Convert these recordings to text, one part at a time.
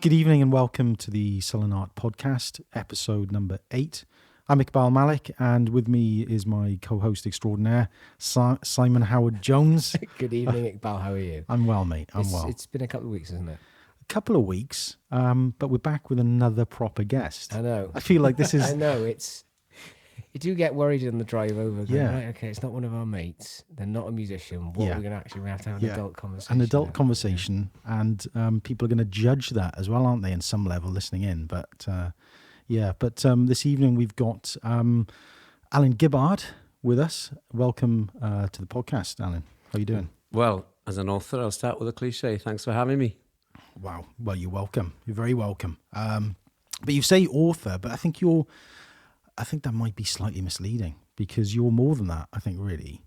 Good evening and welcome to the Sullen Art Podcast, episode number 8. I'm Iqbal Malik, and with me is my co-host extraordinaire, Simon Howard Jones. Good evening, Iqbal. How are you? I'm well, mate. I'm well. It's been a couple of weeks, isn't it? A couple of weeks, but we're back with another proper guest. I know. I feel like this is... I know, You do get worried on the drive over. Going, Yeah. Right, okay, it's not one of our mates. They're not a musician. What Yeah. are we going to actually have to have an adult conversation? An adult now? conversation, and people are going to judge that as well, aren't they, in some level, listening in. But this evening we've got Alun Gibbard with us. Welcome to the podcast, Alun. How are you doing? Well, as an author, I'll start with a cliche. Thanks for having me. Wow. Well, you're welcome. You're very welcome. But you say author, but I think that might be slightly misleading because you're more than that. I think really.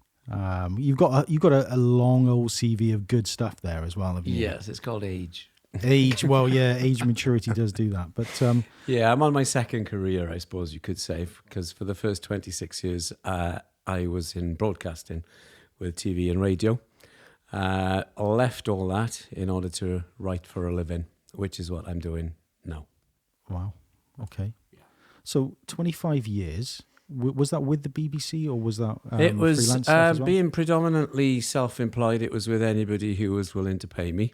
You've got a long old CV of good stuff there as well, haven't you? Yes, it's called age. Age, well, yeah, age maturity does do that. But yeah, I'm on my second career, I suppose you could say, because for the first 26 years, I was in broadcasting with TV and radio. I left all that in order to write for a living, which is what I'm doing now. Wow. Okay. So 25 years, was that with the BBC or was that it was freelance stuff as well? Being predominantly self-employed. It was with anybody who was willing to pay me.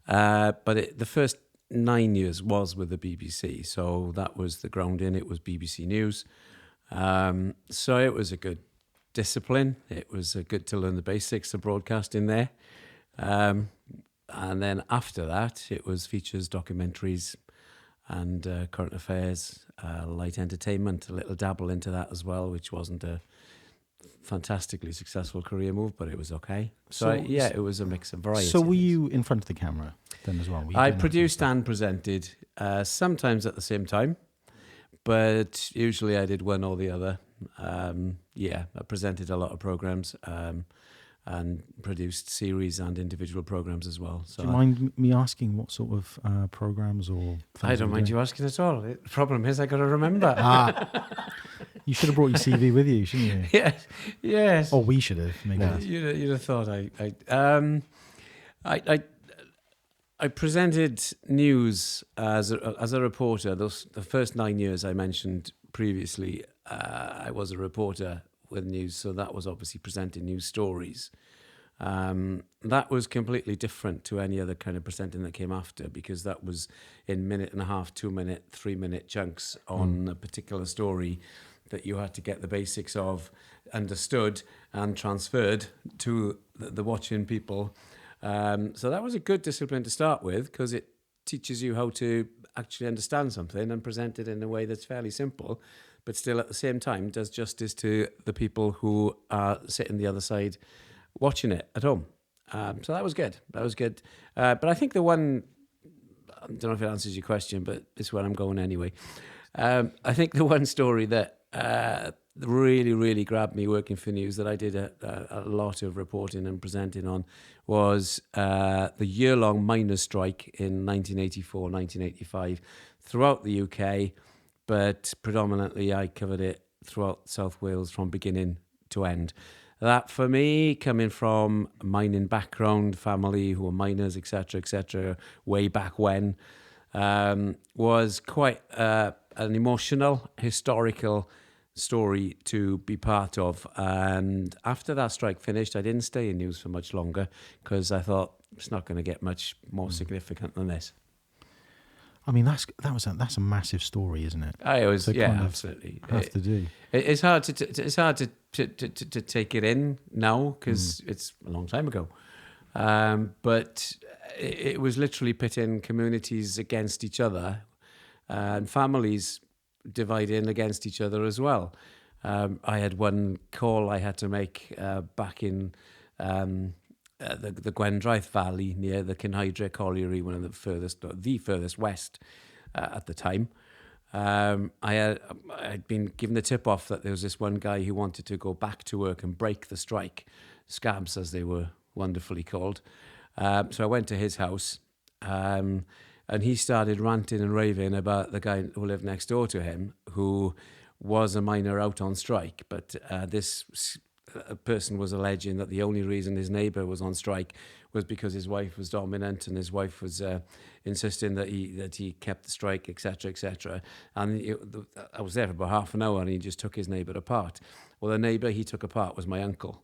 But the first 9 years was with the BBC. So that was the grounding. It was BBC News. So it was a good discipline. It was good to learn the basics of broadcasting there. And then after that, it was features, documentaries, and current affairs, light entertainment, a little dabble into that as well, which wasn't a fantastically successful career move, but it was okay. So it was a mix of variety. So were you in front of the camera then as well? I produced and presented, sometimes at the same time, but usually I did one or the other. I presented a lot of programs and produced series and individual programs as well. So do you mind me asking what sort of programs or things I don't mind you asking at all. The problem is I got to remember. You should have brought your CV with you, shouldn't you? Yes. Or we should have, maybe. No. You'd have thought I presented news as a reporter. The first 9 years I mentioned previously, I was a reporter with news, so that was obviously presenting news stories. That was completely different to any other kind of presenting that came after, because that was in 1.5, 2 minute, 3 minute chunks on a particular story that you had to get the basics of understood and transferred to the watching people. So that was a good discipline to start with, because it teaches you how to actually understand something and present it in a way that's fairly simple, but still at the same time does justice to the people who are sitting the other side watching it at home. So that was good. But I think the one, I don't know if it answers your question, but it's where I'm going anyway. I think the one story that really, really grabbed me working for news, that I did a lot of reporting and presenting on, was the year-long miners' strike in 1984, 1985 throughout the UK, but predominantly I covered it throughout South Wales from beginning to end. That, for me, coming from a mining background, family who were miners, etc., way back when, was quite an emotional, historical story to be part of. And after that strike finished, I didn't stay in news for much longer, because I thought it's not going to get much more significant than this. I mean, that's a massive story, isn't it? Absolutely. Have to do. It's hard to take it in now, because it's a long time ago. But it was literally pitting communities against each other, and families dividing against each other as well. I had one call I had to make back in the Gwendraeth Valley near the Cynhydra Colliery, one of the furthest west at the time. I'd been given the tip off that there was this one guy who wanted to go back to work and break the strike, scabs as they were wonderfully called. So I went to his house, and he started ranting and raving about the guy who lived next door to him, who was a miner out on strike. But this a person was alleging that the only reason his neighbour was on strike was because his wife was dominant and his wife was insisting that he kept the strike, etc., etc. And I was there for about half an hour, and he just took his neighbour apart. Well, the neighbour he took apart was my uncle,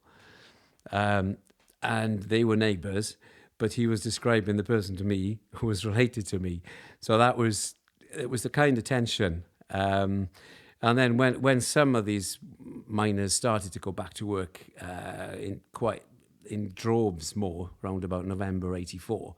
and they were neighbours, but he was describing the person to me who was related to me. So it was the kind of tension. And then when some of these miners started to go back to work in droves more, around about November 84,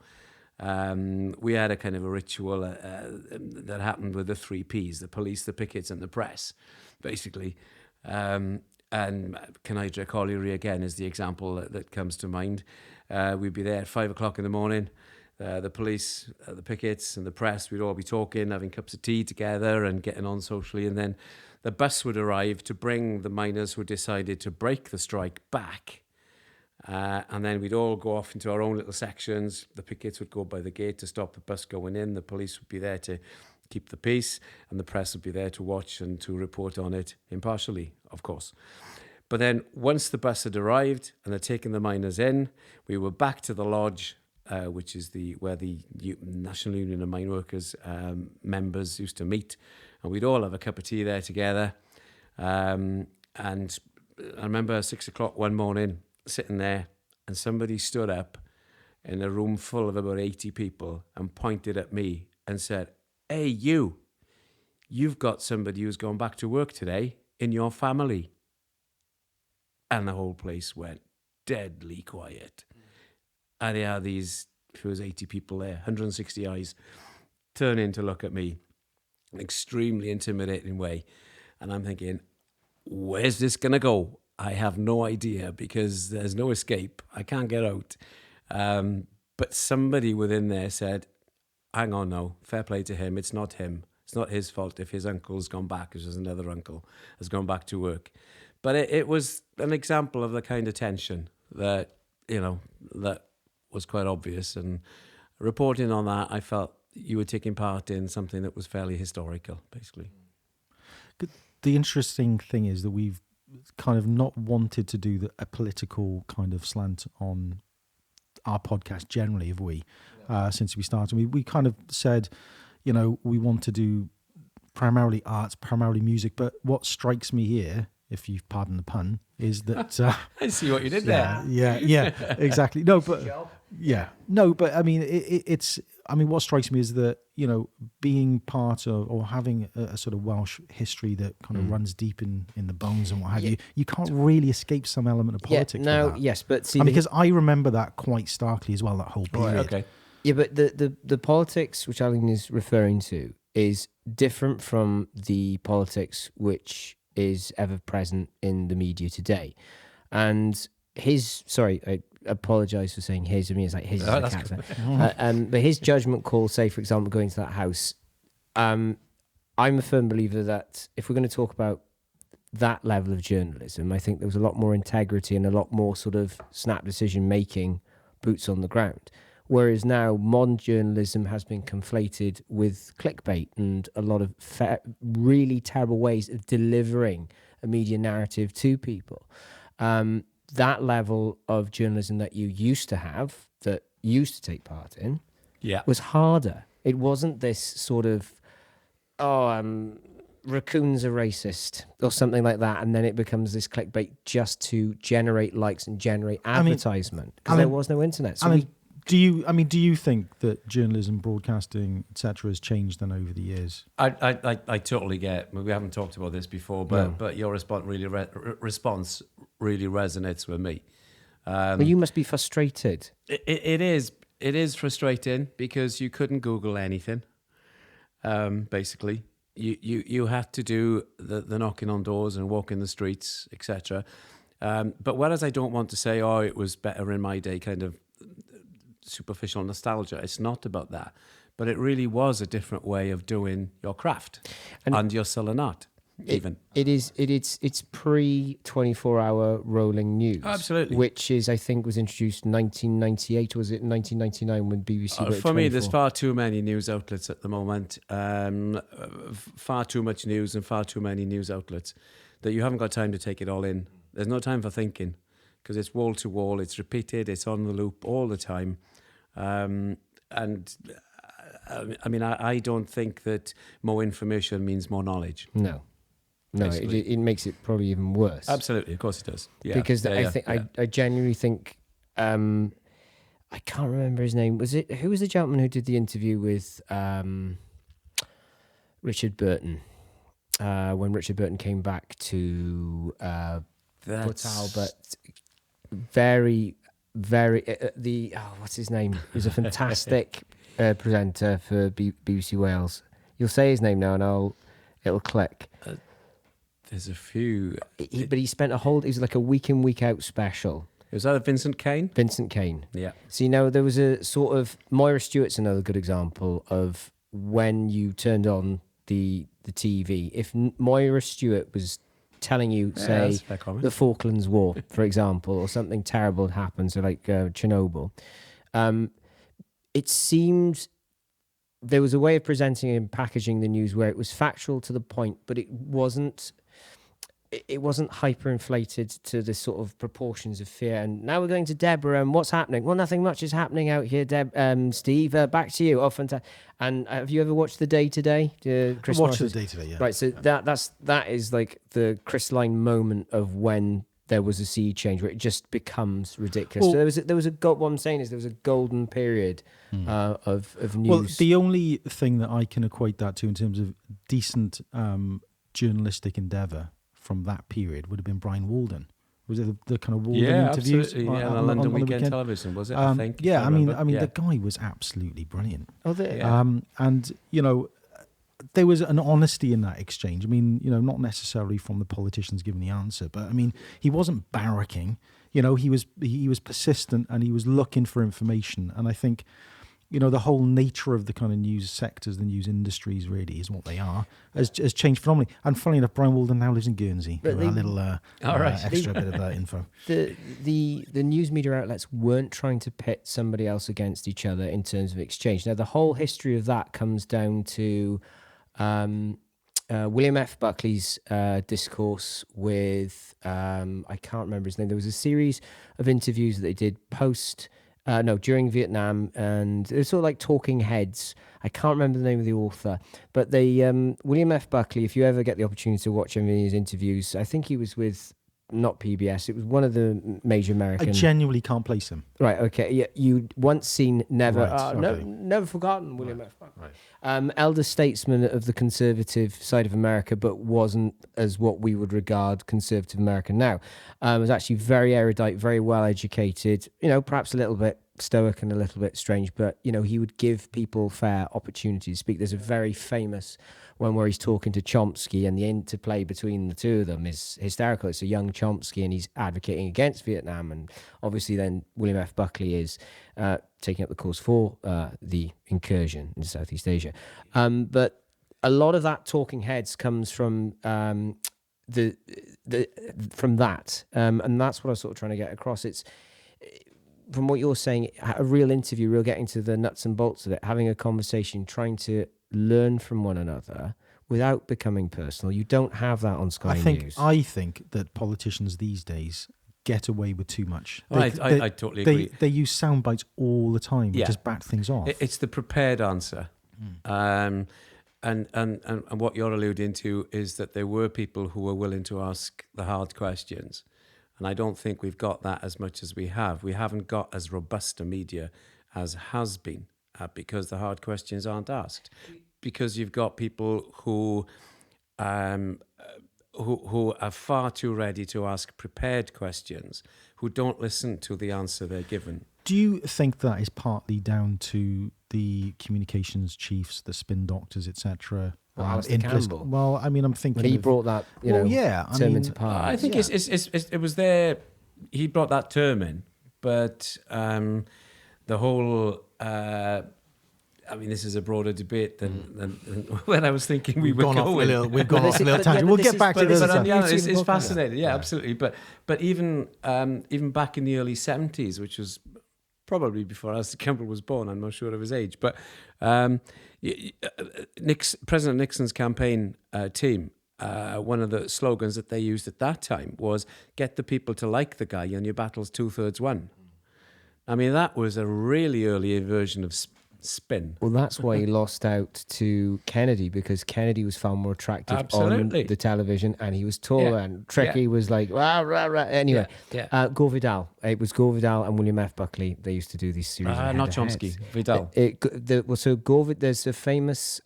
we had a kind of a ritual that happened with the 3 Ps, the police, the pickets and the press, basically. And Cwmdonkin Colliery, again, is the example that comes to mind. We'd be there at 5 o'clock in the morning. The police, the pickets and the press, we'd all be talking, having cups of tea together and getting on socially. And then the bus would arrive to bring the miners who decided to break the strike back. And then we'd all go off into our own little sections. The pickets would go by the gate to stop the bus going in. The police would be there to keep the peace, and the press would be there to watch and to report on it impartially, of course. But then once the bus had arrived and had taken the miners in, we were back to the lodge, which is where the National Union of Mine Workers members used to meet, and we'd all have a cup of tea there together. And I remember 6 o'clock one morning, sitting there, and somebody stood up in a room full of about 80 people and pointed at me and said, "Hey, you've got somebody who's gone back to work today in your family." And the whole place went deadly quiet. And there are these, there was 80 people there, 160 eyes, turning to look at me, an extremely intimidating way. And I'm thinking, where's this going to go? I have no idea, because there's no escape. I can't get out. But somebody within there said, hang on now, fair play to him. It's not him. It's not his fault if his uncle's gone back, because there's another uncle has gone back to work. But it was an example of the kind of tension that, that was quite obvious. And reporting on that, I felt you were taking part in something that was fairly historical, basically. The interesting thing is that we've kind of not wanted to do a political kind of slant on our podcast generally, have we? Since we started, we kind of said, we want to do primarily arts, primarily music. But what strikes me here, if you pardon the pun, is that I see what you did there. Yeah, exactly. No, but I mean, it's. I mean, what strikes me is that being part of or having a sort of Welsh history that kind of runs deep in the bones and what have you. You can't really escape some element of politics. Yes, but see, because I remember that quite starkly as well. That whole period. Right, okay. Yeah, but the politics which Alun is referring to is different from the politics which is ever present in the media today. And I apologise for saying his. I mean, it's like his. But his judgment call, say, for example, going to that house, I'm a firm believer that if we're going to talk about that level of journalism, I think there was a lot more integrity and a lot more sort of snap decision making, boots on the ground. Whereas now modern journalism has been conflated with clickbait and a lot of really terrible ways of delivering a media narrative to people. That level of journalism that you used to have, that you used to take part in, was harder. It wasn't this sort of, raccoons are racist or something like that, and then it becomes this clickbait just to generate likes and generate advertisement, because there was no internet. So do you think that journalism, broadcasting, etc., has changed then over the years? I totally get. We haven't talked about this before, but your response really resonates with me. But you must be frustrated. It is frustrating because you couldn't Google anything. Basically, you had to do the knocking on doors and walking the streets, etc. But whereas I don't want to say, it was better in my day, kind of superficial nostalgia. It's not about that, but it really was a different way of doing your craft and your Sullen Art. It's pre 24-hour rolling news. Absolutely. Which is, I think, was introduced in 1998, or was it 1999 when BBC went for me, there's far too many news outlets at the moment. Far too much news and far too many news outlets that you haven't got time to take it all in. There's no time for thinking because it's wall to wall. It's repeated. It's on the loop all the time. And I mean, I don't think that more information means more knowledge. No, it makes it probably even worse. Absolutely, of course it does. Yeah, because I genuinely think I can't remember his name. Who was the gentleman who did the interview with Richard Burton when Richard Burton came back to Portal, but very, very what's his name? He was a fantastic presenter for BBC Wales. You'll say his name now, and it'll click. There's a few, but he spent it was like a week in, week out special. Was that a Vincent Kane? Vincent Kane. Yeah. See, now there was a sort of Moira Stewart's another good example of when you turned on the TV. If Moira Stewart was telling you, say, the Falklands War, for example, or something terrible had happened, so like Chernobyl, it seemed there was a way of presenting and packaging the news where it was factual to the point, but it wasn't hyperinflated to the sort of proportions of fear. And now we're going to Deborah, and what's happening? Well, nothing much is happening out here, Steve. Back to you. Oh, fantastic. And have you ever watched The Day Today? Chris watched The Day Today, yeah. Right, so that is like the crystalline moment of when there was a sea change where it just becomes ridiculous. Well, so what I'm saying is there was a golden period of news. Well, the only thing that I can equate that to in terms of decent journalistic endeavour from that period would have been Brian Walden. Was it the kind of Walden interviews? Absolutely. Yeah, on London Weekend Television, was it? I think. Yeah, I mean, the guy was absolutely brilliant. Oh, there. And there was an honesty in that exchange. I mean, not necessarily from the politicians giving the answer, but I mean, he wasn't barracking. He was persistent and he was looking for information. And I think, the whole nature of the kind of news sectors, the news industries really is what they are, has changed phenomenally. And funnily enough, Brian Walden now lives in Guernsey. A little extra bit of info. The news media outlets weren't trying to pit somebody else against each other in terms of exchange. Now, the whole history of that comes down to William F. Buckley's discourse with, I can't remember his name. There was a series of interviews that they did during Vietnam, and it was sort of like talking heads. I can't remember the name of the author, but William F. Buckley, if you ever get the opportunity to watch any of his interviews, I think he was with, not PBS, it was one of the major American... I genuinely can't place him. Right, okay. Yeah, you'd once seen Never... Right, never forgotten William F. Buckley. Right. Elder statesman of the conservative side of America, but wasn't as what we would regard conservative America now. Was actually very erudite, very well educated, perhaps a little bit stoic and a little bit strange, but he would give people fair opportunity to speak. There's a very famous one where he's talking to Chomsky, and the interplay between the two of them is hysterical. It's a young Chomsky, and he's advocating against Vietnam, and obviously then William F. Buckley is taking up the cause for the incursion into Southeast Asia. But a lot of that talking heads comes from from that, and that's what I was sort of trying to get across. It's from what you're saying, a real interview, real getting to the nuts and bolts of it, having a conversation, trying to learn from one another without becoming personal. You don't have that on Sky News. I think that politicians these days get away with too much. I totally agree. They use sound bites all the time. Yeah. Just bat things off. It's the prepared answer. And what you're alluding to is that there were people who were willing to ask the hard questions. And I don't think we've got that as much as we have. We haven't got as robust a media as has been because the hard questions aren't asked. Because you've got people who are far too ready to ask prepared questions, who don't listen to the answer they're given. Do you think that is partly down to the communications chiefs, the spin doctors, etc.? Alistair Campbell. Well, I mean, I'm thinking he brought that, term into power. I think it was there. He brought that term in, but the whole. This is a broader debate than when I was thinking we've gone off a little tangent. We'll get back to this. It's fascinating, yeah, absolutely. But even back in the early 70s, which was probably before Alistair Campbell was born, I'm not sure of his age, but President Nixon's campaign team one of the slogans that they used at that time was "Get the people to like the guy, and your battle's 2/3 won." I mean, that was a really early version of spin. Well, that's why he lost out to Kennedy, because Kennedy was far more attractive Absolutely. on the television, and he was taller, and Tricky was like, rah, rah, rah. Anyway, Go Vidal. It was Go Vidal and William F. Buckley. They used to do these series. Not Chomsky, Vidal. There's a famous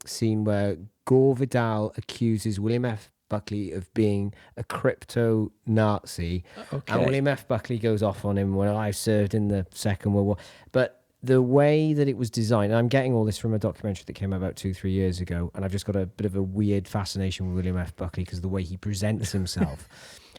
scene where Go Vidal accuses William F. Buckley of being a crypto Nazi, and William F. Buckley goes off on him. Well, I served in the Second World War, but the way that it was designed, and I'm getting all this from a documentary that came out about 2-3 years ago, and I've just got a bit of a weird fascination with William F. Buckley because of the way he presents himself.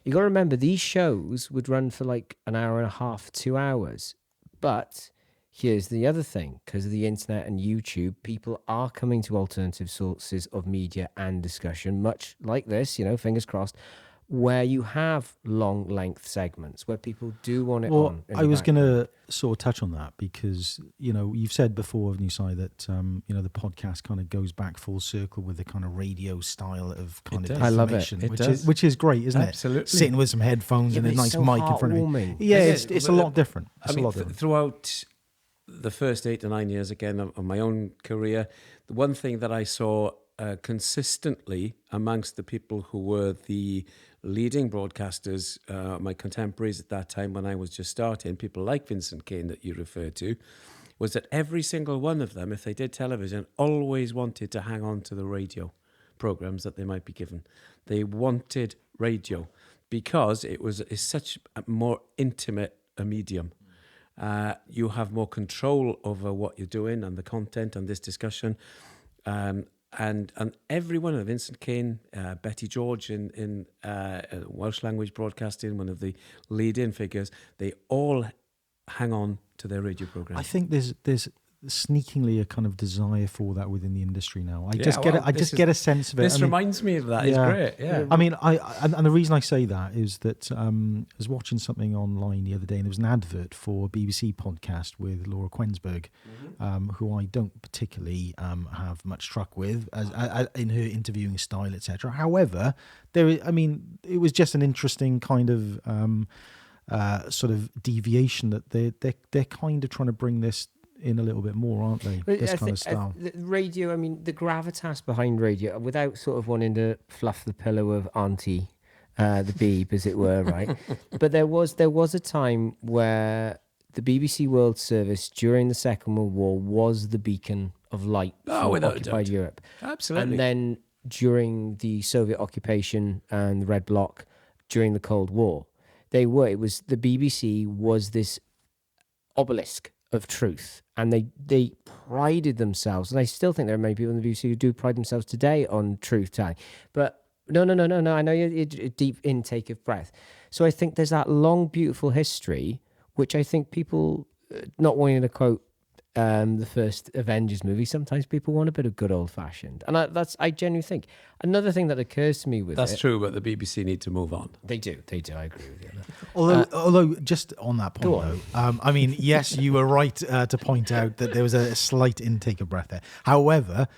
You got to remember, these shows would run for like an hour and a half, 2 hours. But here's the other thing, because of the internet and YouTube, people are coming to alternative sources of media and discussion, much like this, fingers crossed, where you have long length segments where people do want it on. I was going to sort of touch on that because, you've said before, Nusai, that, the podcast kind of goes back full circle with the kind of radio style of kind of information, which is great, isn't Absolutely. it? Sitting with some headphones and a nice mic in front of me. Yeah, it's a lot different. Throughout the first 8 to 9 years, again, of my own career, the one thing that I saw consistently amongst the people who were the leading broadcasters, my contemporaries at that time when I was just starting, people like Vincent Kane that you referred to, was that every single one of them, if they did television, always wanted to hang on to the radio programs that they might be given. They wanted radio because it's such a more intimate a medium. You have more control over what you're doing and the content and this discussion. And every one of Vincent Kane, Betty George in Welsh language broadcasting, one of the lead-in figures, they all hang on to their radio programs. I think there's sneakingly a kind of desire for that within the industry now. I just get a sense of it. This reminds me of that. It's great. Yeah. I mean, and the reason I say that is that I was watching something online the other day, and there was an advert for a BBC podcast with Laura Quensberg, who I don't particularly have much truck with as in her interviewing style, etc. However, it was just an interesting kind of sort of deviation that they're kind of trying to bring this in a little bit more, aren't they? This kind of style. The radio, the gravitas behind radio, without sort of wanting to fluff the pillow of Auntie, the Beeb, as it were, right? But there was a time where the BBC World Service during the Second World War was the beacon of light for occupied Europe. Absolutely. And then during the Soviet occupation and the Red Bloc during the Cold War, the BBC was this obelisk of truth, and they prided themselves, and I still think there are many people in the BBC who do pride themselves today on truth telling. But no, I know you're a deep intake of breath. So I think there's that long, beautiful history, which I think people, not wanting to quote the first Avengers movie, sometimes people want a bit of good old fashioned, and I genuinely think another thing that occurs to me with that's true, but the BBC need to move on. They do. I agree with you. Although just on that point, though, yes, you were right to point out that there was a slight intake of breath there. However,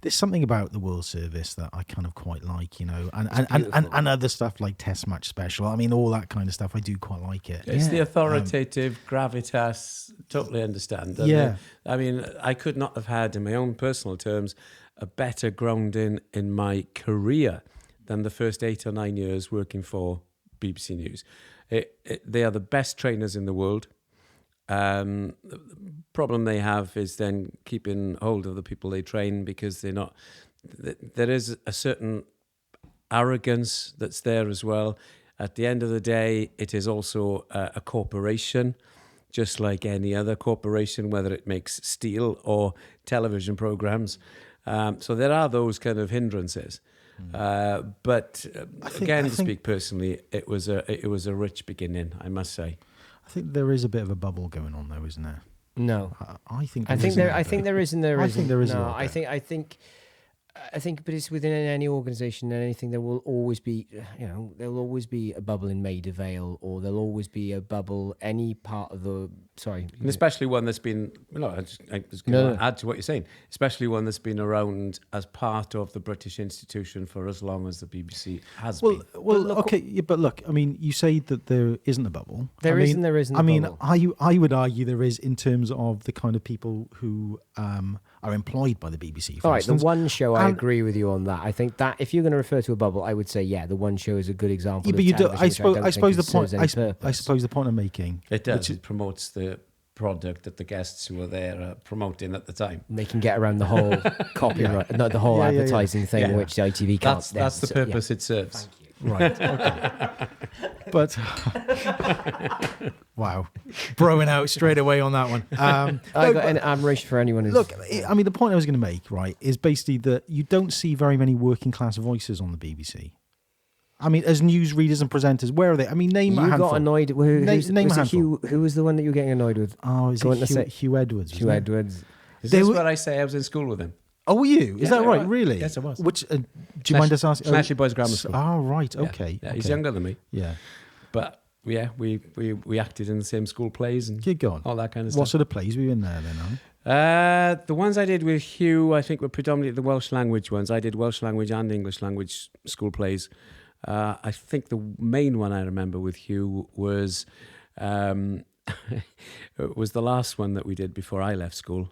there's something about the World Service that I kind of quite like, and other stuff like Test Match Special. All that kind of stuff, I do quite like it. It's the authoritative gravitas. Totally understand. I could not have had, in my own personal terms, a better grounding in my career than the first 8 or 9 years working for BBC News. They are the best trainers in the world. The problem they have is then keeping hold of the people they train, because they're not. There is a certain arrogance that's there as well. At the end of the day, it is also a corporation, just like any other corporation, whether it makes steel or television programs. So there are those kind of hindrances. But to speak personally, it was a rich beginning, I must say. I think there is a bit of a bubble going on, though, isn't there? No, I think there is, and there isn't. I think there is. No, I think I think, but it's within any organisation and anything. There will always be, there'll always be a bubble in Maida Vale, or there'll always be a bubble any part of the. Sorry, and especially one that's been. I was going to add to what you're saying. Especially one that's been around as part of the British institution for as long as the BBC has been. Well, okay, but look, I mean, you say that there isn't a bubble. There isn't. I mean, I would argue there is in terms of the kind of people who are employed by the BBC. All right, the One Show, I agree with you on that. I think that if you're going to refer to a bubble, I would say, the One Show is a good example. Yeah, but you do. I suppose the point I'm making. It does. It promotes the product that the guests who were there are promoting at the time. They can get around the whole copyright, not the whole advertising thing, which the ITV can't. That's the purpose it serves. Thank you. Right. Okay. But wow, broing out straight away on that one. I got an admiration for anyone who's... Look, I mean, the point I was going to make, right, is basically that you don't see very many working class voices on the BBC. I mean, as newsreaders and presenters, where are they? I mean, name a handful. You got annoyed. Name a handful. Who was the one that you were getting annoyed with? Oh, is it Hugh Edwards? Hugh Edwards. Is this what I say? I was in school with him. Oh, were you? Is that right? Really? Yes, I was. Which do you mind us asking? Smashy Boys Grammar School. Oh, right. Okay. Yeah, he's younger than me. Yeah. But yeah, we acted in the same school plays and all that kind of stuff. What sort of plays were you in there then? The ones I did with Hugh, I think, were predominantly the Welsh language ones. I did Welsh language and English language school plays. I think the main one I remember with Hugh was it was the last one that we did before I left school.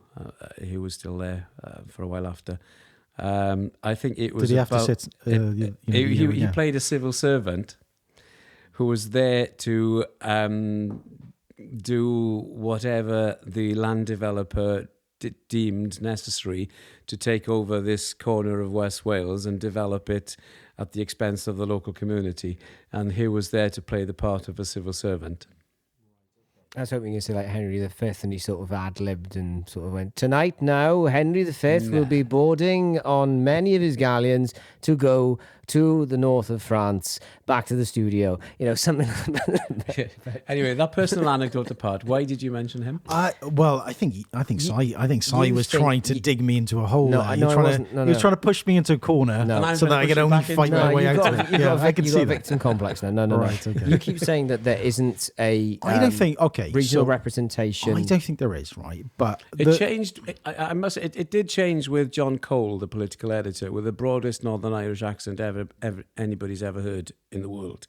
He was still there for a while after. I think it was. Did he have to sit? He played a civil servant who was there to do whatever the land developer deemed necessary to take over this corner of West Wales and develop it at the expense of the local community. And he was there to play the part of a civil servant. I was hoping you'd say like Henry V, and he sort of ad-libbed and sort of went, tonight now, Henry V will be boarding on many of his galleons to go to the north of France, back to the studio. Something like that. Anyway, that personal anecdote apart, why did you mention him? I think Cy was trying to dig me into a hole. No, there. He was trying to push me into a corner so that I could only fight my way out of it. I can see that. You've got a victim complex now. No. Right, okay. You keep saying that there isn't a I don't think, regional representation. I don't think there is, right? But it changed. I must say, it did change with John Cole, the political editor, with the broadest Northern Irish accent anybody's ever heard in the world.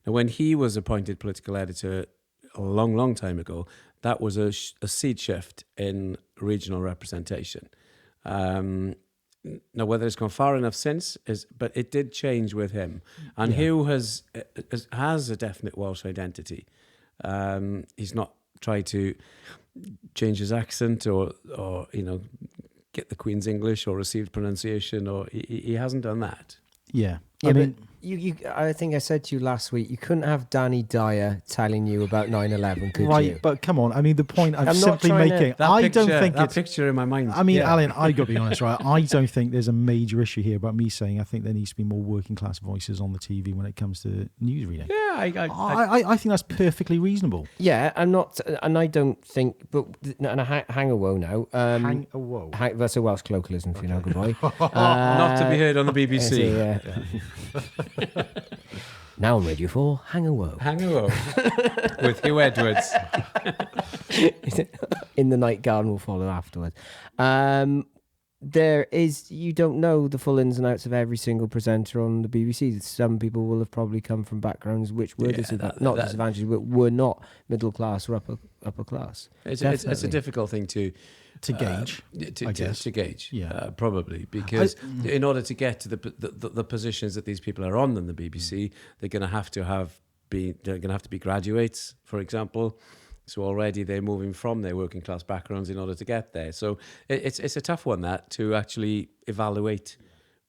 Now, when he was appointed political editor a long, long time ago, that was a seed shift in regional representation. Now, whether it's gone far enough since, but it did change with him. And Hugh has a definite Welsh identity. He's not tried to change his accent or get the Queen's English or received pronunciation, or he hasn't done that. Yeah. I mean, I think I said to you last week, you couldn't have Danny Dyer telling you about 9/11, could you? Right, but come on. I mean, the point I'm simply making, I don't think that picture in my mind. I mean, Alan, I got to be honest, right? I don't think there's a major issue here about me saying I think there needs to be more working class voices on the TV when it comes to news reading. Yeah, I think that's perfectly reasonable. Yeah, I'm not, and I don't think, but hang a woe now. Hang a woe. That's a Welsh colloquialism for you now, good boy. Not to be heard on the BBC. Now on Radio 4, Hang a Woe. Hang a Woe with Hugh Edwards. In the Night Garden will follow afterwards. You don't know the full ins and outs of every single presenter on the BBC. Some people will have probably come from backgrounds which were disadvantaged, but were not middle class or upper class. It's a difficult thing to gauge. To gauge, probably, because in order to get to the positions that these people are on in the BBC, they're going to have to be graduates, for example. So already they're moving from their working class backgrounds in order to get there. So it's a tough one to actually evaluate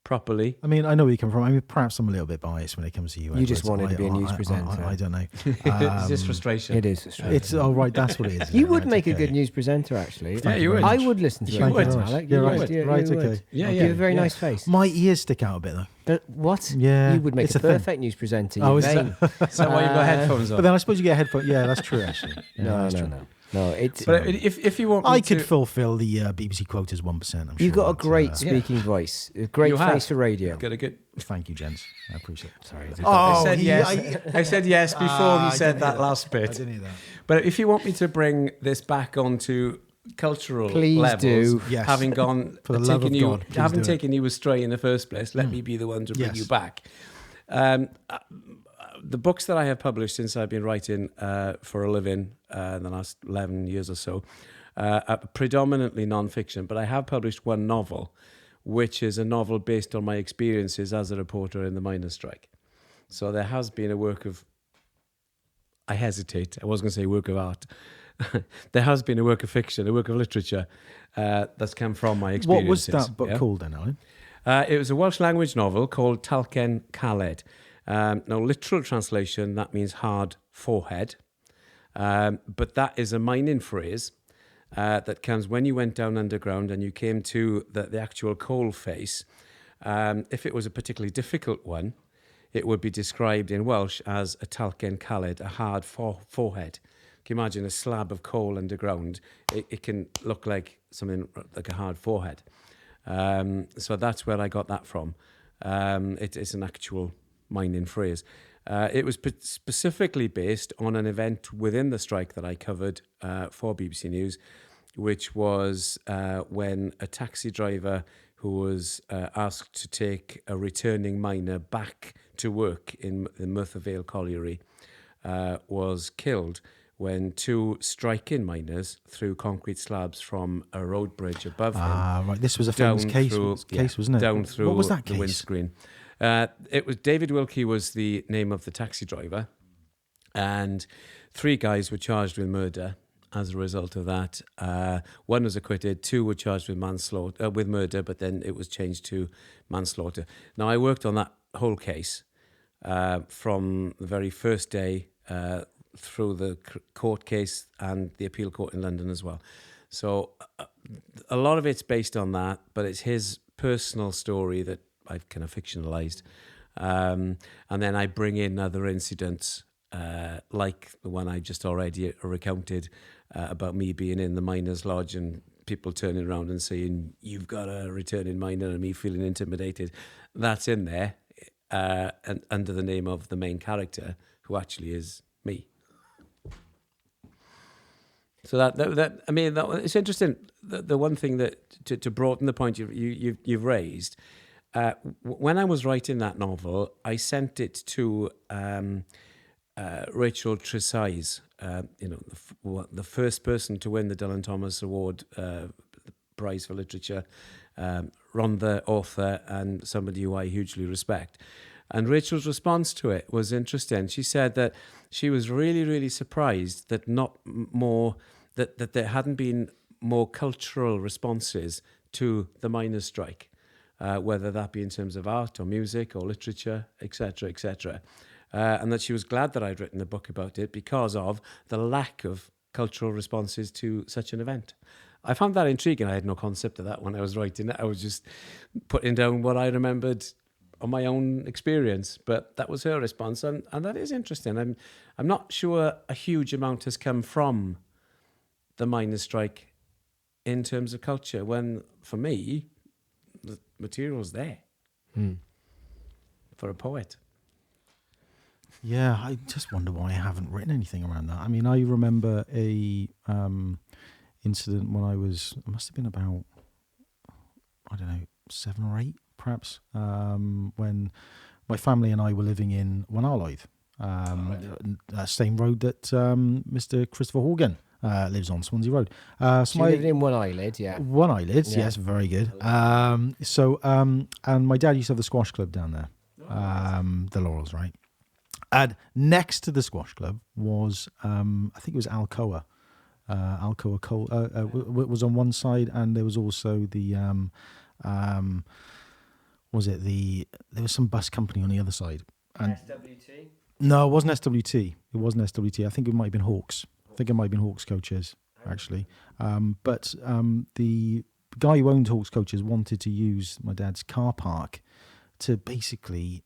properly. I mean, I know where you come from. I mean, perhaps I'm a little bit biased when it comes to you. You just wanted to be a news presenter. I don't know. Is this frustration? It is frustration. It's right. That's what it is. You would make a good news presenter, actually. Yeah, you would. I would listen to it. You would. Alec. Yeah, right. Okay. Yeah, you have a very nice face. My ears stick out a bit though. What? Yeah, you would make a perfect news presenter. Oh, is that why you've got headphones on? But then I suppose you get headphones. Yeah, that's true actually. No. No, it's. But if you want me I to... could fulfil the BBC quotas 1%. I'm sure. You've got a but, great speaking voice, a great You have. face for radio. Good. Thank you, gents. I appreciate it. Sorry. I said yes. I said yes before he said that last bit. I didn't hear that. But if you want me to bring this back onto cultural Please levels, do. Yes. having gone, For the love of you, God, please having do it. taken you astray in the first place, let me be the one to bring Yes. you back. The books that I have published since I've been writing for a living in the last 11 years or so are predominantly non-fiction, but I have published one novel, which is a novel based on my experiences as a reporter in the miners' strike. So there has been a work of... I hesitate. I was going to say work of art. There has been a work of fiction, a work of literature that's come from my experiences. What was that book called then, Alan? It was a Welsh language novel called Talcen Caled. Now, literal translation, that means hard forehead. But that is a mining phrase that comes when you went down underground and you came to the actual coal face. If it was a particularly difficult one, it would be described in Welsh as a Talcen Caled, a hard forehead. Can you imagine a slab of coal underground? It can look like something like a hard forehead. So that's where I got that from. It's an actual mining phrase. It was specifically based on an event within the strike that I covered for BBC News, which was when a taxi driver who was asked to take a returning miner back to work in the Merthyr Vale colliery was killed when two striking miners threw concrete slabs from a road bridge above him. Right. This was a famous case, wasn't it? Down through what was that the case? windscreen. It was David Wilkie was the name of the taxi driver, and three guys were charged with murder as a result of that. One was acquitted, two were charged with manslaughter, with murder, but then it was changed to manslaughter. Now, I worked on that whole case from the very first day through the court case and the appeal court in London as well. So a lot of it's based on that, but it's his personal story that I've kind of fictionalized. And then I bring in other incidents like the one I just already recounted about me being in the miners' lodge and people turning around and saying, "You've got a returning miner," and me feeling intimidated. That's in there and under the name of the main character, who actually is me. So it's interesting. The one thing that to broaden the point you've raised, when I was writing that novel, I sent it to Rachel Tresize, the first person to win the Dylan Thomas Award Prize for Literature, Rhondda author, and somebody who I hugely respect. And Rachel's response to it was interesting. She said that she was really, really surprised that that there hadn't been more cultural responses to the miners' strike, whether that be in terms of art or music or literature, etc., etc. And that she was glad that I'd written a book about it because of the lack of cultural responses to such an event. I found that intriguing. I had no concept of that when I was writing it. I was just putting down what I remembered on my own experience, but that was her response, and that is interesting. I'm not sure a huge amount has come from the miners' strike in terms of culture, when for me the material's there for a poet. Yeah, I just wonder why I haven't written anything around that. I mean, I remember a incident when I must have been about, I don't know, 7 or 8 perhaps, when my family and I were living in Wanaloedd, same road that Mr. Christopher Horgan lives on, Swansea Road. So you lived in One Eyelid, yeah. One Eyelids, yes, very good. And my dad used to have the squash club down there, the Laurels, right? And next to the squash club was, I think it was Alcoa. Alcoa Coal was on one side, and there was also the, there was some bus company on the other side. And SWT? No, it wasn't SWT. It wasn't SWT. I think it might have been Hawks. I think it might have been Hawks coaches, actually. But the guy who owned Hawks coaches wanted to use my dad's car park to basically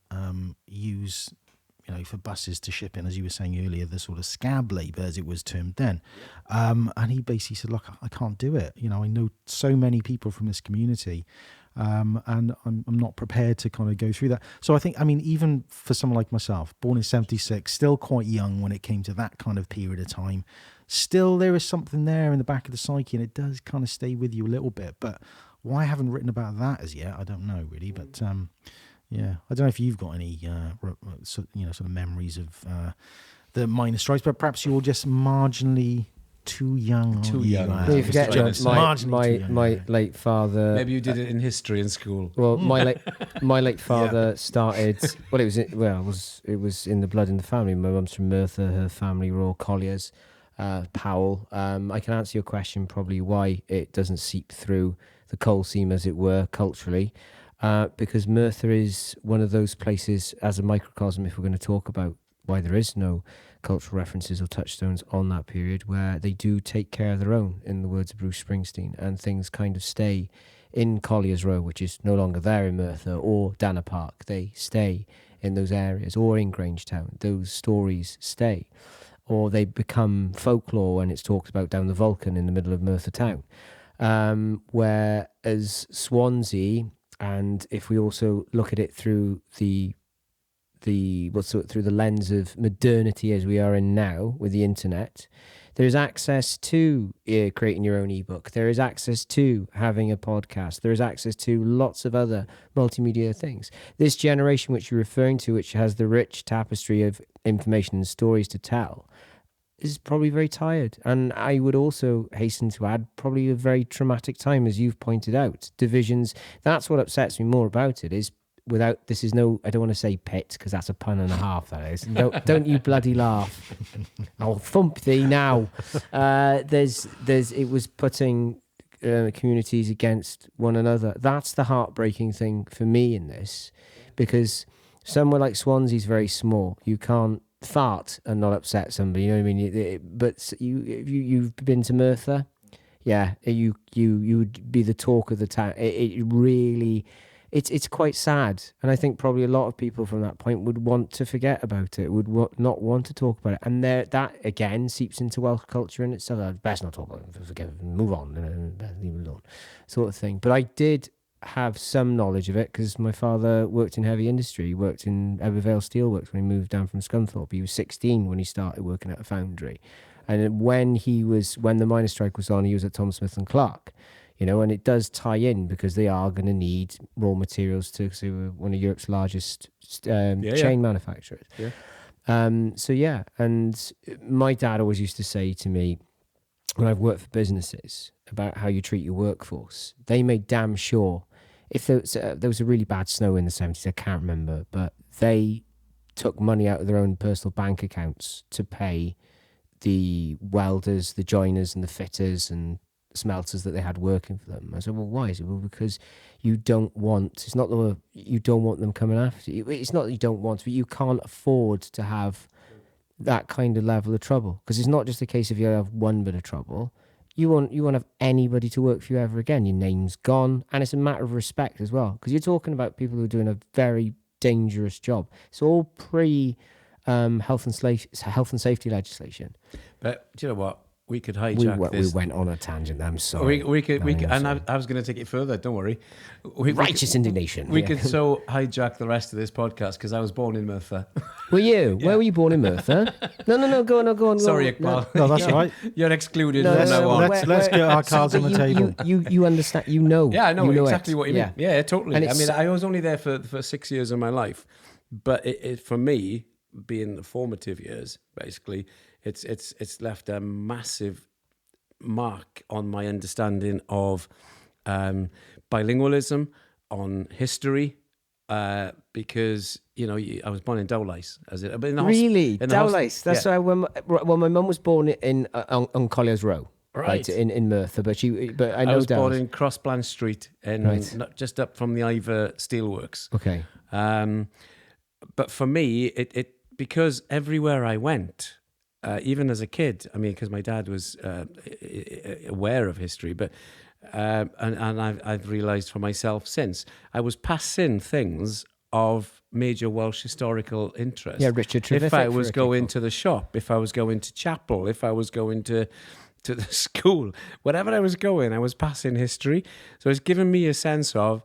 use, for buses to ship in, as you were saying earlier, the sort of scab labour, as it was termed then. And he basically said, look, I can't do it. I know so many people from this community, and I'm not prepared to kind of go through that. So I think, even for someone like myself, born in 76, still quite young when it came to that kind of period of time, still there is something there in the back of the psyche, and it does kind of stay with you a little bit. But why I haven't written about that as yet, I don't know really. But yeah, I don't know if you've got any sort of memories of the miners' strikes, but perhaps you're just marginally too young. Too young. You forget my late father. Maybe you did it in history in school. Well, my late father started. Well, it was in the blood in the family. My mum's from Merthyr. Her family were all colliers. Powell. I can answer your question probably why it doesn't seep through the coal seam, as it were, culturally. Because Merthyr is one of those places, as a microcosm, if we're going to talk about why there is no cultural references or touchstones on that period, where they do take care of their own, in the words of Bruce Springsteen, and things kind of stay in Collier's Row, which is no longer there in Merthyr, or Dana Park. They stay in those areas, or in Grangetown. Those stories stay. Or they become folklore when it's talked about down the Vulcan in the middle of Merthyr town. Whereas Swansea, and if we also look at it through through the lens of modernity as we are in now with the internet, there's access to creating your own ebook. There is access to having a podcast. There is access to lots of other multimedia things. This generation which you're referring to, which has the rich tapestry of information and stories to tell, is probably very tired. And I would also hasten to add, probably a very traumatic time, as you've pointed out. Divisions, that's what upsets me more about it, is I don't want to say pit, because that's a pun and a half, that is. Don't you bloody laugh. I'll thump thee now. It was putting communities against one another. That's the heartbreaking thing for me in this, because somewhere like Swansea is very small. You can't fart and not upset somebody, you know what I mean? But you've been to Merthyr, yeah, you would be the talk of the town. It really, it's quite sad, and I think probably a lot of people from that point would want to forget about it, would not want to talk about it, and that again seeps into Welsh culture in itself. I'd best not talk about it, forget it, move on, leave it alone, sort of thing. But I did have some knowledge of it because my father worked in heavy industry. He worked in Ebervale Steelworks when he moved down from Scunthorpe. He was 16 when he started working at a foundry, and when the miners' strike was on, he was at Tom Smith and Clark. And it does tie in because they are going to need raw materials because they were one of Europe's largest chain manufacturers. Yeah. And my dad always used to say to me, when I've worked for businesses, about how you treat your workforce. They made damn sure, if there was a really bad snow in the 70s, I can't remember, but they took money out of their own personal bank accounts to pay the welders, the joiners and the fitters and smelters that they had working for them. I said, well, why is it? Well, because you don't want them coming after you. It's not that you don't want, but you can't afford to have that kind of level of trouble, because it's not just a case of you have one bit of trouble. You won't have anybody to work for you ever again. Your name's gone, and it's a matter of respect as well, because you're talking about people who are doing a very dangerous job. It's all pre health and safety legislation. But do you know what? We could hijack this. We went on a tangent. I'm sorry. We could, and I was going to take it further. Don't worry. Righteous indignation. We could so hijack the rest of this podcast because I was born in Merthyr. Were you? Yeah. Where were you born in Merthyr? No. Go on. Sorry, Iqbal. No, that's all right. You're excluded. Let's get our cards on the table. You understand? You know. Yeah, I know exactly what you mean. Yeah. Yeah, totally. I was only there for 6 years of my life, but it for me, being the formative years, basically. It's left a massive mark on my understanding of bilingualism, on history, because I was born in Dowlais. Really, Dowlais. That's why my mum was born on Collier's Row, right in Merthyr, but I know I was born in Crossblanch Street, not just up from the Ivor Steelworks. Okay, but for me, it because everywhere I went. Even as a kid, because my dad was aware of history, but and I've realised for myself since I was passing things of major Welsh historical interest. Yeah, Richard Trevithick. If I was going to the shop, if I was going to chapel, if I was going to the school, wherever I was going, I was passing history. So it's given me a sense of,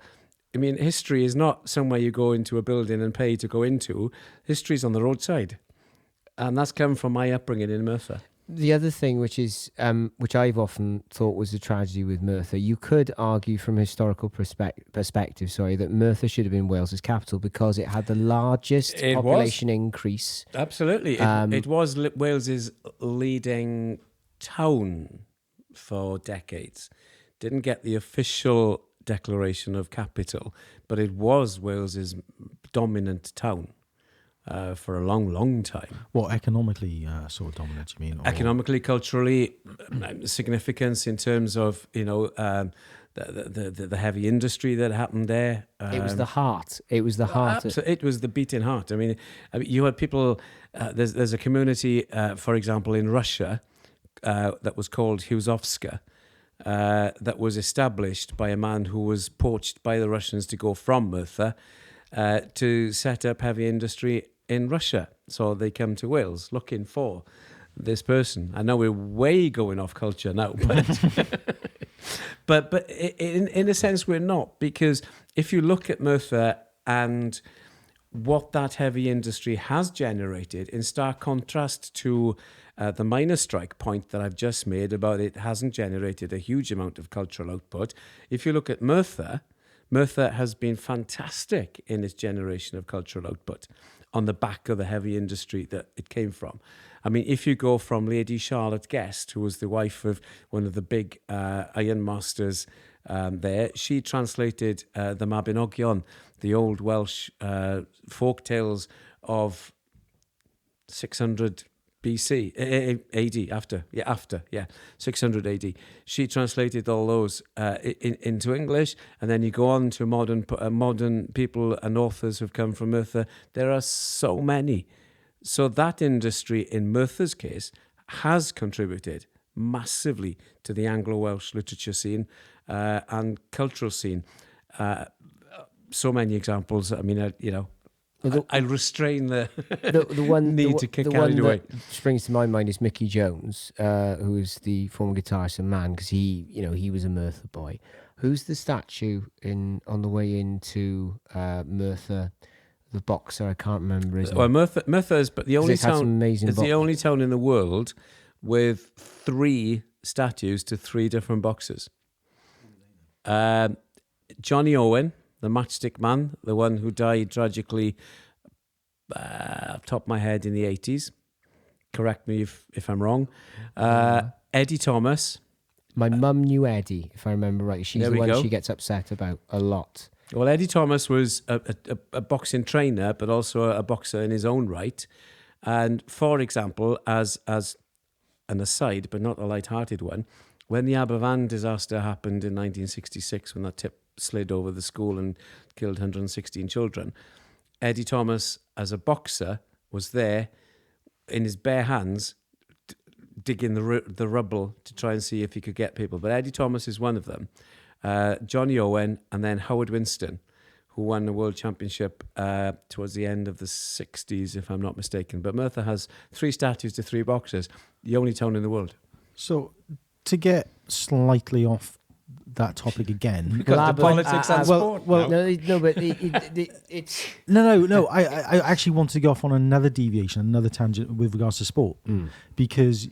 I mean, history is not somewhere you go into a building and pay to go into. History is on the roadside. And that's come from my upbringing in Merthyr. The other thing, which is which I've often thought was a tragedy with Merthyr, you could argue from a historical perspective, that Merthyr should have been Wales's capital because it had the largest population increase. Absolutely. It was Wales's leading town for decades. Didn't get the official declaration of capital, but it was Wales's dominant town. For a long, long time. What, economically sort of dominant, you mean? Or? Economically, culturally, significance in terms of, the heavy industry that happened there. It was the heart. It was the heart. It was the beating heart. I mean you had people, there's a community, for example, in Russia that was called Huzovska, that was established by a man who was poached by the Russians to go from Merthyr to set up heavy industry in Russia. So they come to Wales looking for this person. I know we're way going off culture now, but in a sense we're not, because if you look at Merthyr and what that heavy industry has generated, in stark contrast to the miners' strike point that I've just made about it hasn't generated a huge amount of cultural output. If you look at Merthyr has been fantastic in its generation of cultural output on the back of the heavy industry that it came from. I mean, if you go from Lady Charlotte Guest, who was the wife of one of the big ironmasters there, she translated the Mabinogion, the old Welsh folk tales of 600 BC, AD, 600 AD. She translated all those into English, and then you go on to modern people and authors who've come from Merthyr. There are so many. So that industry, in Merthyr's case, has contributed massively to the Anglo-Welsh literature scene and cultural scene. So many examples. I mean, I'll restrain the one need to kick carried away. That springs to my mind is Mickey Jones, who is the former guitarist and man, because he was a Merthyr boy. Who's the statue on the way into Merthyr? The boxer, I can't remember his name. Well, Merthyr is the only town. It's the only town in the world with 3 statues to 3 different boxers. Johnny Owen, the matchstick man, the one who died tragically, top of my head, in the 80s. Correct me if I'm wrong. Eddie Thomas. My mum knew Eddie, if I remember right. She's the one she gets upset about a lot. Well, Eddie Thomas was a boxing trainer, but also a boxer in his own right. And for example, as an aside, but not a light-hearted one, when the Aberfan disaster happened in 1966, when that tip slid over the school and killed 116 children, Eddie Thomas, as a boxer, was there in his bare hands digging the rubble to try and see if he could get people. But Eddie Thomas is one of them. Johnny Owen, and then Howard Winston, who won the World Championship towards the end of the 60s, if I'm not mistaken. But Merthyr has 3 statues to 3 boxers, the only town in the world. So, to get slightly off that topic again, because the politics and sport. Well, no, but it's no. I actually want to go off on another deviation, another tangent with regards to sport, because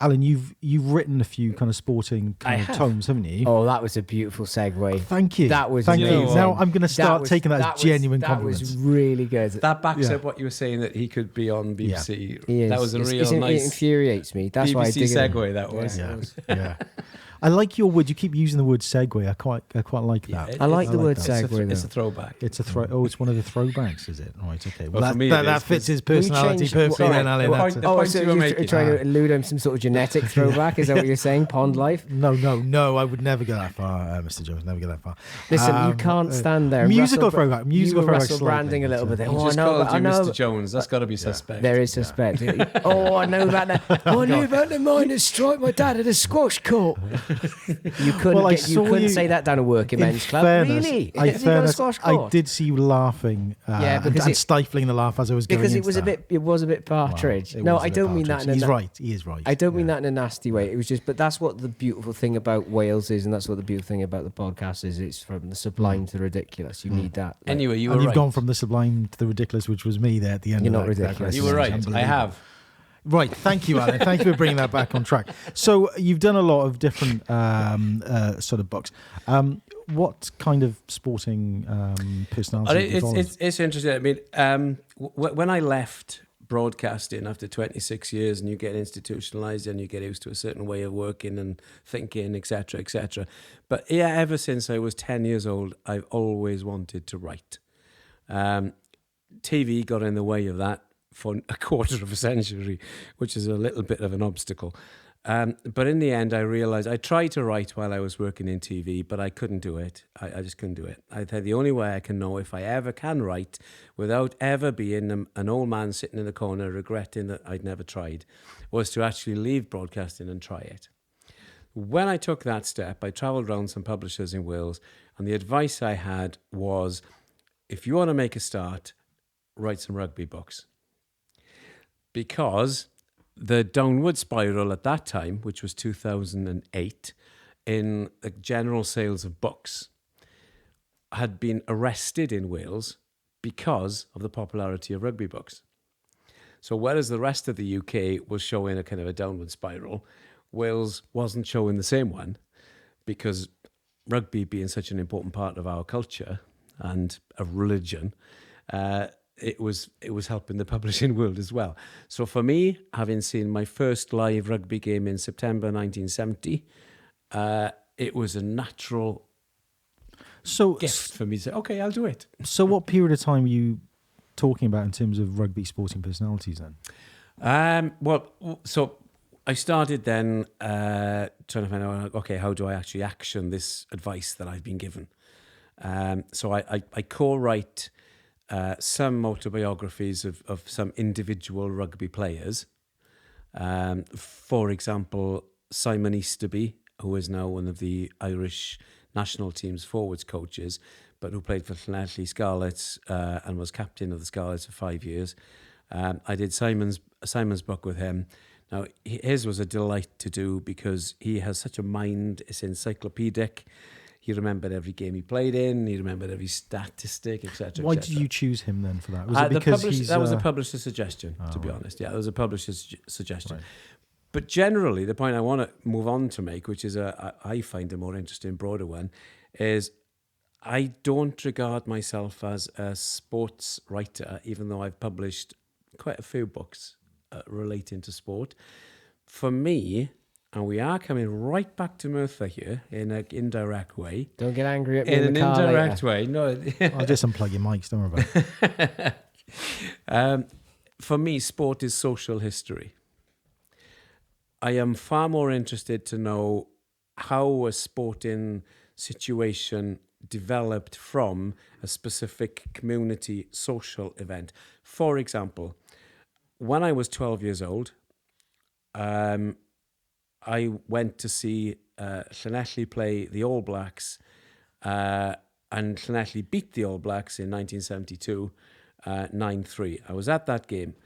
Alan, you've written a few kind of sporting kind of tomes, haven't you? Oh, that was a beautiful segue. Thank you. Thank you. Now I'm going to start taking that as genuine compliments. That was really good. That backs up what you were saying, that he could be on BBC. Yeah. That was a real nice. It infuriates me. That's BBC why I dig segue. That was. Yeah. I like your word. You keep using the word segue. I quite like that. I like the word segue. It's a throwback. It's it's one of the throwbacks, is it? Right. Okay. Well, that fits his personality perfectly. Then, Alan. So you're trying to allude on some sort of genetic throwback? Is that what you're saying? Pond life? No. I would never go that far, Mr. Jones. Never go that far. Listen, you can't stand there. Musical throwback. Musical throwback. Russell branding a little bit there. I just called you Mr. Jones. That's got to be suspect. There is suspect. Oh, I know that. I knew about the miners' strike. My dad had a squash court. You couldn't, Well, you couldn't say that down a working men's club. Really? Has he got a squash court? I did see you laughing and stifling the laugh as I was going because into it was a bit partridge. Well, no, I don't mean that. He's right. He is right. I don't mean that in a nasty way. It was just, but that's what the beautiful thing about Wales is, and that's what the beautiful thing about the podcast is. It's from the sublime to the ridiculous. You need that. Like, Anyway, you've gone from the sublime to the ridiculous, which was me there at the end. You're of not ridiculous. You were right. I have. Right, thank you, Alan. Thank you for bringing that back on track. So you've done a lot of different sort of books. What kind of sporting personality? It's interesting. I mean, when I left broadcasting after 26 years, and you get institutionalized and you get used to a certain way of working and thinking, etc., etc. But yeah, ever since I was 10 years old, I've always wanted to write. TV got in the way of that for a quarter of a century, which is a little bit of an obstacle. But in the end, I realized I tried to write while I was working in TV, but I couldn't do it. I just couldn't do it. I thought the only way I can know if I ever can write without ever being an old man sitting in the corner regretting that I'd never tried was to actually leave broadcasting and try it. When I took that step, I travelled around some publishers in Wales, and the advice I had was, if you want to make a start, write some rugby books. Because the downward spiral at that time, which was 2008, in the general sales of books, had been arrested in Wales because of the popularity of rugby books. So whereas the rest of the UK was showing a kind of a downward spiral, Wales wasn't showing the same one, because rugby being such an important part of our culture and a religion, it was helping the publishing world as well. So for me, having seen my first live rugby game in September 1970, it was a natural gift for me to say, okay, I'll do it. So what period of time were you talking about in terms of rugby sporting personalities then? So I started then trying to find out, okay, how do I actually action this advice that I've been given? So I co-write some autobiographies of some individual rugby players. For example, Simon Easterby, who is now one of the Irish national team's forwards coaches, but who played for Llanelli Scarlets and was captain of the Scarlets for 5 years. I did Simon's book with him. Now, his was a delight to do because he has such a mind. It's encyclopedic. He remembered every game he played in. He remembered every statistic, etc. Why did you choose him then for that? Was it because that was a publisher's suggestion, to be honest. Yeah, it was a publisher's suggestion. Right. But generally, the point I want to move on to make, which is I find a more interesting, broader one, is I don't regard myself as a sports writer, even though I've published quite a few books relating to sport. For me, and we are coming right back to Merthyr here in an indirect way. Don't get angry at me in in the car an indirect later. way. No, I'll just unplug your mics, don't worry about it. For me, sport is social history. I am far more interested to know how a sporting situation developed from a specific community social event. For example, when I was 12 years old, I went to see Llanelli play the All Blacks, and Llanelli beat the All Blacks in 1972, 9-3. I was at that game,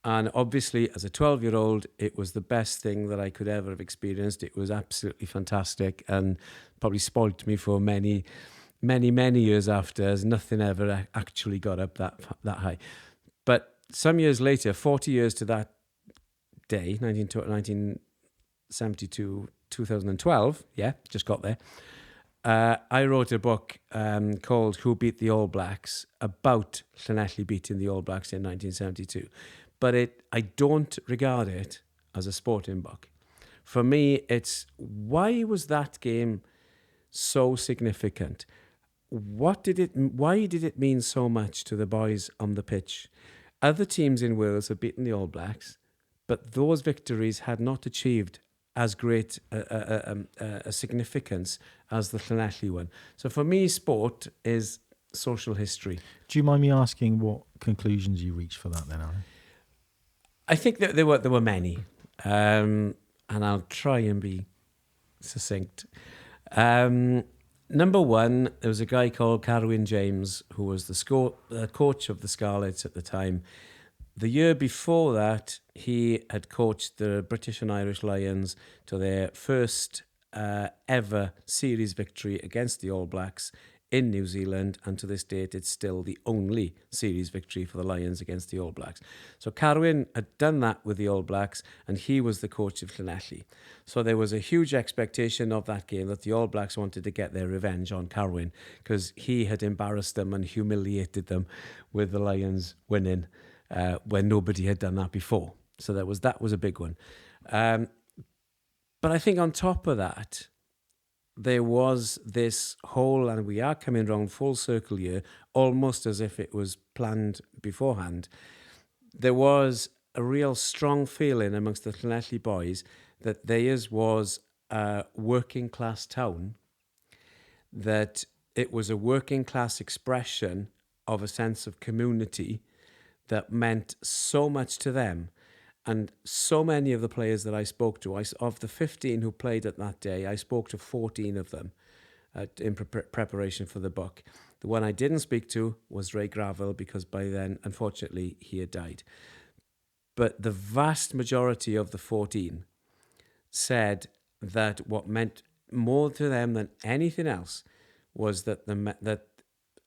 and obviously as a 12-year-old, it was the best thing that I could ever have experienced. It was absolutely fantastic and probably spoilt me for many, many, many years after, as nothing ever actually got up that high. But some years later, 40 years to that day, 1972, 2012, just got there. I wrote a book called Who Beat the All Blacks, about Llanelli beating the All Blacks in 1972. But I don't regard it as a sporting book. For me, it's why was that game so significant? Why did it mean so much to the boys on the pitch? Other teams in Wales have beaten the All Blacks, but those victories had not achieved as great a significance as the Llanelli one. So for me, sport is social history. Do you mind me asking what conclusions you reached for that then, Alan? I think that there were many, and I'll try and be succinct. Number one, there was a guy called Carwyn Jones who was the coach of the Scarlets at the time. The year before that, he had coached the British and Irish Lions to their first ever series victory against the All Blacks in New Zealand, and to this date it's still the only series victory for the Lions against the All Blacks. So Carwyn had done that with the All Blacks, and he was the coach of Llanelli. So there was a huge expectation of that game that the All Blacks wanted to get their revenge on Carwyn, because he had embarrassed them and humiliated them with the Lions winning when nobody had done that before. So that was a big one. But I think on top of that, there was this whole, and we are coming around full circle here, almost as if it was planned beforehand. There was a real strong feeling amongst the Llanelli boys that theirs was a working class town, that it was a working class expression of a sense of community that meant so much to them. And so many of the players that I spoke to, of the 15 who played at that day, I spoke to 14 of them in preparation for the book. The one I didn't speak to was Ray Gravel, because by then, unfortunately, he had died. But the vast majority of the 14 said that what meant more to them than anything else was that that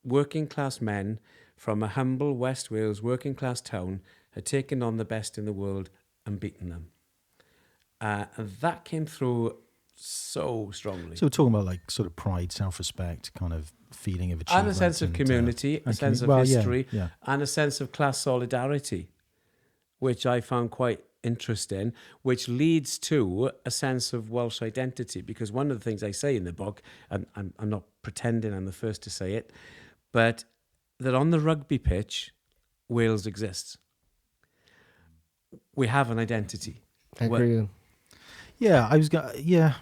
working class men from a humble West Wales working class town had taken on the best in the world and beaten them. And that came through so strongly. So we're talking about like sort of pride, self-respect, kind of feeling of achievement. And a sense of community, a sense of history, and a sense of class solidarity, which I found quite interesting, which leads to a sense of Welsh identity. Because one of the things I say in the book, and I'm not pretending I'm the first to say it, but that on the rugby pitch, Wales exists. We have an identity. I agree with him. Yeah,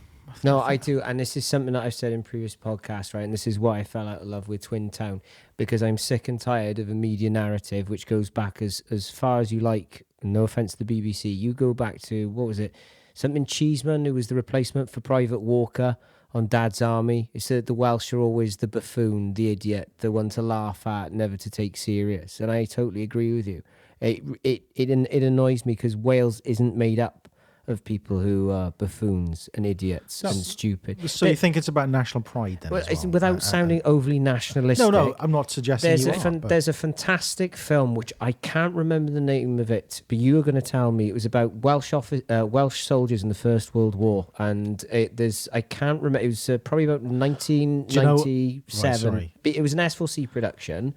No, I do. And this is something that I've said in previous podcasts, right? And this is why I fell out of love with Twin Town, because I'm sick and tired of a media narrative which goes back as far as you like. No offense to the BBC. You go back to, what was it? Something Cheeseman, who was the replacement for Private Walker on Dad's Army. It said the Welsh are always the buffoon, the idiot, the one to laugh at, never to take serious. And I totally agree with you. It annoys me because Wales isn't made up of people who are buffoons and idiots and stupid. So you think it's about national pride then? Well, as well? Without sounding overly nationalistic. No, I'm not suggesting There's a fantastic film which I can't remember the name of it, but you were going to tell me it was about Welsh soldiers in the First World War, and I can't remember. It was probably about 1997. Right, it was an S4C production,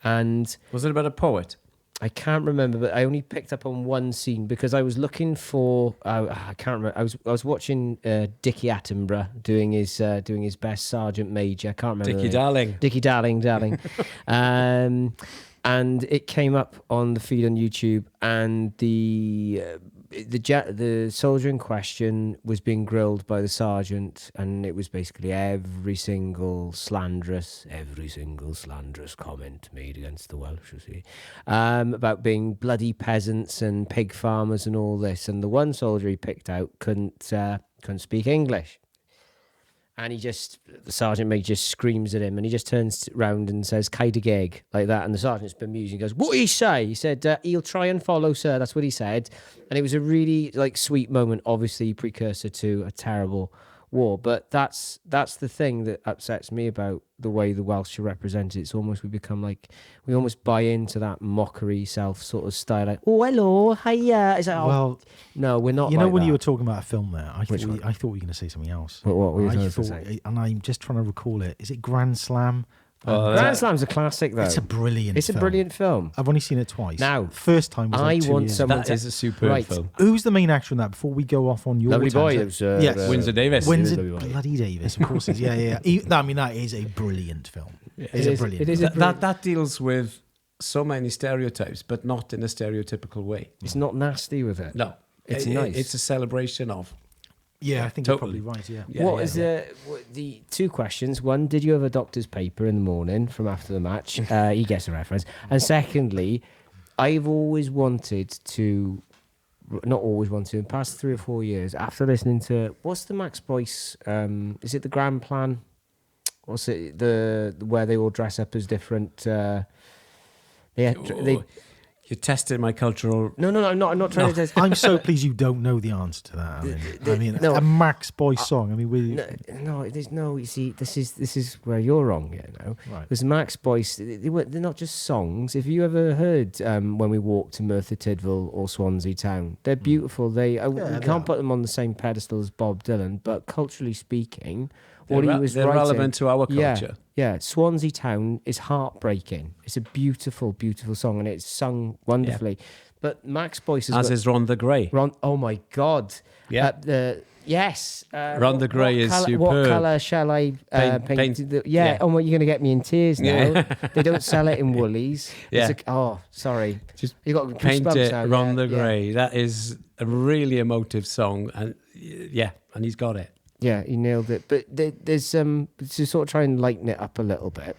and was it about a poet? I can't remember, but I only picked up on one scene because I was looking for. I can't remember. I was watching Dickie Attenborough doing his best Sergeant Major. I can't remember. Dickie Darling. And it came up on the feed on YouTube, and the soldier in question was being grilled by the sergeant, and it was basically every single slanderous comment made against the Welsh, you see, about being bloody peasants and pig farmers and all this. And the one soldier he picked out couldn't speak English. And the sergeant major just screams at him, and he just turns round and says, "Caid y geg," like that. And the sergeant's bemused. He goes, "What did he say?" He said, "He'll try and follow, sir." That's what he said. And it was a really sweet moment, obviously precursor to a terrible war. But that's the thing that upsets me about the way the Welsh are represented. It's almost we almost buy into that mockery self sort of style. Like, "Oh, hello, hiya." It's like, no, we're not. You know, when that. you were talking about a film there, I thought you were going to say something else. What were you going to say? And I'm just trying to recall it. Is it Grand Slam? Grand Slam's a classic, though. It's a brilliant film. I've only seen it twice. Now, first time was like 2 years ago. That is a superb film. Who's the main actor in that? Before we go off on your Lovely Boy. Yes. Windsor Davis. Windsor bloody Davis, of course. Yeah. I mean, that is a brilliant film. It's a brilliant film. That deals with so many stereotypes, but not in a stereotypical way. It's not nasty with it. No. It's nice. It's a celebration of. Yeah, I think totally. you're probably right, What was the two questions? One, did you have a doctor's paper in the morning from after the match? He gets a reference. And secondly, I've always wanted to not always wanted to, in the past 3 or 4 years, after listening to, what's the Max Boyce, is it the Grand Plan? What's it, where they all dress up as different, You tested my cultural... No, I'm not trying to test. I'm so pleased you don't know the answer to that. I mean, a Max Boyce song. I mean, there's no. You see, this is where you're wrong. Right. Because Max Boyce, they're not just songs. If you ever heard When We Walk to Merthyr Tydfil or Swansea Town, they're beautiful. We can't put them on the same pedestal as Bob Dylan, but culturally speaking, what he was they're writing, relevant to our culture. Yeah, Swansea Town is heartbreaking. It's a beautiful, beautiful song, and it's sung wonderfully. Yeah. But Max Boyce is Ron the Grey. Oh my God! Yeah. Yes. Ron the Grey is superb. What colour shall I paint? Yeah. Oh, well, you're going to get me in tears now. Yeah. They don't sell it in Woolies. Yeah. Sorry. Just you got paint it, now. Ron the Grey. Yeah. That is a really emotive song, and and he's got it. Yeah, he nailed it. But there's to sort of try and lighten it up a little bit.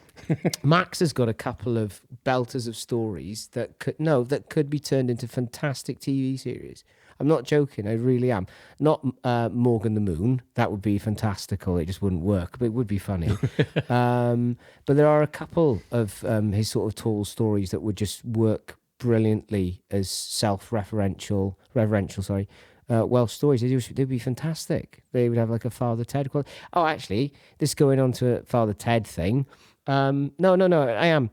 Max has got a couple of belters of stories that could be turned into fantastic TV series. I'm not joking, I really am. Not Morgan the Moon, that would be fantastical. It just wouldn't work, but it would be funny. But there are a couple of his sort of tall stories that would just work brilliantly as reverential, Welsh stories. They'd be fantastic. They would have like a Father Ted quality. Oh, actually, this is going on to a Father Ted thing. No, I am.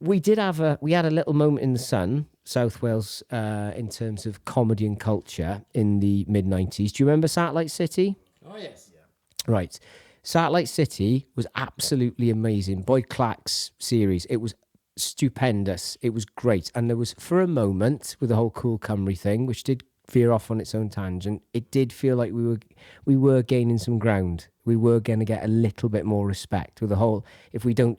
We had a little moment in the sun, South Wales, in terms of comedy and culture in the mid-90s. Do you remember Satellite City? Oh, yes. Yeah. Right. Satellite City was absolutely amazing. Boyd Clack's series. It was stupendous. It was great. And there was, for a moment, with the whole Cool Cymru thing, which did veer off on its own tangent, it did feel like we were gaining some ground. We were going to get a little bit more respect with the whole if we don't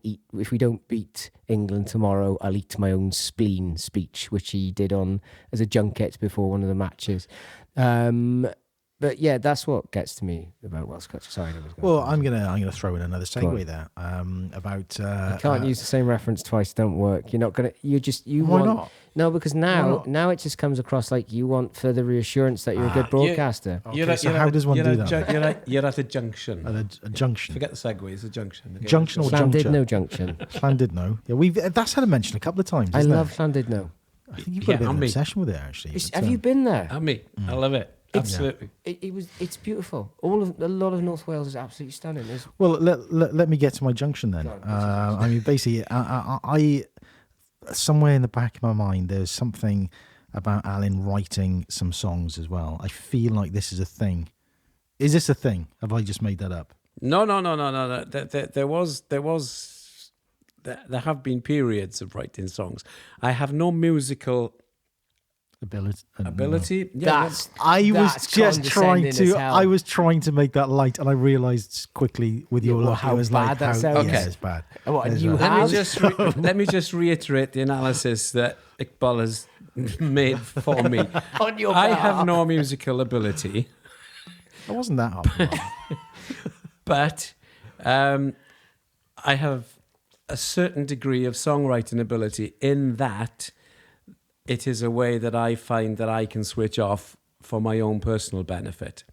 beat England tomorrow, I'll eat my own spleen speech, which he did on as a junket before one of the matches. But yeah, that's what gets to me about Welsh culture. Sorry, I'm gonna throw in another segue there about. You can't use the same reference twice. Don't work. You're not gonna. Why not? No, because now it just comes across like you want further reassurance that you're a good broadcaster. How does one do that? You're at a junction. At a junction. Forget the segue. It's a junction. Okay. Junction or juncture? Llandudno junction. Llandudno. Yeah, that's had a mention a couple of times. I love Llandudno. I think you've got a bit of an obsession with it, actually. Have you been there? I love it. Absolutely. It's beautiful. A lot of North Wales is absolutely stunning. Well, let me get to my junction then. I mean, basically, I somewhere in the back of my mind, there's something about Alun writing some songs as well. I feel like this is a thing. Is this a thing? Have I just made that up? No. There have been periods of writing songs. I have no musical ability. Yeah, I was trying to make that light, and I realised quickly with your look, how bad that sounds. Yeah, it's bad. Let me just reiterate the analysis that Iqbal has made for me. On your I have no musical ability. It wasn't that hard. But I have a certain degree of songwriting ability in that it is a way that I find that I can switch off for my own personal benefit.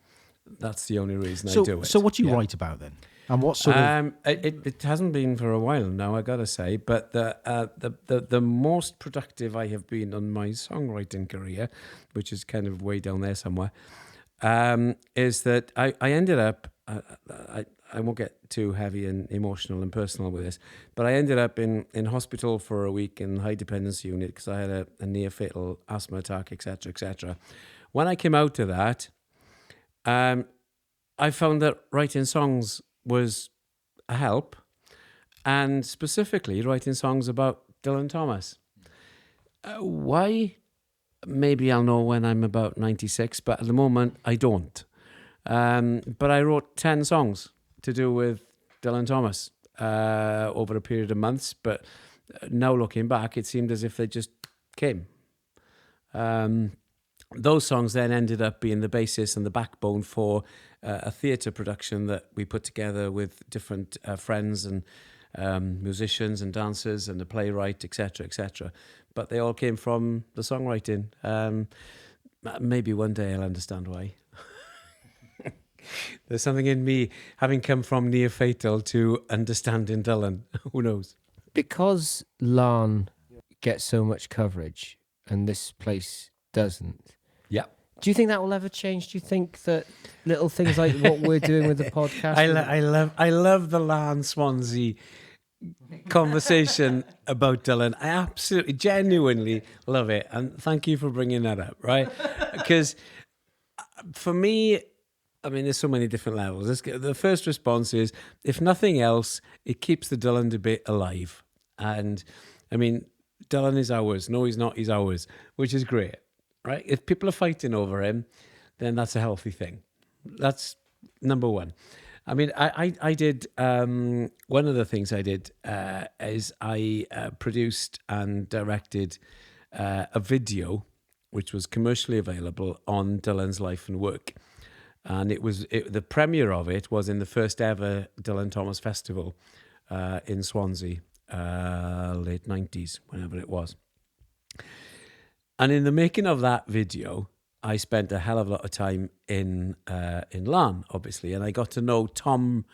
That's the only reason I do it. So what do you write about then? And what sort of... It hasn't been for a while now, I got to say, but the most productive I have been on my songwriting career, which is kind of way down there somewhere, is that I ended up... I won't get too heavy and emotional and personal with this, but I ended up in hospital for a week in high dependence unit because I had a near fatal asthma attack, etc., etc. When I came out of that, I found that writing songs was a help, and specifically writing songs about Dylan Thomas. Why? Maybe I'll know when I'm about 96, but at the moment I don't. But I wrote 10 songs to do with Dylan Thomas over a period of months, but now looking back, it seemed as if they just came. Those songs then ended up being the basis and the backbone for a theatre production that we put together with different friends and musicians and dancers and a playwright, etc., etc. But they all came from the songwriting. Maybe one day I'll understand why. There's something in me, having come from near fatal to understanding Dylan. Who knows? Because Larne gets so much coverage and this place doesn't. Yeah. Do you think that will ever change? Do you think that little things like what we're doing with the podcast? I love the Larne Swansea conversation about Dylan. I absolutely, genuinely love it. And thank you for bringing that up, right? Because for me, I mean, there's so many different levels. The first response is, if nothing else, it keeps the Dylan debate alive. And, I mean, Dylan is ours. No, he's not. He's ours, which is great, right? If people are fighting over him, then that's a healthy thing. That's number one. I mean, I did, one of the things I did is I produced and directed a video which was commercially available on Dylan's life and work. And the premiere of it was in the first ever Dylan Thomas Festival in Swansea, late 90s, whenever it was. And in the making of that video, I spent a hell of a lot of time in Larne, obviously, and I got to know Tom,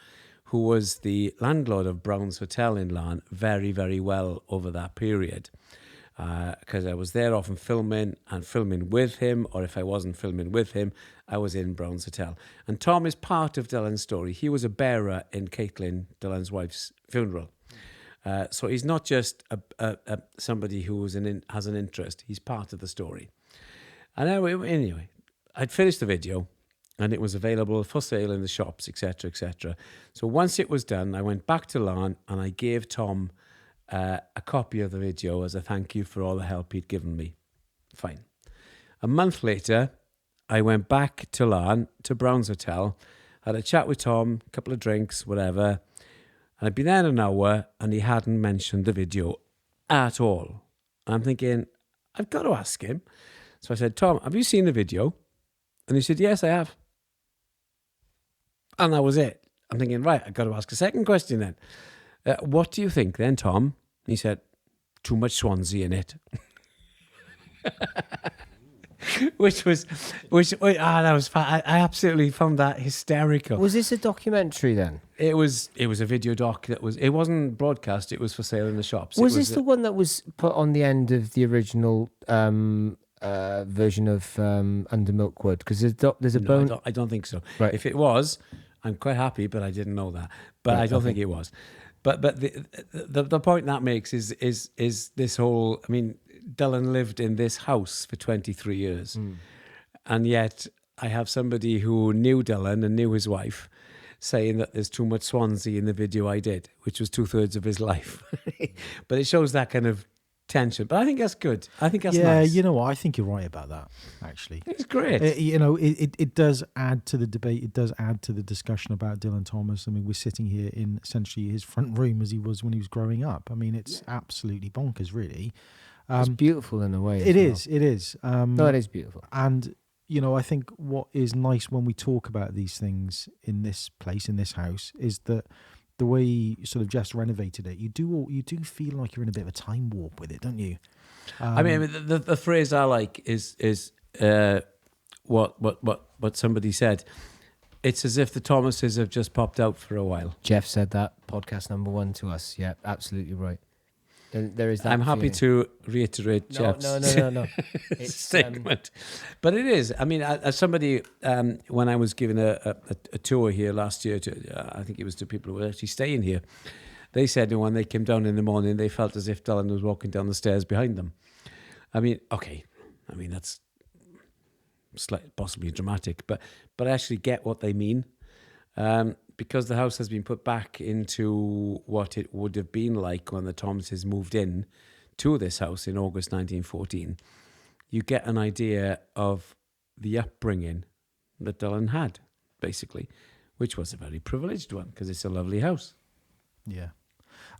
who was the landlord of Brown's Hotel in Larne, very, very well over that period. Because I was there often filming with him, or if I wasn't filming with him, I was in Brown's Hotel. And Tom is part of Dylan's story. He was a bearer in Caitlin, Dylan's wife's funeral. So he's not just somebody who has an interest. He's part of the story. And anyway, I'd finished the video, and it was available for sale in the shops, etc., etc. So once it was done, I went back to Larne, and I gave Tom a copy of the video as a thank you for all the help he'd given me. Fine. A month later, I went back to Larne, to Brown's Hotel, had a chat with Tom, a couple of drinks, whatever. And I'd been there an hour, and he hadn't mentioned the video at all. And I'm thinking, I've got to ask him. So I said, Tom, have you seen the video? And he said, yes, I have. And that was it. I'm thinking, right, I've got to ask a second question then. What do you think then, Tom? And he said, too much Swansea in it. that was I absolutely found that hysterical. Was this a documentary then? It was a video doc it wasn't broadcast, it was for sale in the shops. Was this the one that was put on the end of the original version of Under Milkwood? Because there's a bone. I don't think so. Right. If it was, I'm quite happy, but I didn't know that. But right, I don't think it was. But the point that makes is this whole. I mean, Dylan lived in this house for 23 years, and yet I have somebody who knew Dylan and knew his wife saying that there's too much Swansea in the video I did, which was 2/3 of his life. But it shows that kind of tension. But I think that's good. I think that's nice. You know what? I think you're right about that, actually. It's great. It does add to the debate. It does add to the discussion about Dylan Thomas. I mean, we're sitting here in essentially his front room as he was when he was growing up. I mean, it's absolutely bonkers, really. It's beautiful in a way. It is. It is. No, it is beautiful. And, I think what is nice when we talk about these things in this place, in this house, is that the way you sort of just renovated it, you do feel like you're in a bit of a time warp with it, don't you? I mean, the phrase I like is what somebody said. It's as if the Thomases have just popped out for a while. Jeff said that, podcast number 1 to us. Yeah, absolutely right. There is that. I'm happy to reiterate Jeff's No. statement. But it is. I mean, as somebody, when I was giving a tour here last year, I think it was to people who were actually staying here, they said when they came down in the morning, they felt as if Dylan was walking down the stairs behind them. I mean, okay. I mean, that's possibly dramatic, but I actually get what they mean. Because the house has been put back into what it would have been like when the Thomases moved in to this house in August 1914, you get an idea of the upbringing that Dylan had, basically, which was a very privileged one because it's a lovely house. Yeah.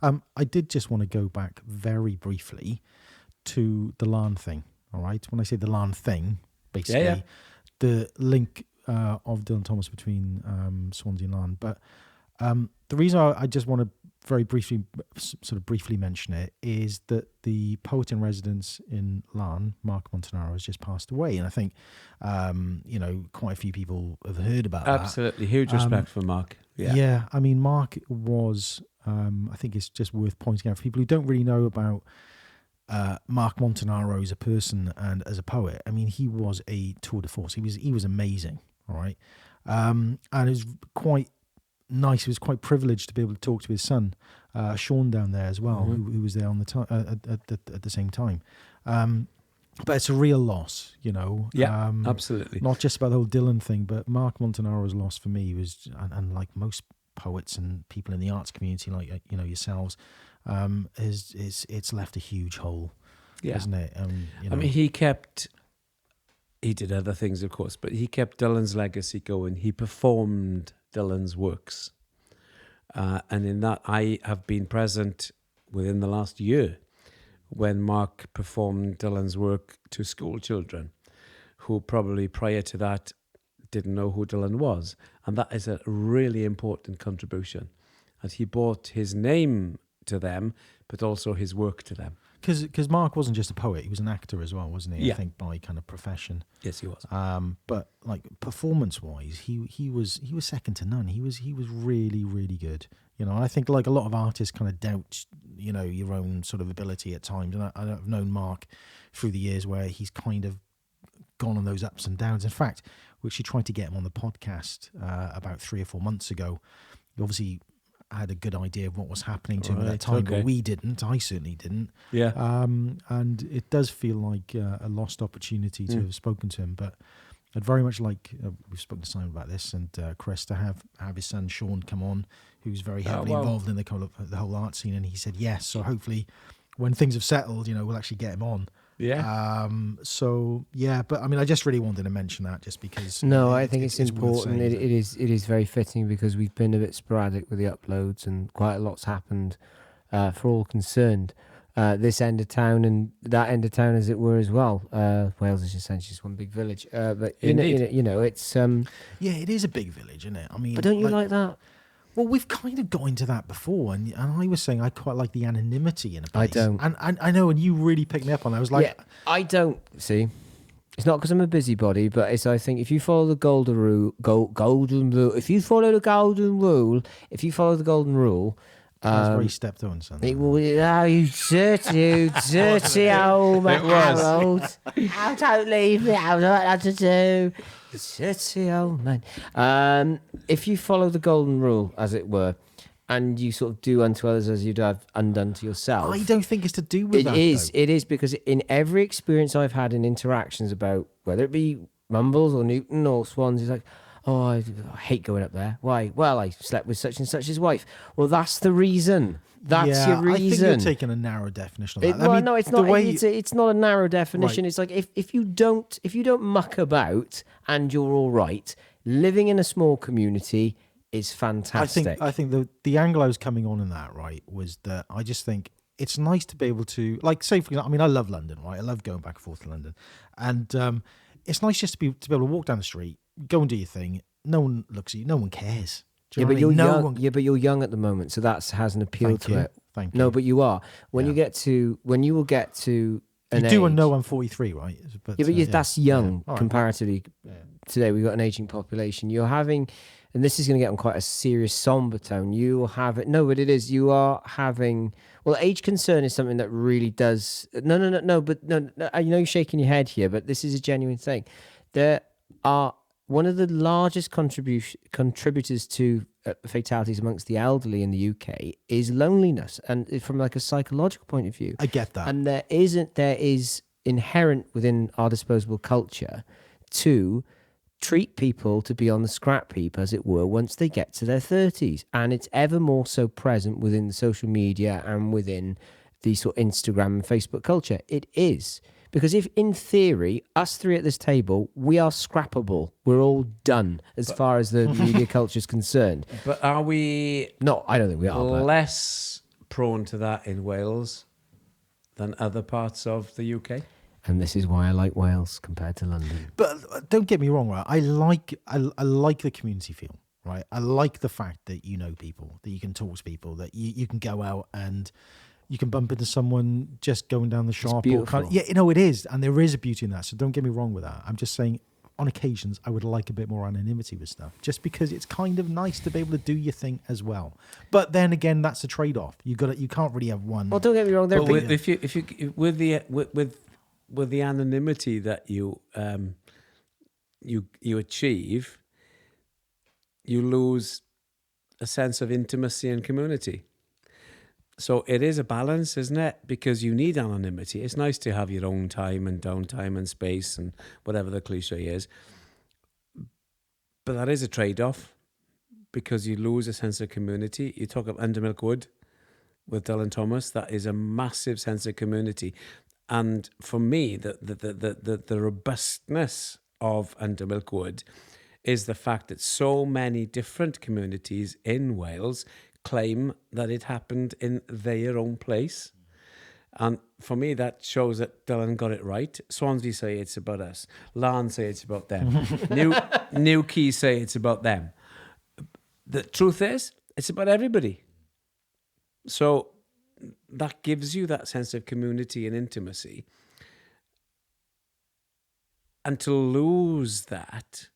I did just want to go back very briefly to the Larne thing, all right? When I say the Larne thing, basically, the link of Dylan Thomas between Swansea and Larne. But The reason I just want to very briefly, sort of briefly mention it, is that the poet in residence in Larne, Mark Montanaro, has just passed away, and I think quite a few people have heard about that. Absolutely, huge respect for Mark. Yeah, I mean, Mark was. I think it's just worth pointing out for people who don't really know about Mark Montanaro as a person and as a poet. I mean, he was a tour de force. He was amazing. All right, and it was quite nice. He was quite privileged to be able to talk to his son, Sean, down there as well, who was there on the time at the same time. But it's a real loss, Yeah, absolutely. Not just about the whole Dylan thing, but Mark Montanaro's loss for me was, and like most poets and people in the arts community, like yourselves, it's left a huge hole, hasn't it? I mean, he did other things, of course, but he kept Dylan's legacy going. He performed Dylan's works. And in that, I have been present within the last year when Mark performed Dylan's work to school children who probably prior to that didn't know who Dylan was. And that is a really important contribution. And he brought his name to them, but also his work to them. Because Mark wasn't just a poet; he was an actor as well, wasn't he? Yeah. I think by kind of profession. Yes, he was. But like performance-wise, he was second to none. He was really, really good. And I think like a lot of artists kind of doubt your own sort of ability at times. And I've known Mark through the years where he's kind of gone on those ups and downs. In fact, we actually tried to get him on the podcast about 3 or 4 months ago. He obviously had a good idea of what was happening to him at that time, but we didn't. I certainly didn't. Yeah. And it does feel like a lost opportunity to have spoken to him. But I'd very much like, we've spoken to Simon about this, and Chris, to have his son Sean come on, who's very heavily involved in the whole art scene. And he said yes. So hopefully when things have settled, we'll actually get him on. Yeah. But I mean, I just really wanted to mention that just because. No, I think it's important. It is very fitting because we've been a bit sporadic with the uploads and quite a lot's happened for all concerned. This end of town and that end of town, as it were, as well. Wales is essentially just one big village. But it's it is a big village, isn't it? I mean, but don't you like that? Well, we've kind of got into that before, and I was saying I quite like the anonymity in a place. I don't. And I know, and you really picked me up on that. I was like... Yeah, I don't. See, it's not because I'm a busybody, but it's, I think, if you follow the golden rule, if you follow the golden rule... That's where he stepped on, son. You dirty old man. I don't leave me. I don't know what to do. Dirty old man. If you follow the golden rule, as it were, and you sort of do unto others as you'd have undone to yourself. I don't think it's to do with that. It is, because in every experience I've had in interactions about, whether it be Mumbles or Newton or Swansea, it's like, oh, I hate going up there. Why? Well, I slept with such and such his wife. Well, that's the reason. That's your reason. I think you're taking a narrow definition of that. No, it's not. It's not a narrow definition. Right. It's like if you don't muck about and you're all right, living in a small community is fantastic. I think the angle I was coming on in that, right, was that I just think it's nice to be able to, like, say for example, I mean, I love London, right? I love going back and forth to London, and it's nice just to be able to walk down the street, go and do your thing. No one looks at you. No one cares. But you're young. Yeah, but you're young at the moment, so that has an appeal to it. Thank you. No, but you are. When you will get to an age. You do know I'm 43, right? But, that's young comparatively. Yeah. Today we've got an aging population. You're having, and this is going to get on quite a serious somber tone. You will have it. No, but it is. You are having. Well, age concern is something that really does. No. But no. I know you're shaking your head here, but this is a genuine thing. There are. One of the largest contributors to fatalities amongst the elderly in the UK is loneliness, and from like a psychological point of view. I get that. And there is inherent within our disposable culture to treat people to be on the scrap heap, as it were, once they get to their 30s. And it's ever more so present within the social media and within the sort of Instagram and Facebook culture. It is. Because if, in theory, us three at this table, we are scrappable. We're all done as far as the media culture is concerned. But are we... No, I don't think we are. Less prone to that in Wales than other parts of the UK? And this is why I like Wales compared to London. But don't get me wrong, right? I like the community feel, right? I like the fact that you know people, that you can talk to people, that you can go out and you can bump into someone just going down the shop. Beautiful. Yeah, it is. And there is a beauty in that. So don't get me wrong with that. I'm just saying, on occasions, I would like a bit more anonymity with stuff, just because it's kind of nice to be able to do your thing as well. But then again, that's a trade-off. You can't really have one. Well, don't get me wrong. But if you with the anonymity that you achieve, you lose a sense of intimacy and community. So it is a balance, isn't it? Because you need anonymity. It's nice to have your own time and downtime and space and whatever the cliche is. But that is a trade-off, because you lose a sense of community. You talk of Undermilk Wood with Dylan Thomas. That is a massive sense of community. And for me, the robustness of Undermilk Wood is the fact that so many different communities in Wales claim that it happened in their own place. And for me, that shows that Dylan got it right. Swansea say it's about us. Larne say it's about them. New Quay say it's about them. The truth is, it's about everybody. So that gives you that sense of community and intimacy. And to lose that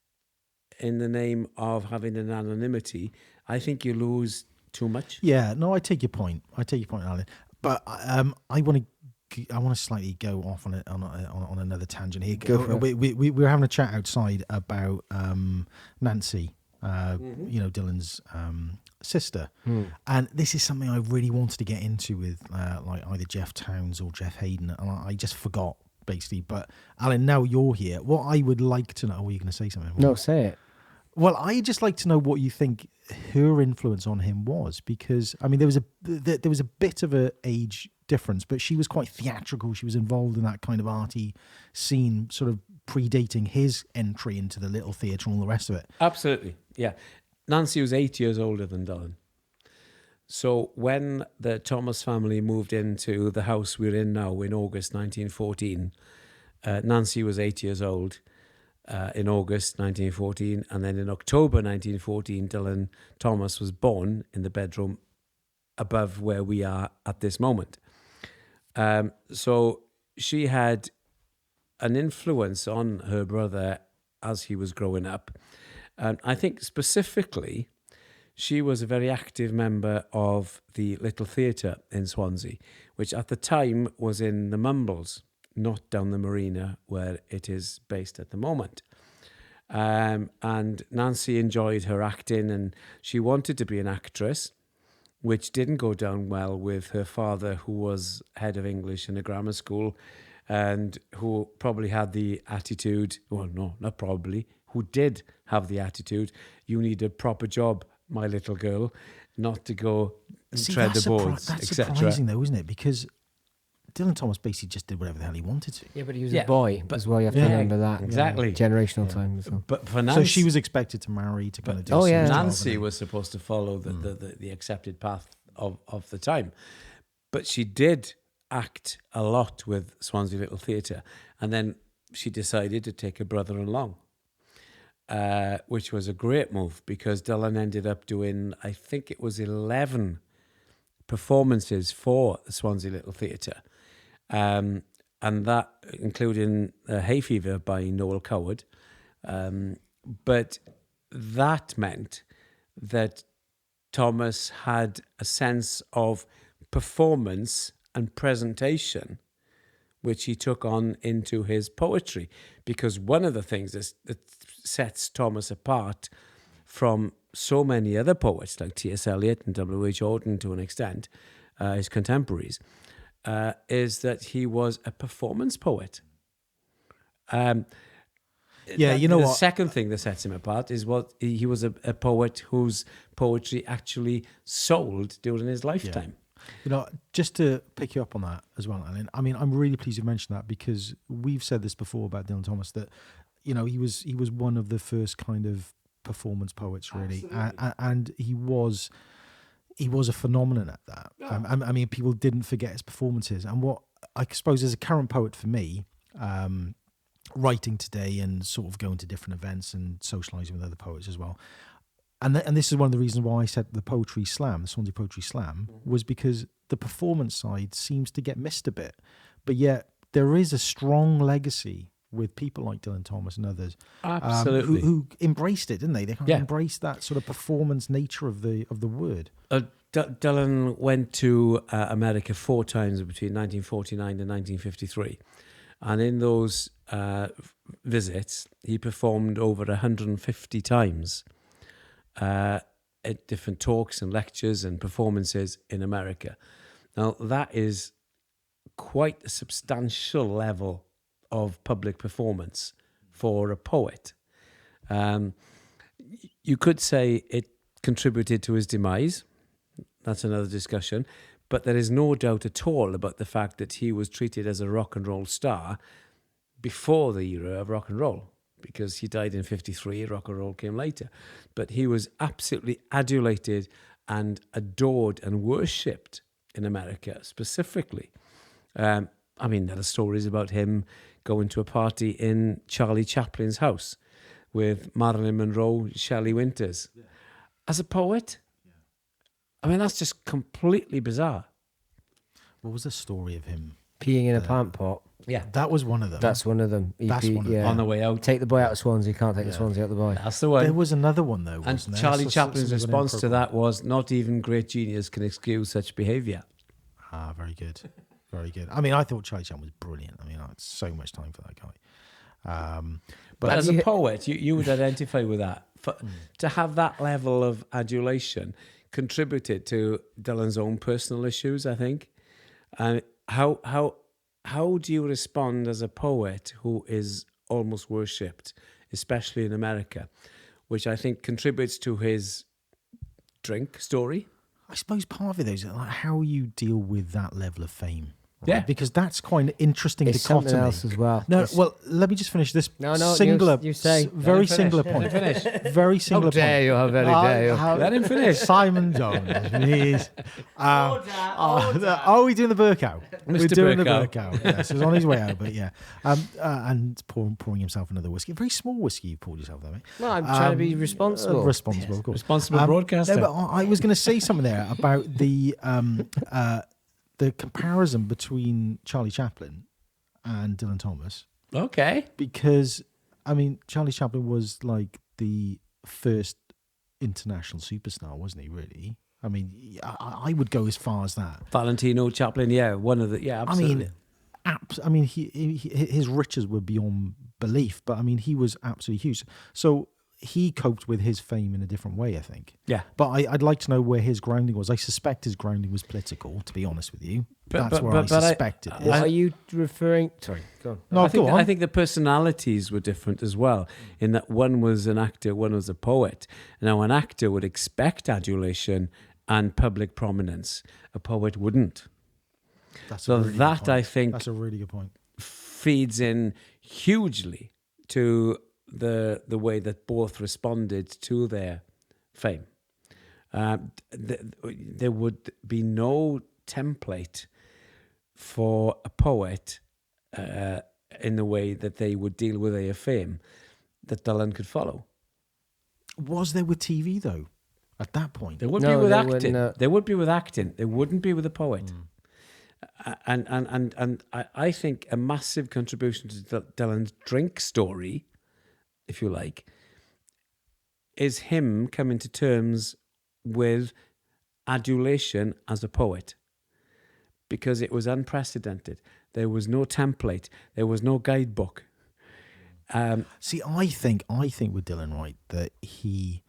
in the name of having an anonymity, I think you lose too much. Yeah, no, I take your point, Alan. But I want to slightly go off on another tangent here. Go for it. We were having a chat outside about Nancy, Dylan's sister, and this is something I really wanted to get into with like either Jeff Towns or Jeff Hayden, and I just forgot basically. But Alan, now you're here. What I would like to know, were you going to say something? No, say it. Well, I'd just like to know what you think her influence on him was, because I mean there was a bit of a age difference, but she was quite theatrical. She was involved in that kind of arty scene, sort of predating his entry into the little theatre and all the rest of it. Absolutely, yeah. Nancy was 8 years older than Dylan. So when the Thomas family moved into the house we're in now in August 1914, Nancy was 8 years old. In August 1914, and then in October 1914, Dylan Thomas was born in the bedroom above where we are at this moment. So she had an influence on her brother as he was growing up. I think specifically, she was a very active member of the Little Theatre in Swansea, which at the time was in the Mumbles, not down the marina where it is based at the moment. And Nancy enjoyed her acting, and she wanted to be an actress, which didn't go down well with her father, who was head of English in a grammar school, and who probably had the attitude, well, no, not probably, who did have the attitude, you need a proper job, my little girl, not to go and tread the boards, etc. That's surprising though, isn't it? Because Dylan Thomas basically just did whatever the hell he wanted to. Yeah, but he was a boy as well. You have to remember that. Exactly. Generational time as well. But for Nancy, so she was expected to marry to kind of do Nancy was supposed to follow the accepted path of the time. But she did act a lot with Swansea Little Theatre. And then she decided to take her brother along, which was a great move, because Dylan ended up doing, I think it was 11 performances for the Swansea Little Theatre. And that including Hay Fever by Noel Coward. But that meant that Thomas had a sense of performance and presentation, which he took on into his poetry. Because one of the things that sets Thomas apart from so many other poets like T.S. Eliot and W.H. Auden to an extent, his contemporaries, is that he was a performance poet. The second thing that sets him apart is he was a poet whose poetry actually sold during his lifetime. Yeah. Just to pick you up on that as well, Alan, I mean, I'm really pleased you mentioned that, because we've said this before about Dylan Thomas, that, he was one of the first kind of performance poets, really. And he was a phenomenon at that. Yeah. I mean, people didn't forget his performances. And what I suppose as a current poet for me, writing today and sort of going to different events and socialising with other poets as well, and this is one of the reasons why I said the Poetry Slam, the Swansea Poetry Slam, was because the performance side seems to get missed a bit. But yet there is a strong legacy with people like Dylan Thomas and others, Absolutely. who embraced it, didn't they? They kind of Yeah. embraced that sort of performance nature of the word. Dylan went to America 4 times between 1949 and 1953. And in those visits, he performed over 150 times at different talks and lectures and performances in America. Now, that is quite a substantial level of public performance for a poet. You could say it contributed to his demise. That's another discussion. But there is no doubt at all about the fact that he was treated as a rock and roll star before the era of rock and roll, because he died in 53, rock and roll came later. But he was absolutely adulated and adored and worshipped in America specifically. There are stories about him going to a party in Charlie Chaplin's house with Marilyn Monroe, Shelley Winters. Yeah. As a poet, that's just completely bizarre. What was the story of him? Peeing in a plant pot. Yeah. That was one of them. That's one of them. That's one of them. On the way out. Take the boy out of Swansea, can't take the Swansea out the boy. That's the one. There was another one, though, And wasn't there? Charlie Chaplin's response to that was, not even great genius can excuse such behaviour. Ah, very good. Very good. I thought Charlie Chaplin was brilliant. I had so much time for that guy. But as a poet, you would identify with that. To have that level of adulation contributed to Dylan's own personal issues, I think. And how do you respond as a poet who is almost worshipped, especially in America, which I think contributes to his drink story? I suppose part of it is like how you deal with that level of fame. Right? Yeah. Because that's quite an interesting It's dichotomy. something else as well. No, well, let me just finish this singular, you say. very singular point. Very singular point. How very dare you. Let him finish. Simon Jones, please. We're doing the Burke out. We're doing the Burke out. Yes, he's on his way out, but yeah. And pouring himself another whiskey. Very small whiskey you poured yourself there, mate. Well, I'm trying to be responsible. Responsible, of course. Responsible broadcaster. No, but I was going to say something there about the comparison between Charlie Chaplin and Dylan Thomas. Okay. Because, Charlie Chaplin was like the first international superstar, wasn't he, really? I would go as far as that. Valentino Chaplin, absolutely. His riches were beyond belief, but he was absolutely huge. So he coped with his fame in a different way, I think. Yeah. But I'd like to know where his grounding was. I suspect his grounding was political, to be honest with you. That's where I suspect it is. Are you referring... Sorry, go on. No, go on. I think the personalities were different as well, in that one was an actor, one was a poet. Now, an actor would expect adulation and public prominence. A poet wouldn't. I think that's a really good point. Feeds in hugely to the way that both responded to their fame. There would be no template for a poet in the way that they would deal with their fame that Dylan could follow. Was there with TV, though, at that point? There would be with acting. There would be with acting. There wouldn't be with a poet. And I think a massive contribution to Dylan's drink story, if you like, is him coming to terms with adulation as a poet, because it was unprecedented. There was no template. There was no guidebook. See, I think with Dylan, right, that he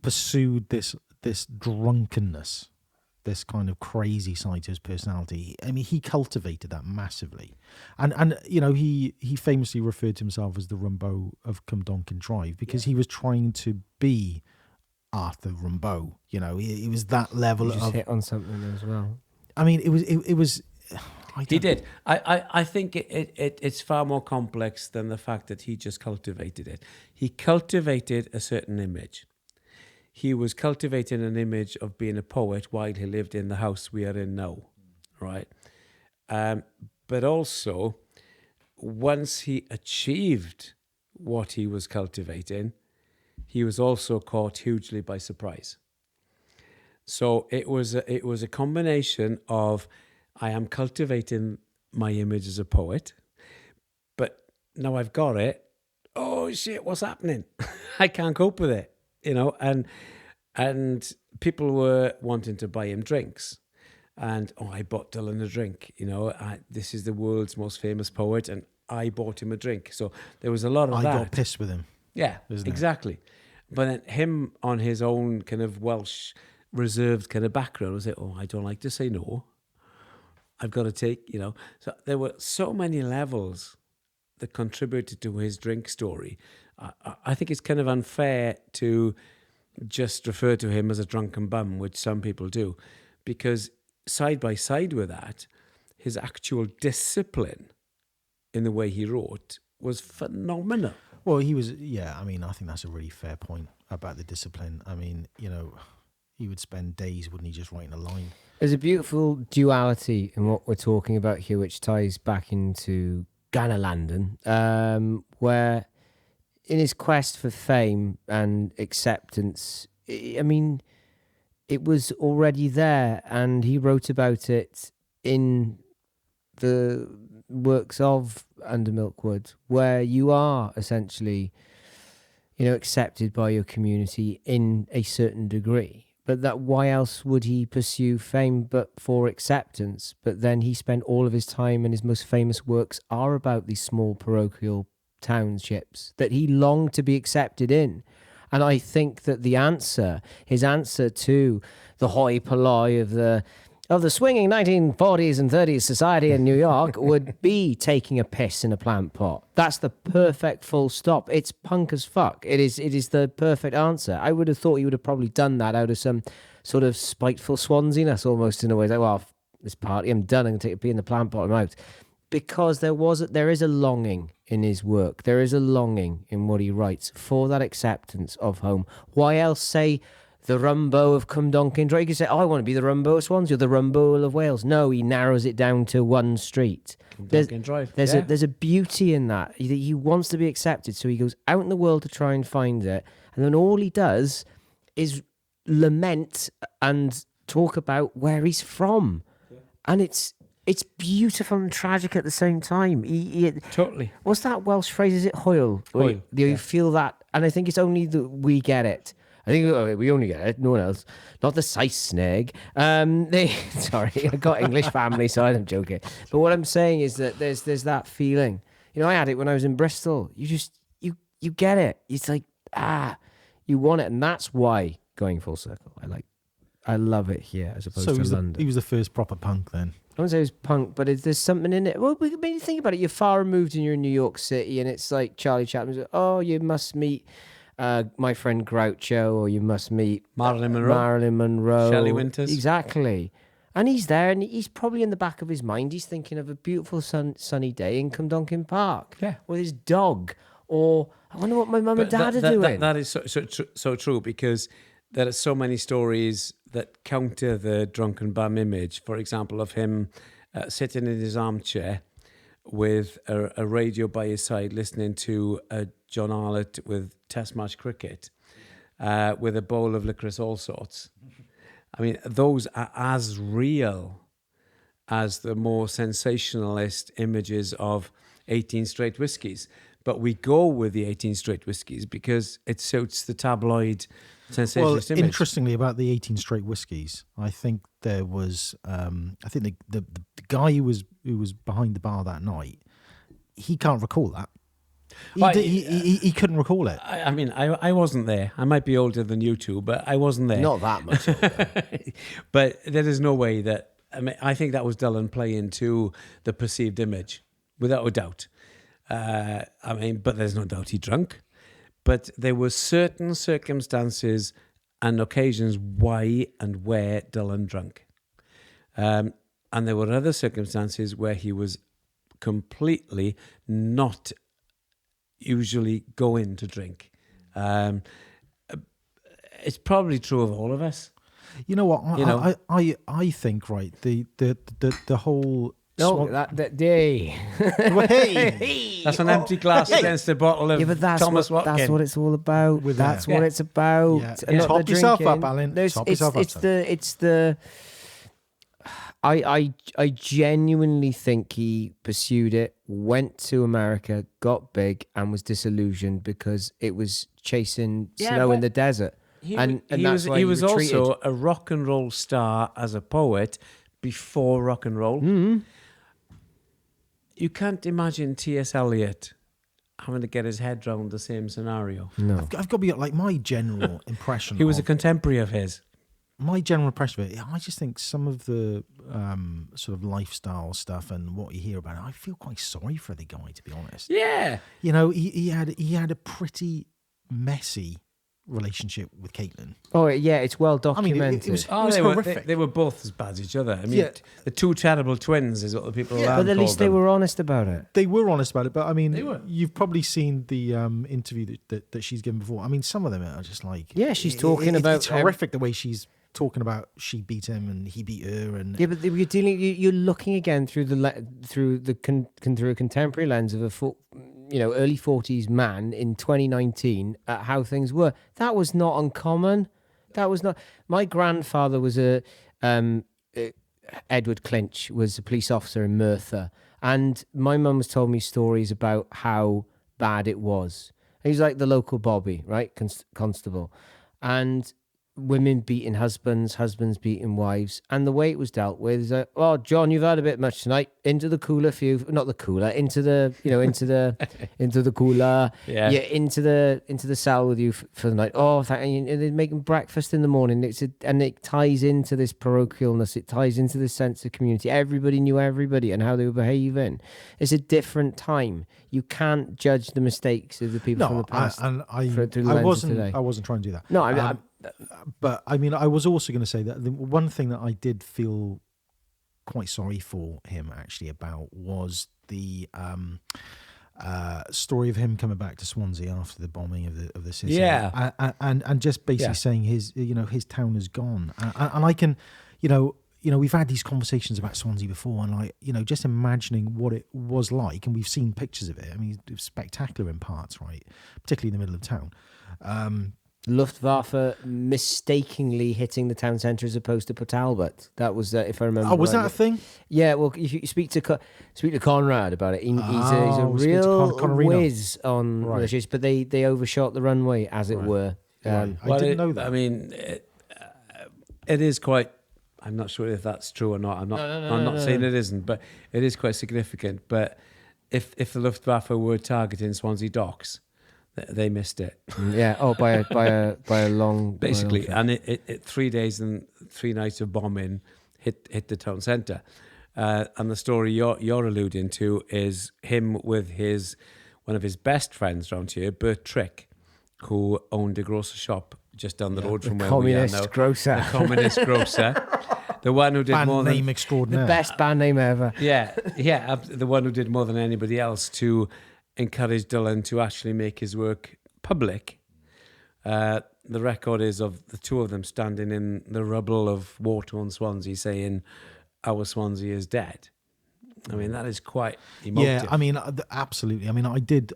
pursued this drunkenness, this kind of crazy side to his personality. He cultivated that massively, and he famously referred to himself as the Rimbaud of Cwmdonkin Drive, because he was trying to be Arthur Rimbaud. He was that level of hit on something as well. It was. He did. I think it's far more complex than the fact that he just cultivated it. He cultivated a certain image. He was cultivating an image of being a poet while he lived in the house we are in now, right? But also, once he achieved what he was cultivating, he was also caught hugely by surprise. So it was a combination of, I am cultivating my image as a poet, but now I've got it. Oh shit, what's happening? I can't cope with it, and people were wanting to buy him drinks. And I bought Dylan a drink, this is the world's most famous poet, and I bought him a drink. So there was a lot of that. I got pissed with him. Yeah, exactly. But then him on his own kind of Welsh reserved kind of background was like, I don't like to say no. I've got to take, So there were so many levels that contributed to his drink story. I think it's kind of unfair to just refer to him as a drunken bum, which some people do, because side by side with that, his actual discipline in the way he wrote was phenomenal. Well, he was, I think that's a really fair point about the discipline. I mean, he would spend days, wouldn't he, just writing a line. There's a beautiful duality in what we're talking about here, which ties back into Ghana Landon, where in his quest for fame and acceptance, it was already there, and he wrote about it in the works of Under Milkwood, where you are essentially, accepted by your community in a certain degree. But that, why else would he pursue fame but for acceptance? But then he spent all of his time, and his most famous works are about these small parochial townships that he longed to be accepted in. And I think that his answer to the hoi polloi of the swinging 1940s and 30s society in New York would be taking a piss in a plant pot. That's the perfect full stop. It's punk as fuck. It is the perfect answer. I would have thought he would have probably done that out of some sort of spiteful Swansiness almost, in a way. Like, well, this party, I'm done. I'm going to take a pee in the plant pot, I'm out. Because there is a longing in his work. There is a longing in what he writes for that acceptance of home. Why else say the Rumbo of Cwmdonkin Drive? You could say, I want to be the Rumbo of Swansea or the Rumbo of Wales. No, he narrows it down to one street. Cwmdonkin Drive. There's a beauty in that. He wants to be accepted, so he goes out in the world to try and find it. And then all he does is lament and talk about where he's from. Yeah. And it's beautiful and tragic at the same time. Totally. What's that Welsh phrase? Is it hoil? Hoil. You feel that, and I think it's only that we get it. I think we only get it, no one else. Not the Saesneg. Sorry, I got English family side, I'm joking. But what I'm saying is that there's that feeling. I had it when I was in Bristol. You get it. It's like, you want it. And that's why, going full circle, I love it here as opposed to London. He was the first proper punk then. I wouldn't say it was punk, but there's something in it. Well, when you think about it, you're far removed and you're in New York City, and it's like Charlie Chapman's like, you must meet my friend Groucho, or you must meet Marilyn Monroe, Shelley Winters. Exactly. And he's there, and he's probably in the back of his mind, he's thinking of a beautiful sunny day in Cwmdonkin Park with his dog, or I wonder what my mum and dad are doing. That is so true, because there are so many stories that counter the drunken bum image. For example, of him sitting in his armchair with a radio by his side, listening to John Arlott with Test match cricket, with a bowl of licorice all sorts. I mean, those are as real as the more sensationalist images of 18 straight whiskies. But we go with the 18 straight whiskies because it suits the tabloid sensationalist image. Interestingly, about the 18 straight whiskies, I think there was, I think the guy who was behind the bar that night, he can't recall that. He couldn't recall it. I mean, I wasn't there. I might be older than you two, but I wasn't there. Not that much older. But there is no way that, I think that was Dylan playing to the perceived image, without a doubt. But there's no doubt he drunk. But there were certain circumstances and occasions why and where Dylan drank. And there were other circumstances where he was completely not usually going to drink. It's probably true of all of us. You know what? I think, right, the whole No, that day. Well, hey. That's an empty glass against a bottle of But Thomas Watkin. that's what it's all about. That's what it's about. Yeah. And not Top the yourself drinking. up, Alan. No, Top yourself up, it's the. I genuinely think he pursued it, went to America, got big, and was disillusioned because it was chasing snow in the desert. He That's why he was retreated. also a rock and roll star as a poet before rock and roll. Mm-hmm. You can't imagine T.S. Eliot having to get his head round the same scenario. No. I've got to be like my general impression. He was a of- contemporary of his. my general impression of it, I just think some of the sort of lifestyle stuff and what you hear about it, I feel quite sorry for the guy, to be honest. Yeah. You know, he had a pretty messy relationship with Caitlin. Oh yeah, it's well I mean, documented. it was They were, horrific. they were both as bad as each other. I mean, Yeah. the two terrible twins is what the people around but at least called they them. were honest about it. They were honest about it, but I mean, They were. you've probably seen the interview that she's given before. I mean, some of them are just like, Yeah, she's talking about It's horrific the way she's talking about she beat him and he beat her, and Yeah, but you're dealing. You're looking again through through a contemporary lens of early 40s man in 2019 at how things were. That was not uncommon. That was not. My grandfather was Edward Clinch was a police officer in Merthyr, and my mum was told me stories about how bad it was. He was like the local Bobby, right, constable, and women beating husbands, husbands beating wives, and the way it was dealt with is like, oh, John, you've had a bit much tonight. Into the cooler for you, not the cooler, into the cooler, Yeah. into the cell with you for the night. Oh, and they're making breakfast in the morning. And it ties into this parochialness. It ties into this sense of community. Everybody knew everybody and how they were behaving. It's a different time. You can't judge the mistakes of the people from the past. I through the lens of wasn't. today. I wasn't trying to do that. No, But I mean, I was also going to say that the one thing that I did feel quite sorry for him actually about was the story of him coming back to Swansea after the bombing of the city. Yeah. and just basically saying his town is gone. And I can, we've had these conversations about Swansea before, and just imagining what it was like, and we've seen pictures of it. I mean, it was spectacular in parts, right? Particularly in the middle of town. Luftwaffe mistakenly hitting the town centre as opposed to Port Talbot. That was, if I remember. Oh, was that a right. thing? Yeah, well, if you speak to Conrad about it, he's a speak to real Connorino. whiz on Right. relationships, but they overshot the runway, as it were. Right. I didn't know that. I mean, it is quite. I'm not sure if that's true or not. I'm not saying it isn't, but it is quite significant. But if the Luftwaffe were targeting Swansea docks, they missed it. Yeah. Oh, by a long. Basically, by a long and it 3 days and 3 nights of bombing hit the town centre. And the story you're alluding to is him with one of his best friends around here, Bert Trick, who owned a grocer shop just down the road from where we are now. communist grocer. The communist grocer. The one who did Band more name than extraordinaire. The best band name ever. yeah, the one who did more than anybody else to encourage Dylan to actually make his work public. The record is of the two of them standing in the rubble of war-torn Swansea saying, "Our Swansea is dead." I mean, that is quite emotive. Yeah, I mean, absolutely. I mean, I did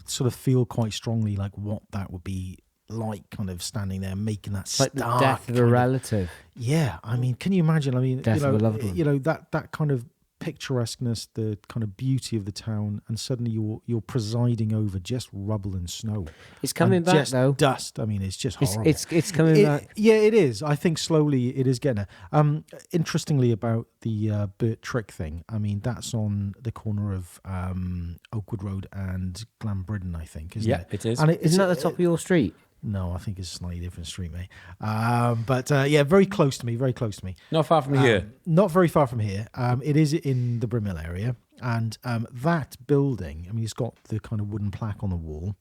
sort of feel quite strongly like what that would be like, kind of standing there making that Like the stark death of a kind relative. Yeah, I mean, can you imagine? I mean, Death of a loved one. that kind of picturesqueness, the kind of beauty of the town, and suddenly you're presiding over just rubble and snow. It's coming and back just though. dust. I mean, it's just horrible. It's coming back. Yeah, it is. I think slowly it is getting there. Interestingly about the Bert Trick thing, I mean, that's on the corner of Oakwood Road and Glanbridden, I think, isn't it? it is. And Isn't that the top of your street? No, I think it's a slightly different street, mate. But very close to me, very close to me. Not far from here. Not very far from here. It is in the Brimmill area. And that building, I mean, it's got the kind of wooden plaque on the wall.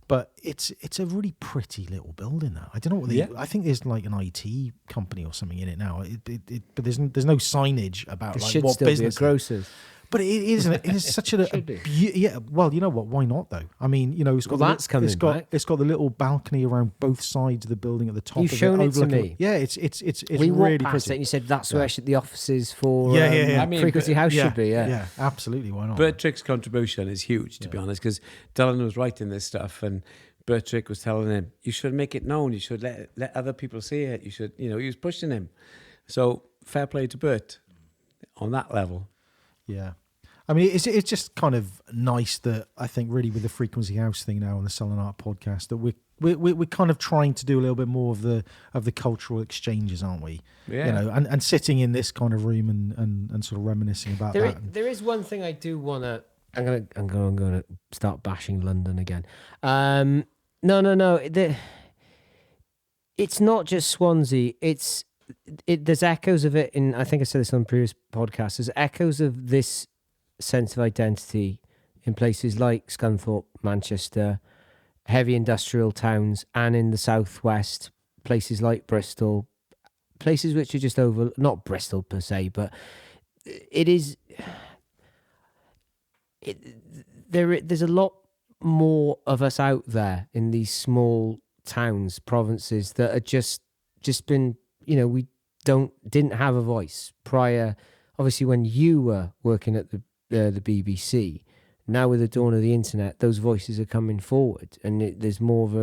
But it's a really pretty little building now. I don't know what I think there's like an IT company or something in it now. But there's no signage about There like should what still be a business. grocer's. But it is such a yeah. Well, you know what? Why not though? I mean, you know, it's got that's coming back. It's got the little balcony around both sides of the building at the top. You've of shown it to overlooking- me. Yeah, it's We walked really past pretty. it and you said that's where the offices for Yeah. I mean, Frequency House should be. Yeah, absolutely. Why not? Bertrick's contribution is huge, to be honest, because Dylan was writing this stuff and Bertrick was telling him, you should make it known. You should let other people see it. You should, he was pushing him. So fair play to Bert on that level. Yeah. I mean, it's just kind of nice that I think really with the Frequency House thing now on the Sullen Art Podcast that we're kind of trying to do a little bit more of the cultural exchanges, aren't we? Yeah. You know, and sitting in this kind of room and sort of reminiscing about that. There is one thing I do want to. I'm gonna start bashing London again. No. It's not just Swansea. There's echoes of it in. I think I said this on previous podcasts. There's echoes of this sense of identity in places like Scunthorpe, Manchester, heavy industrial towns, and in the southwest, places like Bristol, places which are just over, not Bristol per se, but there's a lot more of us out there in these small towns, provinces that are just been, we didn't have a voice prior. Obviously, when you were working at the BBC, now with the dawn of the internet, those voices are coming forward, and there's more of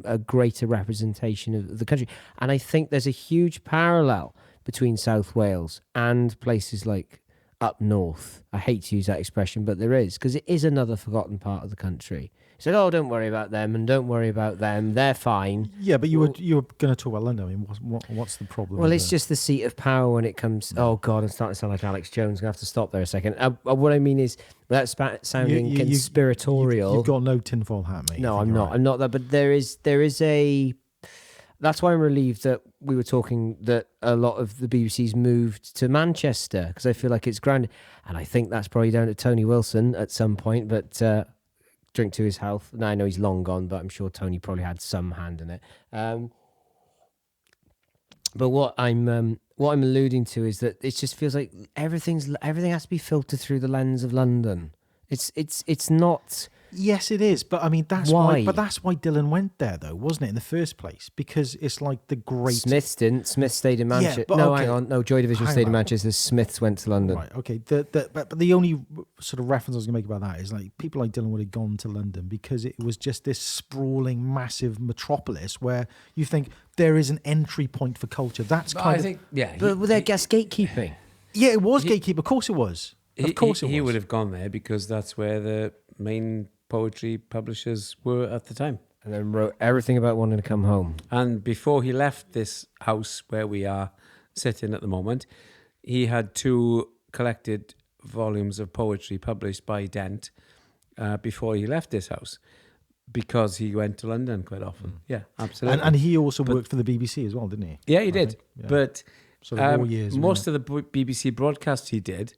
a greater representation of the country. And I think there's a huge parallel between South Wales and places like up north. I hate to use that expression, but there is, because it is another forgotten part of the country. He said, "Oh, don't worry about them, and don't worry about them. They're fine." Yeah, but you were going to talk about London. I mean, what's the problem? Well, it's just the seat of power when it comes. Oh God, I'm starting to sound like Alex Jones. I'm gonna have to stop there a second. What I mean is, without sounding conspiratorial, you've got no tinfoil hat, mate. No, I'm not. Right. I'm not that. But there is a. That's why I'm relieved that we were talking that a lot of the BBC's moved to Manchester, because I feel like it's grounded, and I think that's probably down to Tony Wilson at some point. But drink to his health. Now I know he's long gone, but I'm sure Tony probably had some hand in it. But what I'm alluding to is that it just feels like everything has to be filtered through the lens of London. It's not. Yes, it is, but I mean that's why. But that's why Dylan went there, though, wasn't it, in the first place? Because it's like the great. Smiths didn't. Smiths stayed in Manchester. Yeah, but no, okay. Hang on. No, Joy Division stayed in Manchester. Smiths went to London. Right. Okay. But the only sort of reference I was going to make about that is like people like Dylan would have gone to London because it was just this sprawling, massive metropolis where you think there is an entry point for culture. That's kind of. But they're gatekeeping. Yeah, it was gatekeeper. Of course, it was. Of course, he would have gone there because that's where the main poetry publishers were at the time. And then wrote everything about wanting to come home. And before he left this house where we are sitting at the moment, he had 2 collected volumes of poetry published by Dent before he left this house, because he went to London quite often. Yeah, absolutely. And he also worked for the BBC as well, didn't he? Yeah, he did. Yeah. But sort of 4 years. Most of the BBC broadcasts he did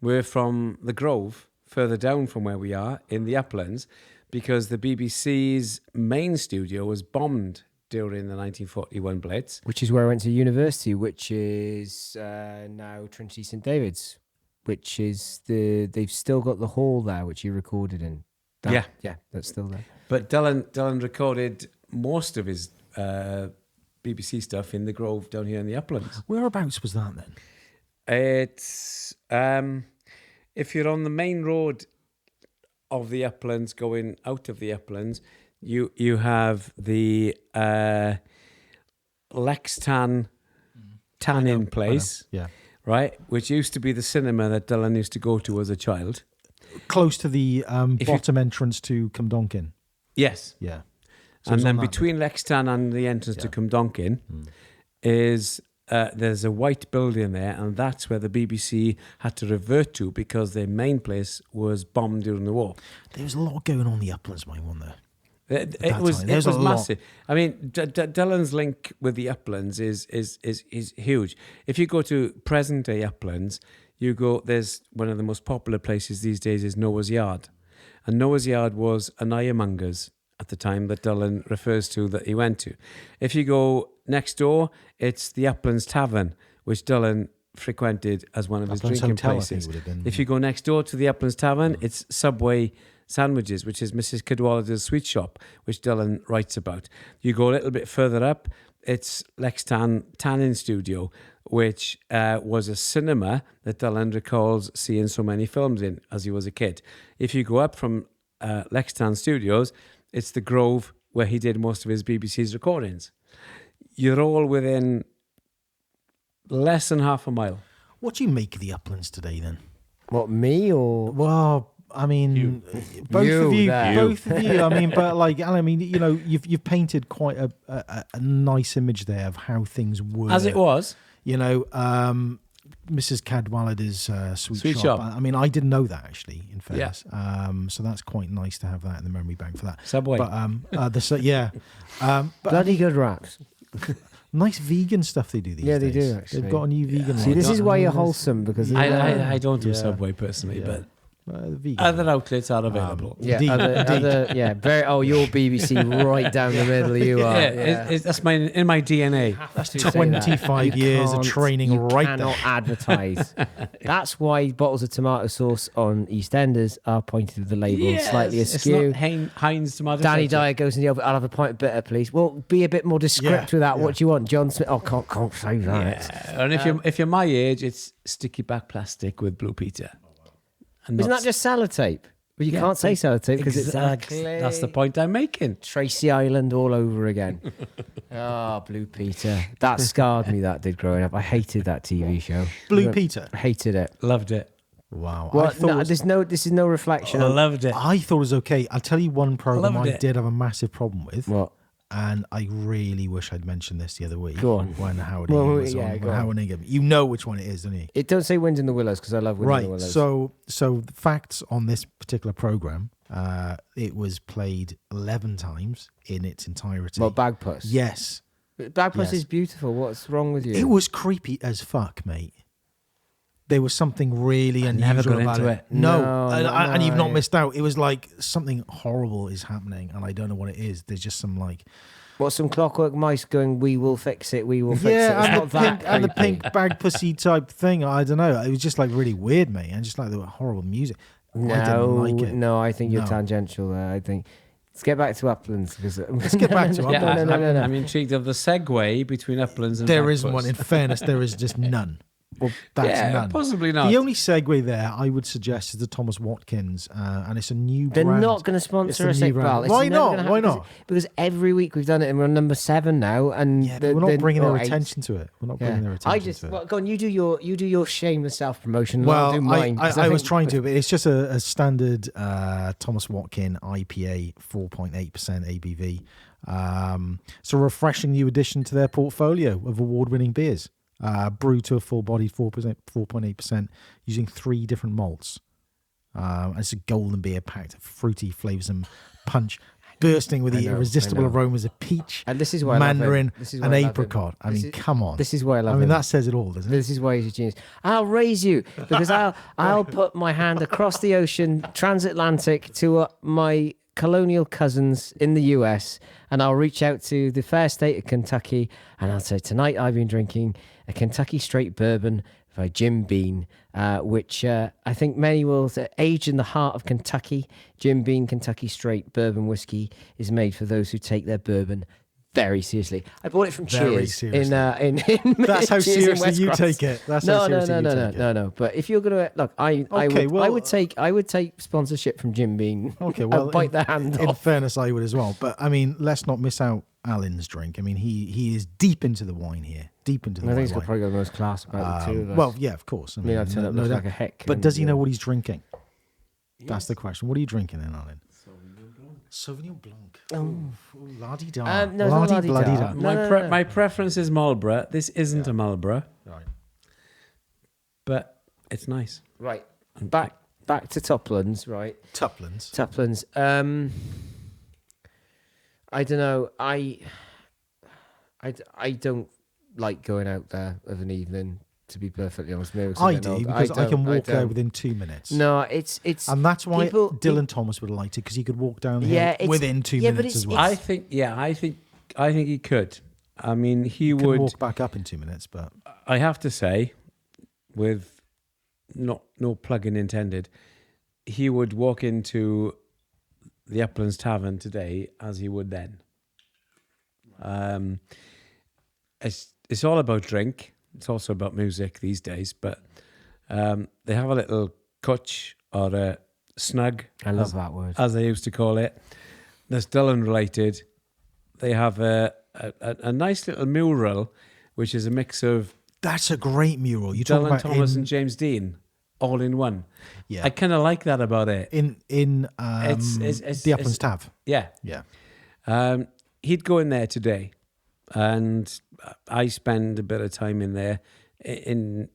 were from the Grove, further down from where we are, in the Uplands, because the BBC's main studio was bombed during the 1941 Blitz. Which is where I went to university, which is now Trinity St David's, which is they've still got the hall there, which he recorded in. Yeah, that's still there. But Dylan recorded most of his BBC stuff in the Grove down here in the Uplands. Whereabouts was that then? It's if you're on the main road of the Uplands, going out of the Uplands, you have the Lextan tanning place, right, which used to be the cinema that Dylan used to go to as a child. Close to the bottom entrance to Cwmdonkin. Yes. Yeah. So and then between Lextan and the entrance to Cwmdonkin is there's a white building there, and that's where the BBC had to revert to because their main place was bombed during the war. There was a lot going on in the Uplands, mate, wasn't there? It was massive. I mean, Dylan's link with the Uplands is huge. If you go to present day Uplands, there's one of the most popular places these days is Noah's Yard. And Noah's Yard was an ironmonger's at the time that Dylan refers to that he went to. If you go next door, it's the Uplands Tavern, which Dylan frequented as one of his Uplands drinking Hotel, I think places. it would have been, If you go next door to the Uplands Tavern, it's Subway Sandwiches, which is Mrs. Cadwallader's sweet shop, which Dylan writes about. You go a little bit further up, it's Lex Tannin Studio, which was a cinema that Dylan recalls seeing so many films in as he was a kid. If you go up from Lex Tannin Studios, it's the Grove where he did most of his BBC's recordings. You're all within less than half a mile. What do you make of the Uplands today, then? What, me or? Well, I mean, both You of you. there. Both of you. I mean, but like, Alan, I mean, you know, you've painted quite a nice image there of how things were. As it was. You know, Mrs. Cadwallader's sweet Sweet shop. shop. I mean, I didn't know that, actually, in fairness. So that's quite nice to have that in the memory bank for that. Subway. But but Bloody good wraps. nice vegan stuff they do these Yeah, days. they do, actually. They've got a new vegan See, line. this is why you're Don't- wholesome, because I don't do Yeah. Subway personally, Yeah. but vegan. other outlets are available. yeah, Indeed, other, yeah, very. Oh, you're BBC right down the middle. You are. That's in my DNA. Have to say that. 25 You years of can't- training you right cannot there. advertise. That's why bottles of tomato sauce on EastEnders are pointed with the label slightly askew. It's not Heinz tomato. Danny ketchup. Dyer goes in the oven. I'll have a pint of bitter, please. Well, be a bit more discreet Yeah, with that. yeah. What do you want, John Smith? Oh, can't say that. Yeah. And if you're my age, it's sticky back plastic with Blue Peter. And Isn't not- that just sellotape? But you Yeah, can't say sellotape because Exactly. it's That's the point I'm making. Tracy Island all over again. Blue Peter. That scarred me. That did growing up. I hated that TV show. Blue Peter. I hated it. Loved it. Wow. Well, I thought no, it was- this is no reflection. on Loved it. I thought it was okay. I'll tell you one program Loved I it. did have a massive problem with, What? and I really wish I'd mentioned this the other week. Go on. When Howard Well, Ingham was yeah, on. go When on. Howard Ingham. You know which one it is, don't you? It don't say Wind in the Willows because I love Wind in the Right. Willows. So the facts on this particular program, it was played 11 times in its entirety. Well, Bagpuss. Yes. Bagpuss Yes. is beautiful. What's wrong with you? It was creepy as fuck, mate. There was something really unusual never got about into it. it. No, No, and you've not no. missed out. It was like something horrible is happening, and I don't know what it is. There's just some like Some clockwork mice going, we will fix it, we will fix it. yeah, It's and not the, that pink, and the creepy. pink bag pussy type thing. I don't know. It was just like really weird, mate, and just like the horrible music. I didn't like it. No, I think you're No. tangential there. I think. Let's get back to Uplands. Let's get back to Yeah, Uplands. No. I'm intrigued of the segue between Uplands and There isn't Bagpuss. one. In fairness, there is just none. Well, that's Yeah, none. possibly not. The only segue there I would suggest is the Thomas Watkins, and it's a new They're brand. not going to It's sponsor a us, new Iqbal. brand. It's Why never not? gonna happen Why because- not? Because every week we've done it and we're on number 7 now. And Yeah, but we're not bringing their eight. attention to it. We're not bringing their I attention just to it. well, go on. You do your shameless self promotion. Well, I'll do mine. 'cause I was think- trying to, but it's just a standard Thomas Watkin IPA, 4.8% ABV. It's a refreshing new addition to their portfolio of award-winning beers. Brewed to a full-bodied 4.8%, using 3 different malts. And it's a golden beer packed with fruity flavors and punch, bursting with the I know. irresistible aromas of peach, And this is why I love him. mandarin, This is why and I love him. apricot. I This mean, is- come on. This is why I love I mean, him. that says it all, doesn't it? This is why he's a genius. I'll raise you because I'll put my hand across the ocean, transatlantic, to my colonial cousins in the US, and I'll reach out to the fair state of Kentucky, and I'll say, tonight I've been drinking a Kentucky straight bourbon by Jim Beam, which I think many will say, aged in the heart of Kentucky. Jim Beam Kentucky straight bourbon whiskey is made for those who take their bourbon very seriously. I bought it from Very Cheers seriously. in That's how Cheers in seriously West you Cross. take it. That's how seriously you take it. No. But if you're gonna look, I Okay, would take sponsorship from Jim Beam. Okay, well, I'd bite their hand in off. fairness, I would as well. But I mean, let's not miss out Alan's drink. I mean, he is deep into the wine here, deep into the I think wine. he's got probably got the most class about the two of us. Well, yeah, of course. I mean, I turn up looking doubt. like a hick. But and, does he you know what he's drinking? That's the question. What are you drinking then, Alan? Sauvignon Blanc. Oh, la-di-da. No, it's not la-di-da. La-di-bla-di-da. No. My preference is Marlborough. This isn't a Marlborough, Right. but it's nice. Right. Back to Toplands, right? Tuplands. Tuplands. I don't know. I don't like going out there of an evening, to be perfectly honest. Maybe because I I'm do, old. because I can walk there don't. within 2 minutes. No, it's And that's why people- Dylan Thomas would have liked it, because he could walk down the Yeah, hill it's- within 2 yeah, but minutes it's- as well. I think he could. I mean, he He can would. walk back up in 2 minutes, but I have to say, with no plug-in intended, he would walk into the Uplands Tavern today as he would then. It's all about drink. It's also about music these days, but they have a little cwtch or a snug. I love that word. As they used to call it. That's Dylan related. They have a nice little mural, which is a mix of That's a great mural. You talk Dylan about Thomas and James Dean all in one. Yeah. I kind of like that about it. in the Uplands Tav. Yeah. Yeah. He'd go in there today, and I spend a bit of time in there in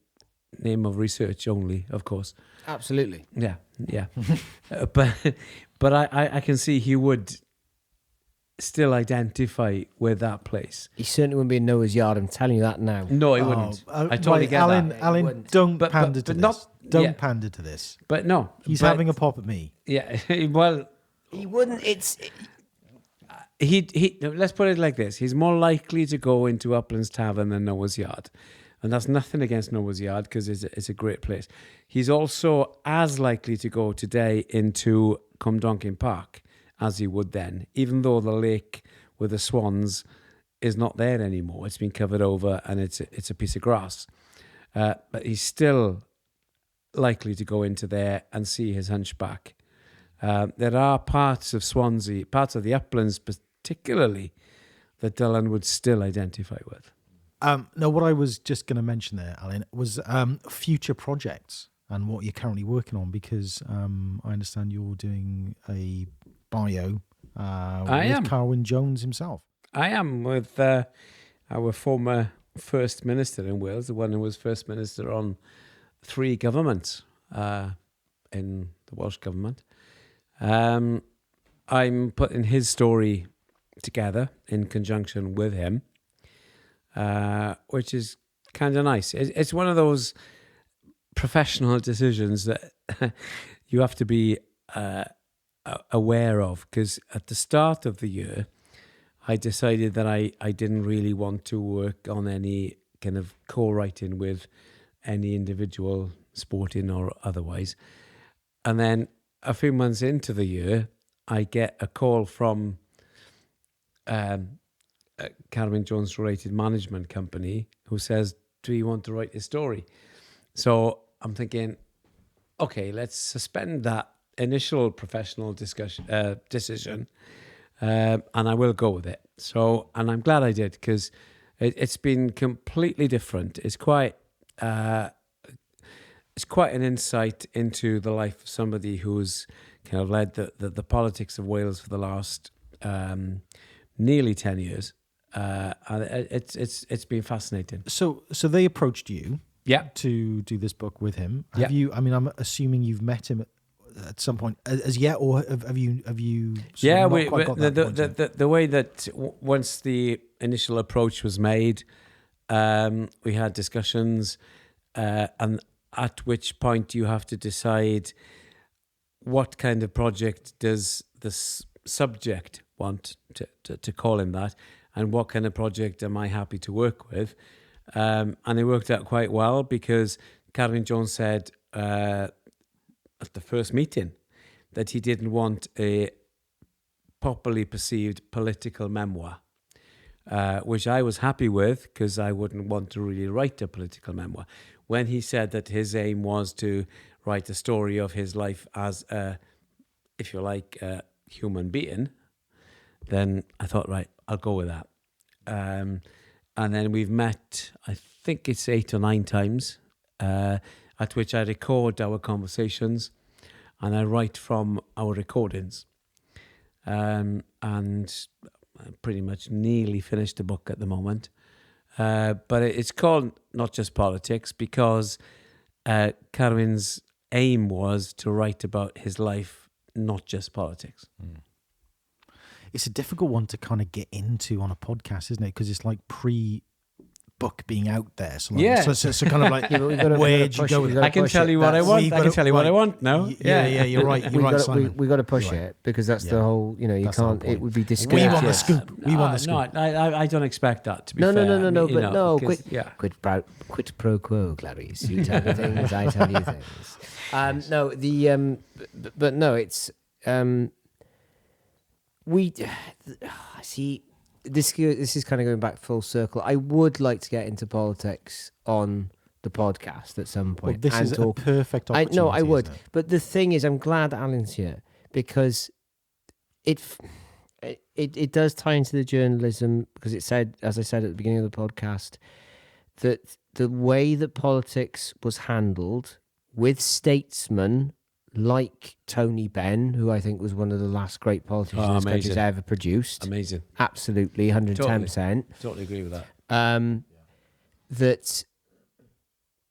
name of research only, of course. Absolutely. Yeah. But I can see he would still identify with that place. He certainly wouldn't be in Noah's Yard. I'm telling you that now. No, he wouldn't. I totally get Alan, that. Alan, don't But pander to this. not- Don't yeah. pander to this. But no, He's but- having a pop at me. Yeah. Well, He wouldn't. let's put it like this: he's more likely to go into Uplands Tavern than Noah's Yard, and that's nothing against Noah's Yard because it's a great place. He's also as likely to go today into Cwmdonkin Park as he would then, even though the lake with the swans is not there anymore. It's been covered over and it's a piece of grass. But he's still likely to go into there and see his hunchback. There are parts of Swansea, parts of the Uplands particularly, that Dylan would still identify with. No, what I was just going to mention there, Alan, was future projects and what you're currently working on, because I understand you're doing a bio with Carwyn Jones himself. I am with our former First Minister in Wales, the one who was First Minister on 3 governments in the Welsh government. I'm putting his story together in conjunction with him, which is kind of nice. It's one of those professional decisions that you have to be aware of, because at the start of the year, I decided that I didn't really want to work on any kind of co-writing with any individual, sporting or otherwise. And then a few months into the year, I get a call from Carwyn Jones related management company who says, do you want to write a story? So I'm thinking, okay, let's suspend that initial professional decision, and I will go with it. So, and I'm glad I did, because it's been completely different. It's quite an insight into the life of somebody who's kind of led the politics of Wales for the last nearly 10 years. And it's been fascinating. So they approached you, Yeah. to do this book with him. Yeah. Have you? I mean, I'm assuming you've met him at some point as yet, or have you? Sort of not quite got that point yet? The way that once the initial approach was made, we had discussions, and at which point you have to decide what kind of project does the subject want to call him that, and what kind of project am I happy to work with. And it worked out quite well, because Carwyn Jones said at the first meeting that he didn't want a properly perceived political memoir, which I was happy with, because I wouldn't want to really write a political memoir. When he said that his aim was to write a story of his life as a, if you like, a human being, then I thought, right, I'll go with that. And then we've met, I think it's 8 or 9 times, at which I record our conversations and I write from our recordings. And I pretty much nearly finished the book at the moment. But it's called Not Just Politics, because Carwyn's aim was to write about his life, not just politics. It's a difficult one to kind of get into on a podcast, isn't it? Because it's like book being out there. So, Yeah. so kind of like, where'd you go with I can tell you what I want. I can tell you what I want now. Yeah, you're right. You're right, Simon. We got to push it because that's the whole. You That's the whole can't. It point. would be We discourteous. want the scoop. We want the scoop. No, I don't expect that to be No, fair. no. You know, But 'cause- yeah. quid pro quo, Clarice. You tell me things, I tell you things. No, but no, it's we see. This is kind of going back full circle. I would like to get into politics on the podcast at some point. Well, this and is talk. a perfect opportunity. No, I would. isn't it? But the thing is, I'm glad Alan's here because it does tie into the journalism because it said, as I said at the beginning of the podcast, that the way that politics was handled with statesmen like Tony Benn, who I think was one of the last great politicians this country's ever produced. Amazing. Absolutely, 110%. Totally agree with that. That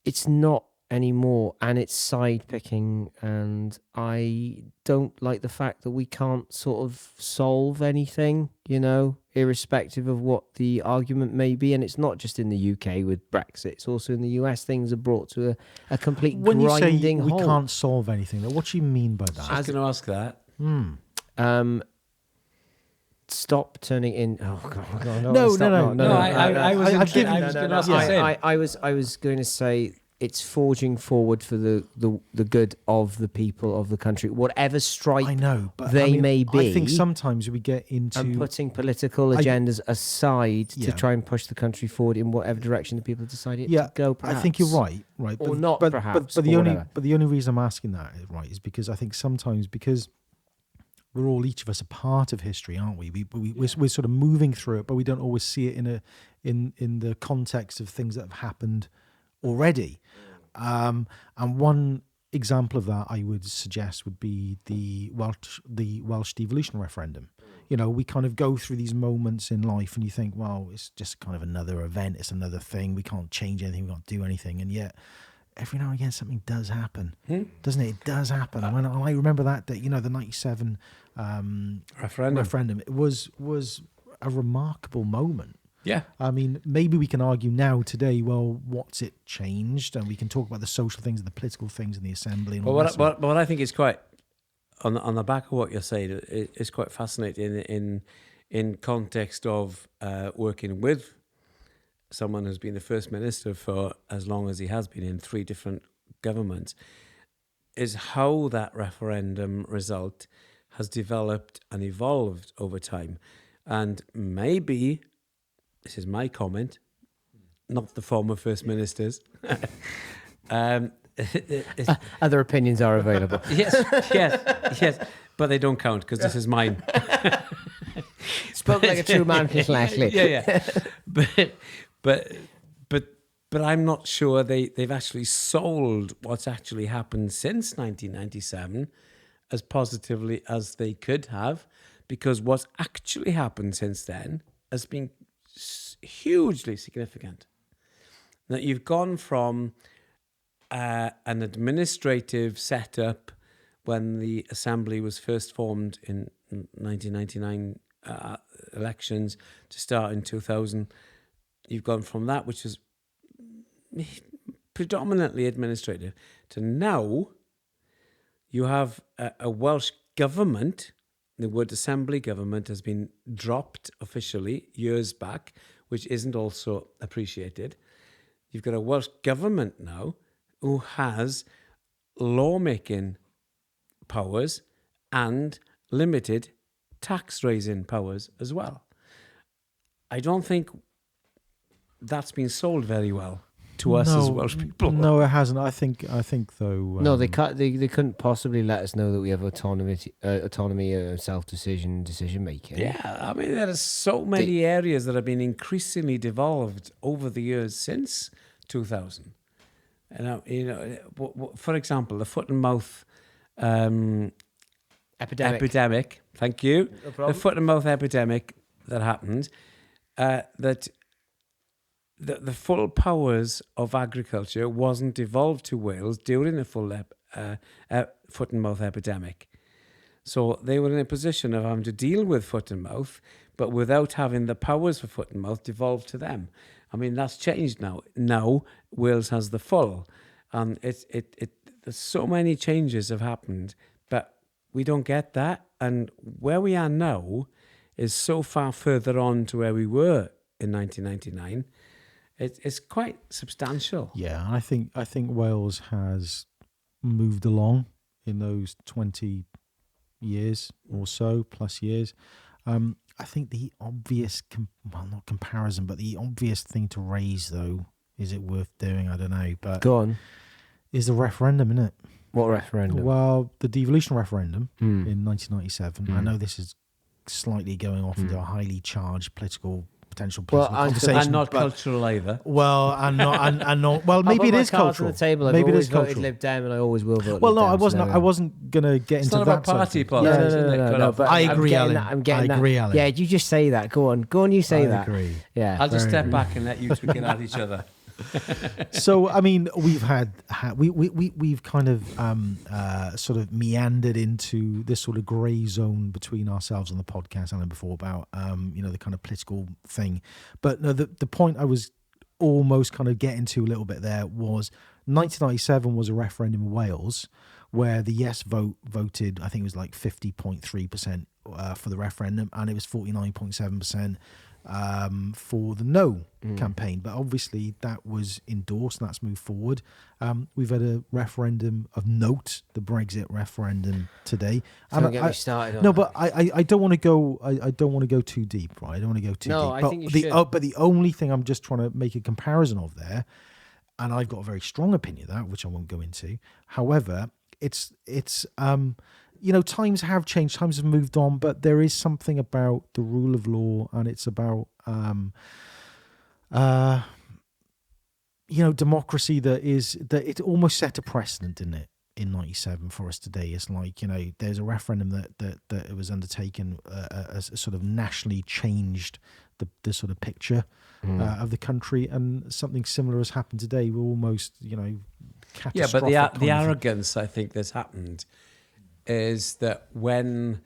it's not anymore and it's side picking, and I don't like the fact that we can't sort of solve anything, irrespective of what the argument may be. And it's not just in the UK with Brexit, it's also in the US. Things are brought to a complete When you say grinding we halt. can't solve anything, what do you mean by that? I was going to ask that. Stop turning in. Oh God! No. I was going to ask the same. I was going to say it's forging forward for the good of the people of the country, whatever stripe I know, but they may be. I think sometimes we get into and putting political agendas aside to Yeah. try and push the country forward in whatever direction the people decide it to go. Perhaps. I think you're right, Or not, perhaps, But the or only whatever. reason I'm asking that is because I think sometimes because we're all each of us a part of history, aren't we? We're sort of moving through it, but we don't always see it in the context of things that have happened already. And one example of that I would suggest would be the Welsh devolution referendum. We kind of go through these moments in life and you think, well, it's just kind of another event, it's another thing, we can't change anything, we can't do anything, and yet every now and again something does happen, doesn't it? It does happen. And I remember that day, the 97 referendum. It was a remarkable moment. Yeah. I mean, maybe we can argue now today, well, what's it changed? And we can talk about the social things and the political things in the assembly. And What I think is quite, on the back of what you're saying, it's quite fascinating in context of working with someone who's been the First Minister for as long as he has been in 3 different governments, is how that referendum result has developed and evolved over time. And maybe, this is my comment, not the former First Ministers. Other opinions are available. Yes, but they don't count because this is mine. Spoke like a true man, Leslie. Yeah. But I'm not sure they've actually sold what's actually happened since 1997 as positively as they could have, because what's actually happened since then has been hugely significant. Now, you've gone from an administrative setup when the Assembly was first formed in 1999 elections to start in 2000. You've gone from that, which is predominantly administrative, to now you have a Welsh government. The word Assembly government has been dropped officially years back, which isn't also appreciated. You've got a Welsh government now who has lawmaking powers and limited tax-raising powers as well. I don't think that's been sold very well to us as Welsh people. No, it hasn't. I think though. No, they can't. They couldn't possibly let us know that we have autonomy, self-decision, decision making. Yeah, I mean, there are so many areas that have been increasingly devolved over the years since 2000. For example, the foot and mouth epidemic. Thank you. No problem. The foot and mouth epidemic that happened. That the full powers of agriculture wasn't devolved to Wales during the full foot and mouth epidemic. So they were in a position of having to deal with foot and mouth, but without having the powers for foot and mouth devolved to them. I mean, that's changed now. Now Wales has the full, and there's so many changes have happened, but we don't get that. And where we are now is so far further on to where we were in 1999. It's quite substantial. Yeah, I think Wales has moved along in those 20 years or so, plus years. I think the obvious, not comparison, but the obvious thing to raise, though, is it worth doing? I don't know. But Go on. Is the referendum, isn't it? What referendum? Well, the devolution referendum in 1997. I know this is slightly going off into a highly charged potential political conversation. And not cultural either. Well, and not. Well, maybe it is cultural. On the table. I've maybe it always is voted cultural. Lib Dem, and I always will vote. Well, Lib no, Dem, I wasn't gonna get into It's not that. about party politics. No, but I agree, Alan. I'm getting I agree, that. Alan. Yeah, you just say that. Go on, you say that. I agree. Yeah, I'll just step back and let you two get at each other. So, I mean, we've we've kind of sort of meandered into this sort of grey zone between ourselves and the podcast, Alan, before about the kind of political thing. But no, the point I was almost kind of getting to a little bit there was 1997 was a referendum in Wales where the yes vote voted, I think it was like 50.3% for the referendum, and it was 49.7% for the no campaign. But obviously that was endorsed and that's moved forward. We've had a referendum of note, the Brexit referendum today. Don't get me started on no, that. but I don't want to go. I don't want to go too deep, right? I don't want to go too deep. No, I think you should. But the only thing I'm just trying to make a comparison of there, and I've got a very strong opinion of that, which I won't go into. However, it's times have changed, times have moved on, but there is something about the rule of law, and it's about democracy that it almost set a precedent, didn't it, in 97 for us today. It's like, there's a referendum that was undertaken as sort of nationally changed the sort of picture of the country, and something similar has happened today. We're almost, catastrophic. Yeah, but the arrogance I think that's happened is that when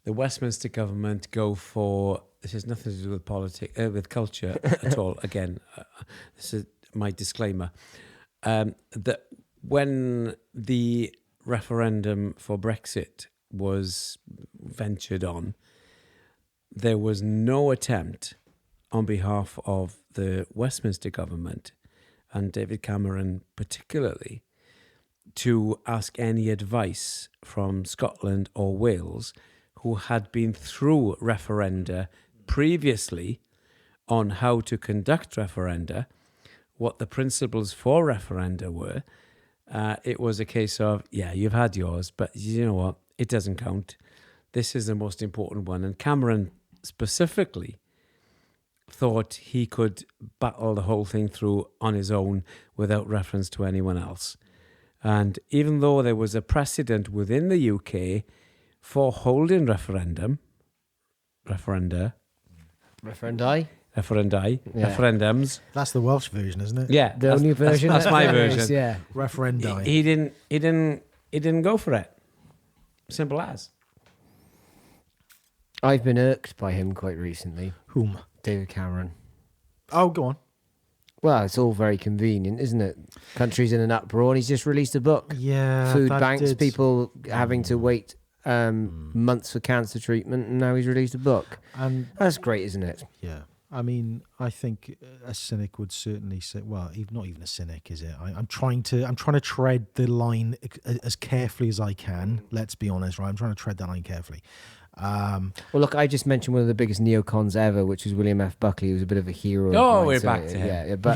the Westminster government go for, this has nothing to do with politics, with culture at all. Again, this is my disclaimer, that when the referendum for Brexit was ventured on, there was no attempt on behalf of the Westminster government, and David Cameron particularly, to ask any advice from Scotland or Wales, who had been through referenda previously on how to conduct referenda, what the principles for referenda were. It was a case of, you've had yours, but you know what? It doesn't count. This is the most important one. And Cameron specifically thought he could battle the whole thing through on his own without reference to anyone else. And even though there was a precedent within the UK for holding referendums, That's the Welsh version, isn't it? yeah, The only version. That's my version. Yeah. Referendi. He didn't go for it. Simple as. I've been irked by him quite recently. Whom? David Cameron. Oh, go on. Well, it's all very convenient, isn't it? Country's in an uproar, and he's just released a book. Yeah. Food that banks, did. people having to wait months for cancer treatment, and now he's released a book. And That's great, isn't it? yeah, I mean, I think a cynic would certainly say, well, not even a cynic, is it? I'm trying to tread the line as carefully as I can. Let's be honest, right? I'm trying to tread that line carefully. Well, look, I just mentioned one of the biggest neocons ever, which was William F. Buckley, who was a bit of a hero. Oh, of mine, we're so, back to him. Yeah, but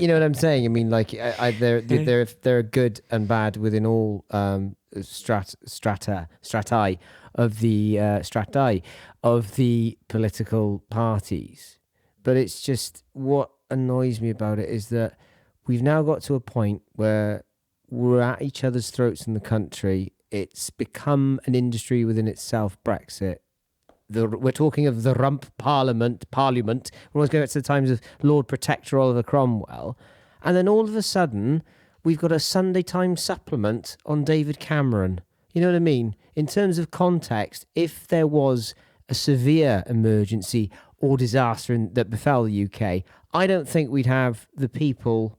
you know what I'm saying? I mean, like, they're good and bad within all strati of the political parties. But it's just, what annoys me about it is that we've now got to a point where we're at each other's throats in the country. It's become an industry within itself, Brexit. We're talking of the rump parliament. We're always going back to the times of Lord Protector Oliver Cromwell. And then all of a sudden, we've got a Sunday Times supplement on David Cameron. You know what I mean? In terms of context, if there was a severe emergency or disaster that befell the UK, I don't think we'd have the people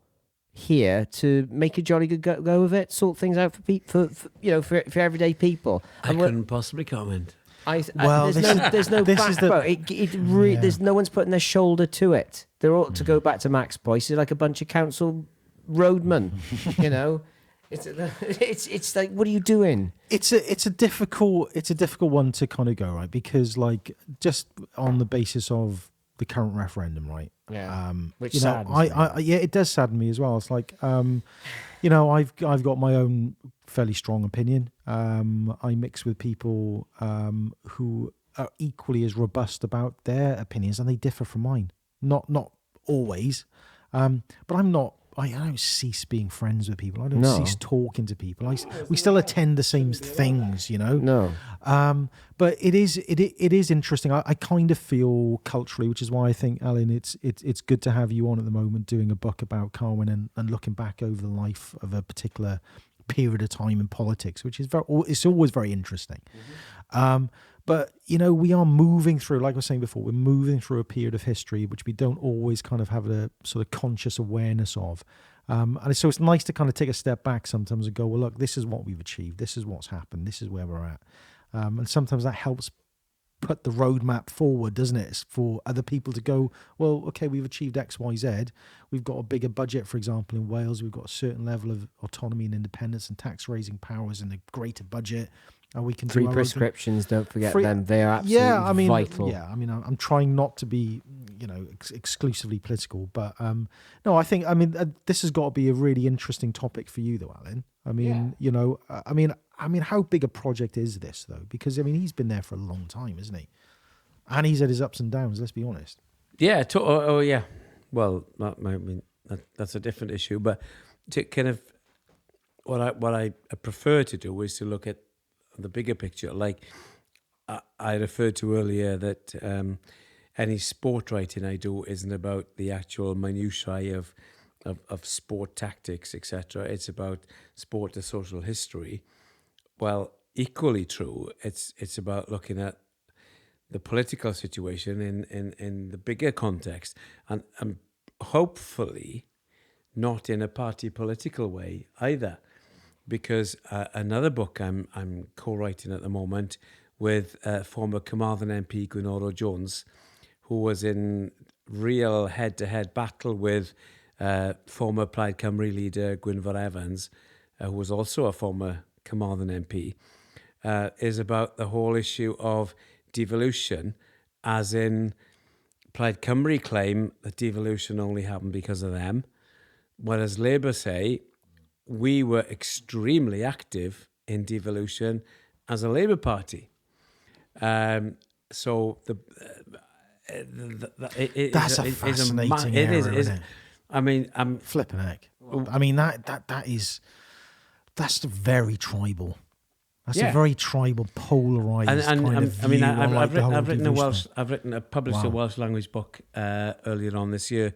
here to make a jolly good go of it, sort things out for everyday people. I couldn't possibly comment. There's no backbone. There's no one's putting their shoulder to it. They're all, to go back to Max Boyce, they're like a bunch of council roadmen, you know. It's like, what are you doing? It's a difficult one to kind of go, right, because like just on the basis of the current referendum, right? Yeah. Which you know, it does sadden me as well. It's like you know, I've got my own fairly strong opinion. I mix with people who are equally as robust about their opinions, and they differ from mine. Not always, but I'm not. I don't cease being friends with people. I don't cease talking to people. We still attend the same things, you know. No. But it is interesting. I kind of feel culturally, which is why I think, Alan, it's good to have you on at the moment doing a book about Carwyn and looking back over the life of a particular period of time in politics, which is it's always very interesting. Mm-hmm. But, you know, we are moving through, like I was saying before, we're moving through a period of history which we don't always kind of have a sort of conscious awareness of. And so it's nice to kind of take a step back sometimes and go, well, look, this is what we've achieved. This is what's happened. This is where we're at. And sometimes that helps put the roadmap forward, doesn't it? It's for other people to go, well, okay, we've achieved X, Y, Z. We've got a bigger budget, for example, in Wales. We've got a certain level of autonomy and independence and tax raising powers and a greater budget. And we can free do prescriptions. Don't forget them; they are absolutely vital. Yeah, I mean, I'm trying not to be, you know, exclusively political, but no, I think, I mean, this has got to be a really interesting topic for you, though, Alan. I mean, you know, I mean, how big a project is this, though? Because I mean, he's been there for a long time, isn't he? And he's had his ups and downs. Let's be honest. Yeah. Yeah. Well, that's a different issue, but to kind of what I prefer to do is to look at the bigger picture. Like I referred to earlier that any sport writing I do isn't about the actual minutiae of sport tactics, etc. It's about sport as social history. Well, equally true, it's about looking at the political situation in the bigger context, and hopefully not in a party political way either. Because another book I'm co-writing at the moment with former Carmarthen MP Gwynoro Jones, who was in real head-to-head battle with former Plaid Cymru leader Gwynfor Evans, who was also a former Carmarthen MP, is about the whole issue of devolution, as in Plaid Cymru claim that devolution only happened because of them, whereas Labour say we were extremely active in devolution as a Labour Party. So that's a fascinating area, isn't it? I mean, I'm flipping heck. I mean, that's very tribal. That's a very tribal, polarized kind of view. I mean, I've published a Welsh language book earlier on this year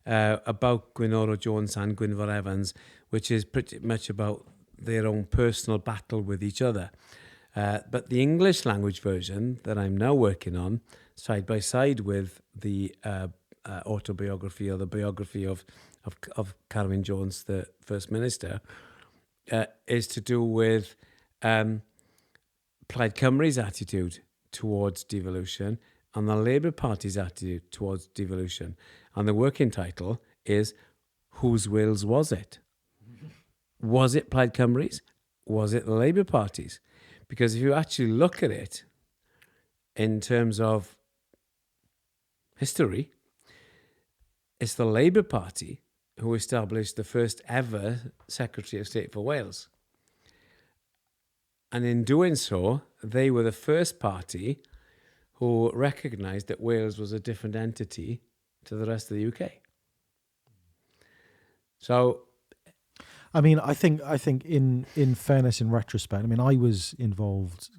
about Gwynoro Jones and Gwynfor Evans, which is pretty much about their own personal battle with each other. But the English language version that I'm now working on, side by side with the autobiography or the biography of Carwyn Jones, the First Minister, is to do with Plaid Cymru's attitude towards devolution and the Labour Party's attitude towards devolution. And the working title is Whose Wales Was It? Was it Plaid Cymru's? Was it the Labour Party's? Because if you actually look at it in terms of history, it's the Labour Party who established the first ever Secretary of State for Wales. And in doing so, they were the first party who recognised that Wales was a different entity to the rest of the UK. So, I mean, I think in fairness, in retrospect, I mean, I was involved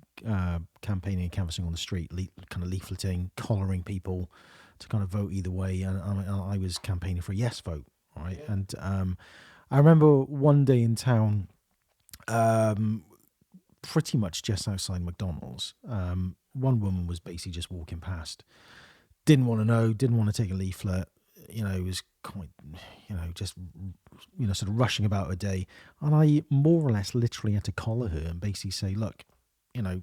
campaigning and canvassing on the street, kind of leafleting, collaring people to kind of vote either way, and I was campaigning for a yes vote, right? Yeah. And I remember one day in town, pretty much just outside McDonald's, one woman was basically just walking past, didn't want to know, didn't want to take a leaflet, was quite, just, sort of rushing about her day. And I more or less literally had to collar her and basically say, look,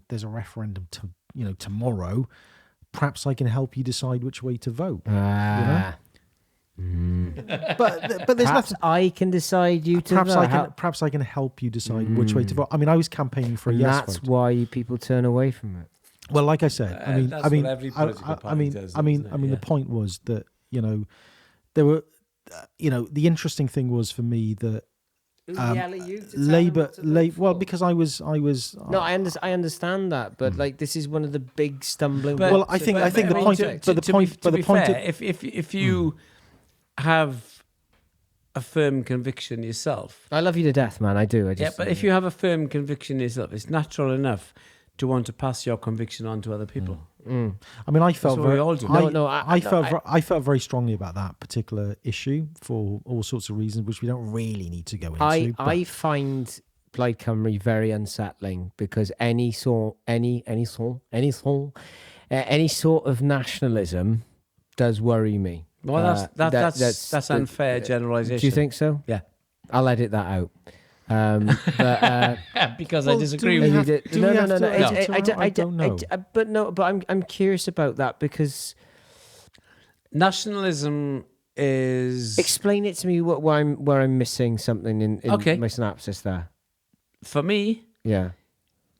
there's a referendum tomorrow. Perhaps I can help you decide which way to vote. But there's Perhaps nothing. I can decide you to vote. Perhaps I can help you decide which way to vote. I mean, I was campaigning for a yes That's vote. why people turn away from it. Well, like I said, that's what every political party does, isn't it? the point was that there were, the interesting thing was for me that Labour, because I was. No, I understand that, but like this is one of the big stumbling. But- blocks. I think the point. To be fair, if you have a firm conviction yourself, I love you to death, man. I do. but if you have a firm conviction yourself, it's natural enough to want to pass your conviction on to other people. I mean, I felt what we all do. I felt very strongly about that particular issue for all sorts of reasons, which we don't really need to go into. I find Plaid Cymru very unsettling because any sort of nationalism does worry me. Well, that's unfair generalisation. Do you think so? Yeah. I'll edit that out. Because I disagree with you. I don't know. But I'm curious about that because Nationalism is... explain it to me where I'm missing something in my synopsis there. For me, Yeah.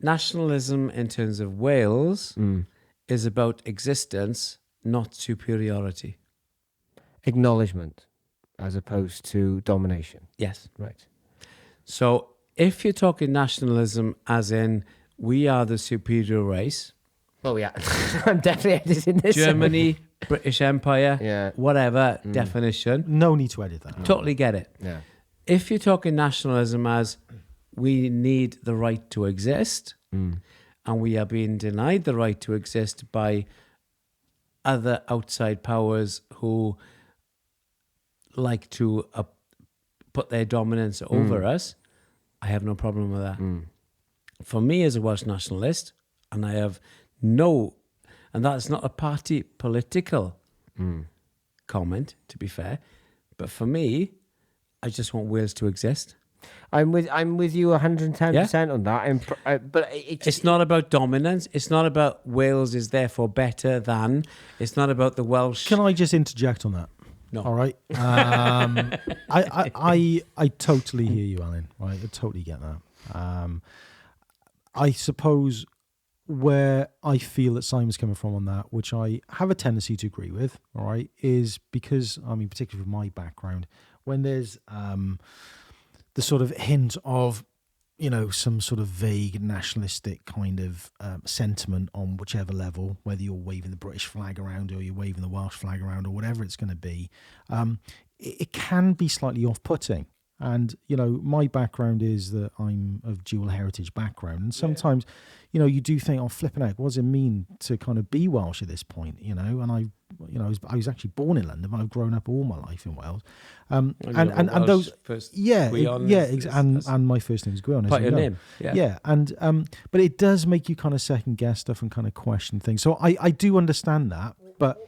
nationalism in terms of Wales is about existence, not superiority. Acknowledgement as opposed to domination. Yes. Right. So if you're talking nationalism as in we are the superior race, Oh yeah. I'm definitely editing this. Germany, British Empire, Yeah. whatever definition, No need to edit that. totally get it. Yeah. If you're talking nationalism as we need the right to exist and we are being denied the right to exist by other outside powers who like to put their dominance over us, I have no problem with that. For me as a Welsh nationalist, and I have and that's not a party political comment, to be fair, but for me, I just want Wales to exist. I'm with you 110% on that. But It's not about dominance. It's not about Wales is therefore better than. It's not about the Welsh. Can I just interject on that? No. All right. I totally hear you, Alan. Right. I totally get that. I suppose where I feel that Simon's coming from on that, which I have a tendency to agree with, all right, is because, I mean, particularly with my background, when there's the sort of hint of, some sort of vague nationalistic kind of sentiment on whichever level, whether you're waving the British flag around or you're waving the Welsh flag around or whatever it's going to be, it can be slightly off-putting. And, my background is that I'm of dual heritage background. And sometimes, you do think, oh, flipping out, what does it mean to kind of be Welsh at this point, And I was actually born in London, but I've grown up all my life in Wales. And those, and my first name is Gwion. Quite your name. Yeah. And, but it does make you kind of second guess stuff and kind of question things. So I do understand that, but.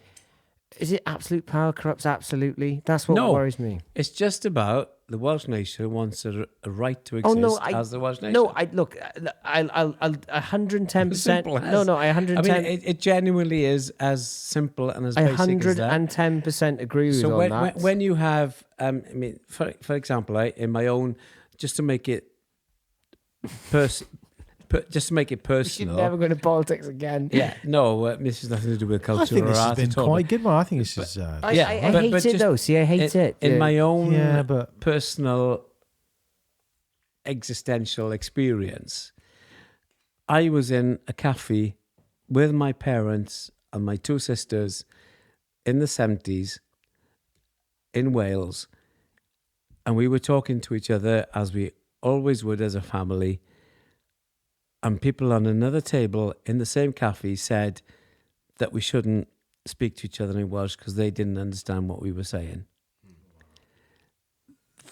Is it absolute power corrupts absolutely? That's what worries me. It's just about the Welsh nation wants a right to exist as the Welsh nation. No, I'll 110%. No, I 110. I mean, it genuinely is as simple and as basic as that. 110% agree with you on that. When you have, for example, in my own, just to make it just to make it personal. You're never going to politics again. Yeah, no, this has nothing to do with culture I think or this art has been quite a good one. I think this is. I hate it though. See, I hate it. In my own personal existential experience, I was in a cafe with my parents and my two sisters in the 70s in Wales, and we were talking to each other as we always would as a family. And people on another table in the same cafe said that we shouldn't speak to each other in Welsh because they didn't understand what we were saying.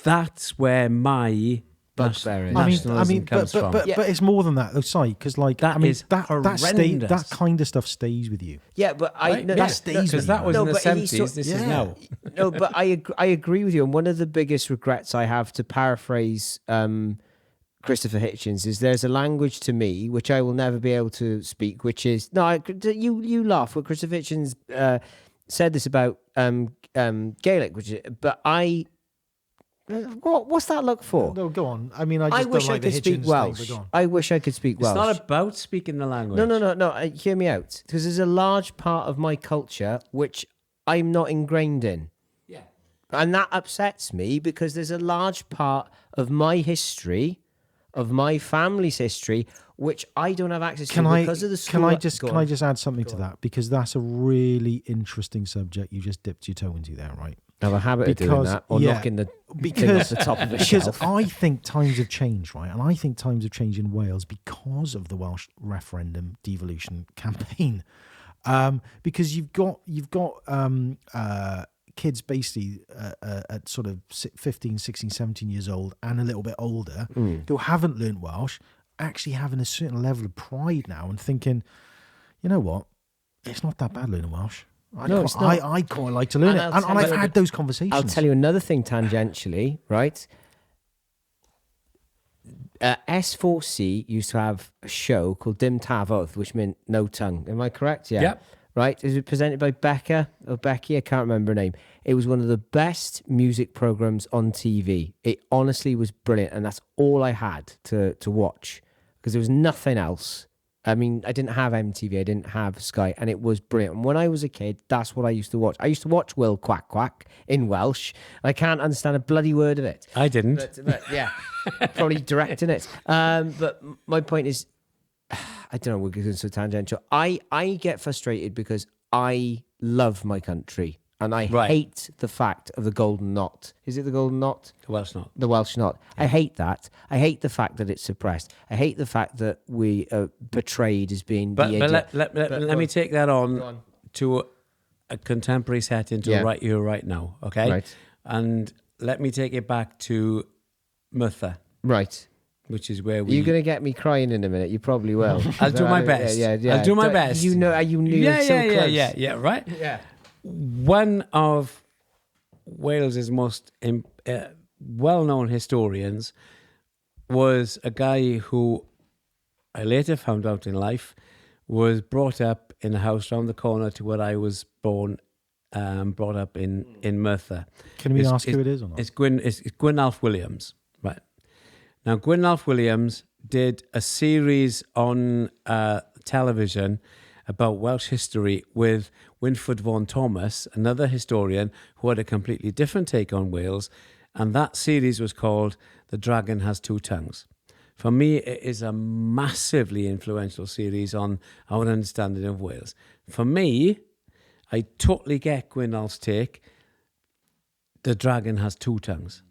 That's where my bugbear is. nationalism comes from. But it's more than that, though, Si, because like That is that horrendous. that kind of stuff stays with you. Yeah, but That stays with because that you. was No, in the but he 70s. sort- This is now. No, but I agree with you. And one of the biggest regrets I have, to paraphrase Christopher Hitchens, is there's a language to me which I will never be able to speak, which is you laugh when Christopher Hitchens said this about Gaelic, but what's that look for? No, go on. I mean, I just wish don't like I could the speak Hitchens Welsh. thing, but go on. I wish I could speak Welsh. It's not about speaking the language. No. Hear me out. Because there's a large part of my culture which I'm not ingrained in. Yeah. And that upsets me, because there's a large part of my history, of my family's history, which I don't have access to because of the school. Can I just add something to that? Because that's a really interesting subject you just dipped your toe into there, right? I have a habit of doing that, or knocking the thing off the top of a shelf. I think times have changed, right? And I think times have changed in Wales because of the Welsh referendum devolution campaign. Because you've got kids basically at sort of 15, 16, 17 years old and a little bit older who haven't learnt Welsh, actually having a certain level of pride now and thinking, you know what, it's not that bad learning Welsh. It's not. I quite like to learn it. And I've had those conversations. I'll tell you another thing tangentially, right? S4C used to have a show called Dim Tafodd, which meant no tongue. Am I correct? Yeah. Yep. Right? It was presented by Becca or Becky, I can't remember her name. It was one of the best music programs on TV. It honestly was brilliant, and that's all I had to watch, because there was nothing else. I mean, I didn't have MTV, I didn't have Sky, and it was brilliant. And when I was a kid, that's what I used to watch. I used to watch Will Quack Quack in Welsh. I can't understand a bloody word of it. I didn't. But yeah, probably directing it. But my point is, I don't know, we're getting so tangential. I get frustrated because I love my country, and I hate the fact of the golden knot. Is it the golden knot? The Welsh knot. The Welsh knot. I hate that. I hate the fact that it's suppressed. I hate the fact that we are portrayed as being But the idiot. let me take that on to a contemporary setting to right here, right now, okay? Right. And let me take it back to Merthyr, Right. which is where we... You're going to get me crying in a minute. You probably will. I'll do my best. Yeah. I'll do my best. You know, you knew it so close. Yeah, right? Yeah. One of Wales's most well-known historians was a guy who I later found out in life was brought up in a house round the corner to where I was born, brought up in Merthyr. Can we ask who it is or not? It's Gwynalf Williams, right? Now, Gwynalf Williams did a series on television about Welsh history with Winford Vaughan Thomas, another historian who had a completely different take on Wales, and that series was called The Dragon Has Two Tongues. For me, it is a massively influential series on our understanding of Wales. For me, I totally get Gwynalf's take. The Dragon Has Two Tongues.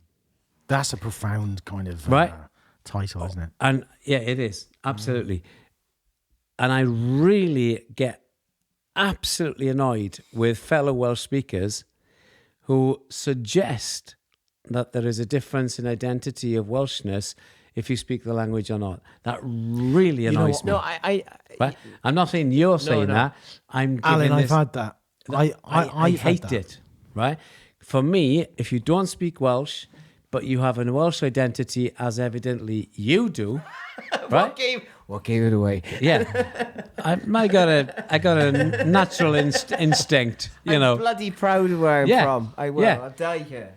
That's a profound kind of title, isn't it? And yeah, it is. Absolutely. And I really get absolutely annoyed with fellow Welsh speakers who suggest that there is a difference in identity of Welshness if you speak the language or not. That really annoys me. No, Right? I'm not saying you're saying that. I'm giving Alan, this, I've had that. I hate it. Right? For me, if you don't speak Welsh, but you have a Welsh identity, as evidently you do, right? What gave it away? Yeah, I got a natural instinct, you know. I'm bloody proud of where I'm from. I will. Yeah. I'll die here.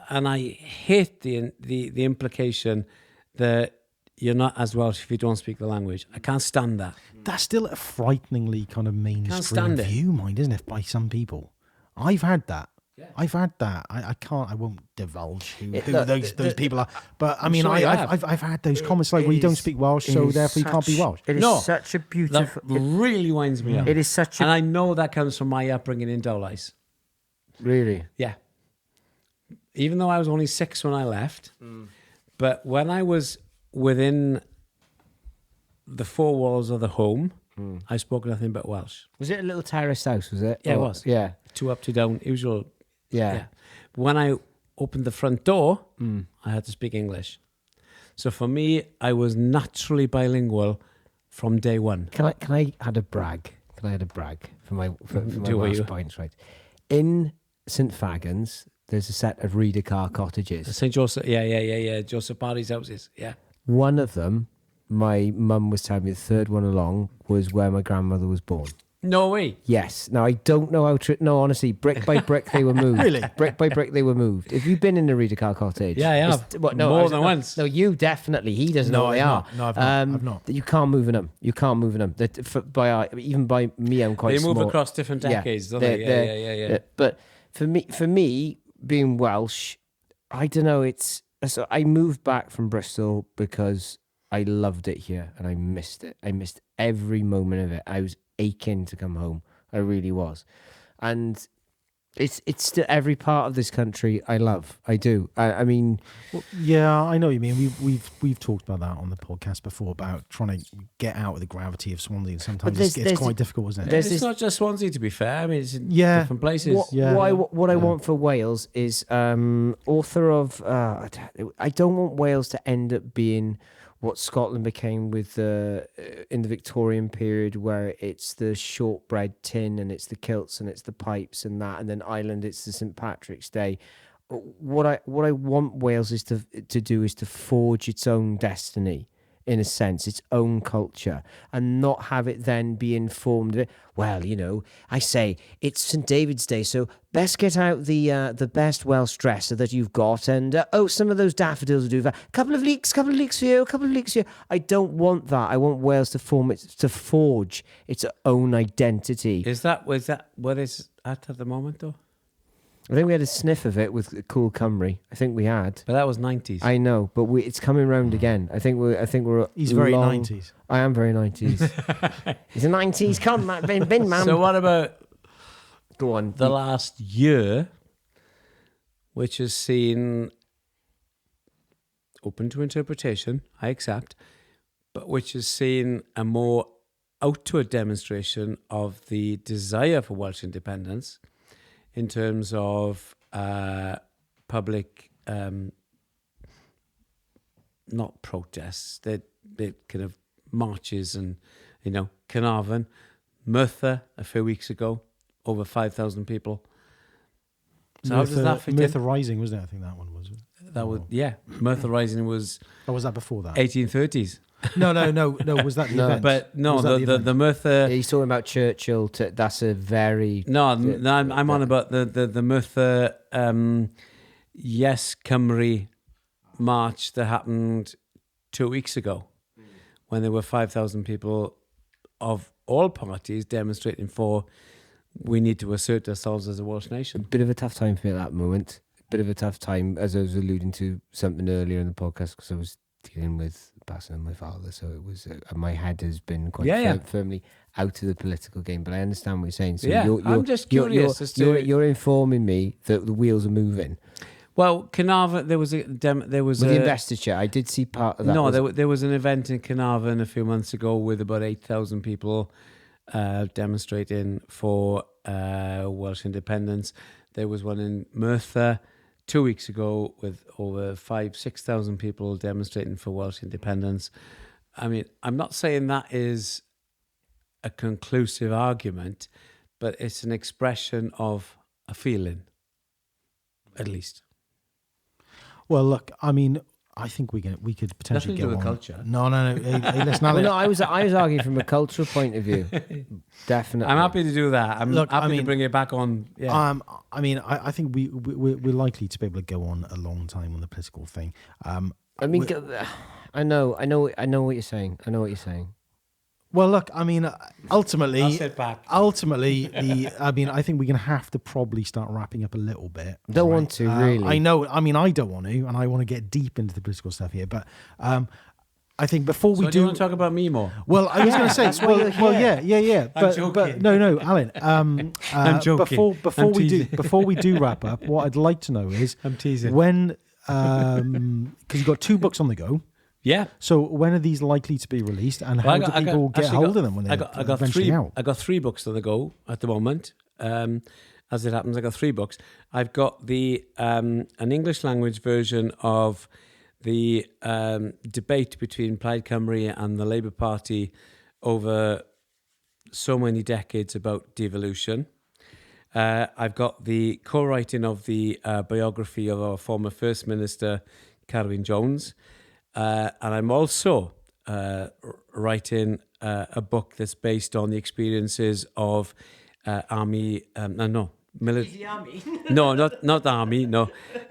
And I hate the implication that you're not as Welsh if you don't speak the language. I can't stand that. That's still a frighteningly kind of mainstream stand it. view, mind, isn't it, by some people? I've had that. Yeah. I've had that. I won't divulge who those people are. But I mean, I've had those comments like, well, you don't speak Welsh, so therefore you can't be Welsh. It is such a beautiful... That really winds me up. It is such a... And I know that comes from my upbringing in Dowlais. Really? Yeah. Even though I was only 6 when I left, but when I was within the 4 walls of the home, I spoke nothing but Welsh. Was it a little terraced house, was it? Yeah, it was. Yeah. 2 up, 2 down, usual. Yeah. When I opened the front door, I had to speak English. So for me, I was naturally bilingual from day one. Can I add a brag? Can I add a brag for my Do last you? points? Right. In St Fagans, there's a set of reader car cottages. St. Joseph, yeah. Joseph Barry's houses, yeah. One of them, my mum was telling me, the third one along was where my grandmother was born. No way. Yes. Now, I don't know how to... No, honestly, brick by brick, they were moved. Really? Brick by brick, they were moved. Have you been in a reader car cottage? Yeah, I have. More than once. No, you definitely. He doesn't know what they are. No, I've not. You can't move in them. You can't move in them. Even by me, I'm quite small. They move across different decades, don't they? Yeah. But for me, being Welsh, I don't know, so I moved back from Bristol because I loved it here and I missed it. I missed every moment of it. I was aching to come home. I really was. And it's still every part of this country I love. I do. I mean, Well, yeah, I know what you mean. We've talked about that on the podcast before about trying to get out of the gravity of Swansea, and sometimes it's quite difficult, isn't it? It's not just Swansea, to be fair. I mean, it's in Yeah. different places. What I want for Wales is author of. I don't want Wales to end up being what Scotland became with in the Victorian period, where it's the shortbread tin and it's the kilts and it's the pipes and that, and then Ireland it's the St Patrick's Day. What I want Wales is to do is to forge its own destiny, in a sense, its own culture, and not have it then be informed. Well, I say it's St David's Day, so best get out the best Welsh dresser that you've got, and some of those daffodils will do that. Couple of leeks for you, couple of leeks for you. I don't want that. I want Wales to forge its own identity. Was that what it's at the moment, though? I think we had a sniff of it with Cool Cymru. I think we had. But that was 90s. I know, but it's coming round again. I think we're. He's very 90s. I am very 90s. He's a 90s con, bin man. So what about Go on. the last year, which has seen, open to interpretation, I accept, but which has seen a more outward demonstration of the desire for Welsh independence in terms of public, not protests, they're kind of marches and, Carnarvon, Merthyr a few weeks ago, over 5,000 people. So how does that fit in? Merthyr Rising, wasn't it? I think that one was. That was, yeah. Merthyr Rising was Or was that before that? 1830s. No. Was that the event? But no, Was that the Merthyr. He's talking about Churchill. That's a very... No, I'm on about the Merthyr Yes Cymru march that happened 2 weeks ago, when there were 5,000 people of all parties demonstrating for we need to assert ourselves as a Welsh nation. Bit of a tough time for me at that moment. Bit of a tough time, as I was alluding to something earlier in the podcast, because I was dealing with passing of my father, so it was my head has been quite firmly out of the political game. But I understand what you're saying. So I'm just curious as to you're informing me that the wheels are moving. Well, Carnarvon, there was with the investiture. I did see part of that. No, there was an event in Carnarvon a few months ago with about 8,000 people demonstrating for Welsh independence. There was one in Merthyr 2 weeks ago with over 6,000 people demonstrating for Welsh independence. I mean, I'm not saying that is a conclusive argument, but it's an expression of a feeling, at least. Well, look, I mean, I think we could potentially Nothing to get do with on. culture. No. Hey, listen, Well, Alan. no, I was arguing from a cultural point of view. Definitely. I'm happy to do that. I'm happy to bring it back on. Yeah. I mean, I think we're likely to be able to go on a long time on the political thing. I mean, I know what you're saying. I know what you're saying. Well, look, I mean, ultimately, I'll sit back. I think we're going to have to probably start wrapping up a little bit. Don't want to, really. I know. I mean, I don't want to, and I want to get deep into the political stuff here. But I think before we do you want to talk about me more? Well, I was going to say, yeah. I'm joking. But no, Alan. I'm joking. Before we do wrap up, what I'd like to know is, I'm teasing. When, because you've got 2 books on the go. Yeah. So when are these likely to be released, and how do people get hold of them when they eventually out? I got 3 books on the go at the moment, and as it happens, I got 3 books. I've got the an English language version of the debate between Plaid Cymru and the Labour Party over so many decades about devolution. I've got the co-writing of the biography of our former First Minister, Carwyn Jones. And I'm also writing a book that's based on the experiences of army, military army. No, not army, no.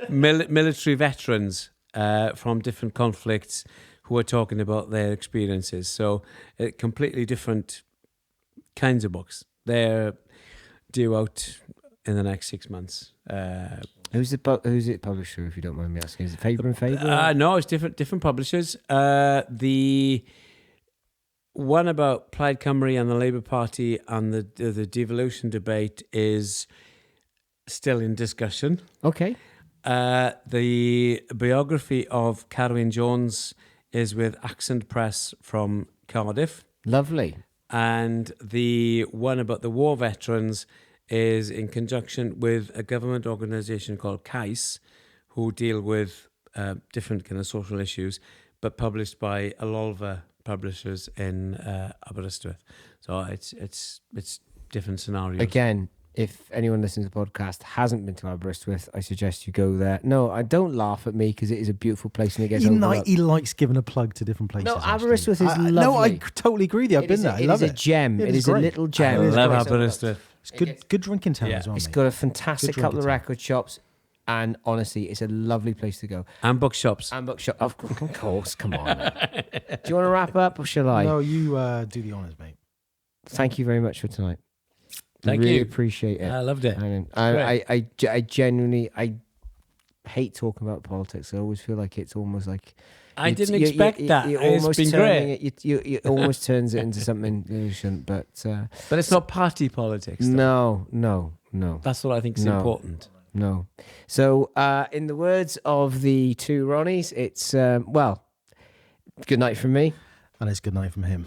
Military veterans from different conflicts who are talking about their experiences. So completely different kinds of books. They're due out in the next 6 months. Who's it published through, if you don't mind me asking? Is it Faber and Faber? No, it's different publishers. The one about Plaid Cymru and the Labour Party and the devolution debate is still in discussion. Okay. The biography of Carwyn Jones is with Accent Press from Cardiff. Lovely. And the one about the war veterans is in conjunction with a government organisation called CAIS, who deal with different kind of social issues, but published by Alolva publishers in Aberystwyth. So it's different scenarios. Again, if anyone listening to the podcast hasn't been to Aberystwyth, I suggest you go there. No, I don't laugh at me because it is a beautiful place and it gets overlooked. He likes giving a plug to different places. No, Aberystwyth is lovely. No, I totally agree with you. I've been there. I love it. It is a gem. It is a little gem. I love Aberystwyth. It's good drinking town as well. It's mate. got a fantastic Good couple of drinking record shops, and honestly, it's a lovely place to go. And bookshops. And bookshop, of course. Come on. Do you want to wrap up, or shall I? No, you do the honours, mate. Thank you very much for tonight. Thank really you. appreciate it. I loved it. I genuinely hate talking about politics. I always feel like it's almost like I didn't expect that. It's been great. It almost turns it into something you shouldn't. But it's not party politics. No. That's what I think is important. No. So, in the words of the two Ronnies, it's good night from me. And it's good night from him.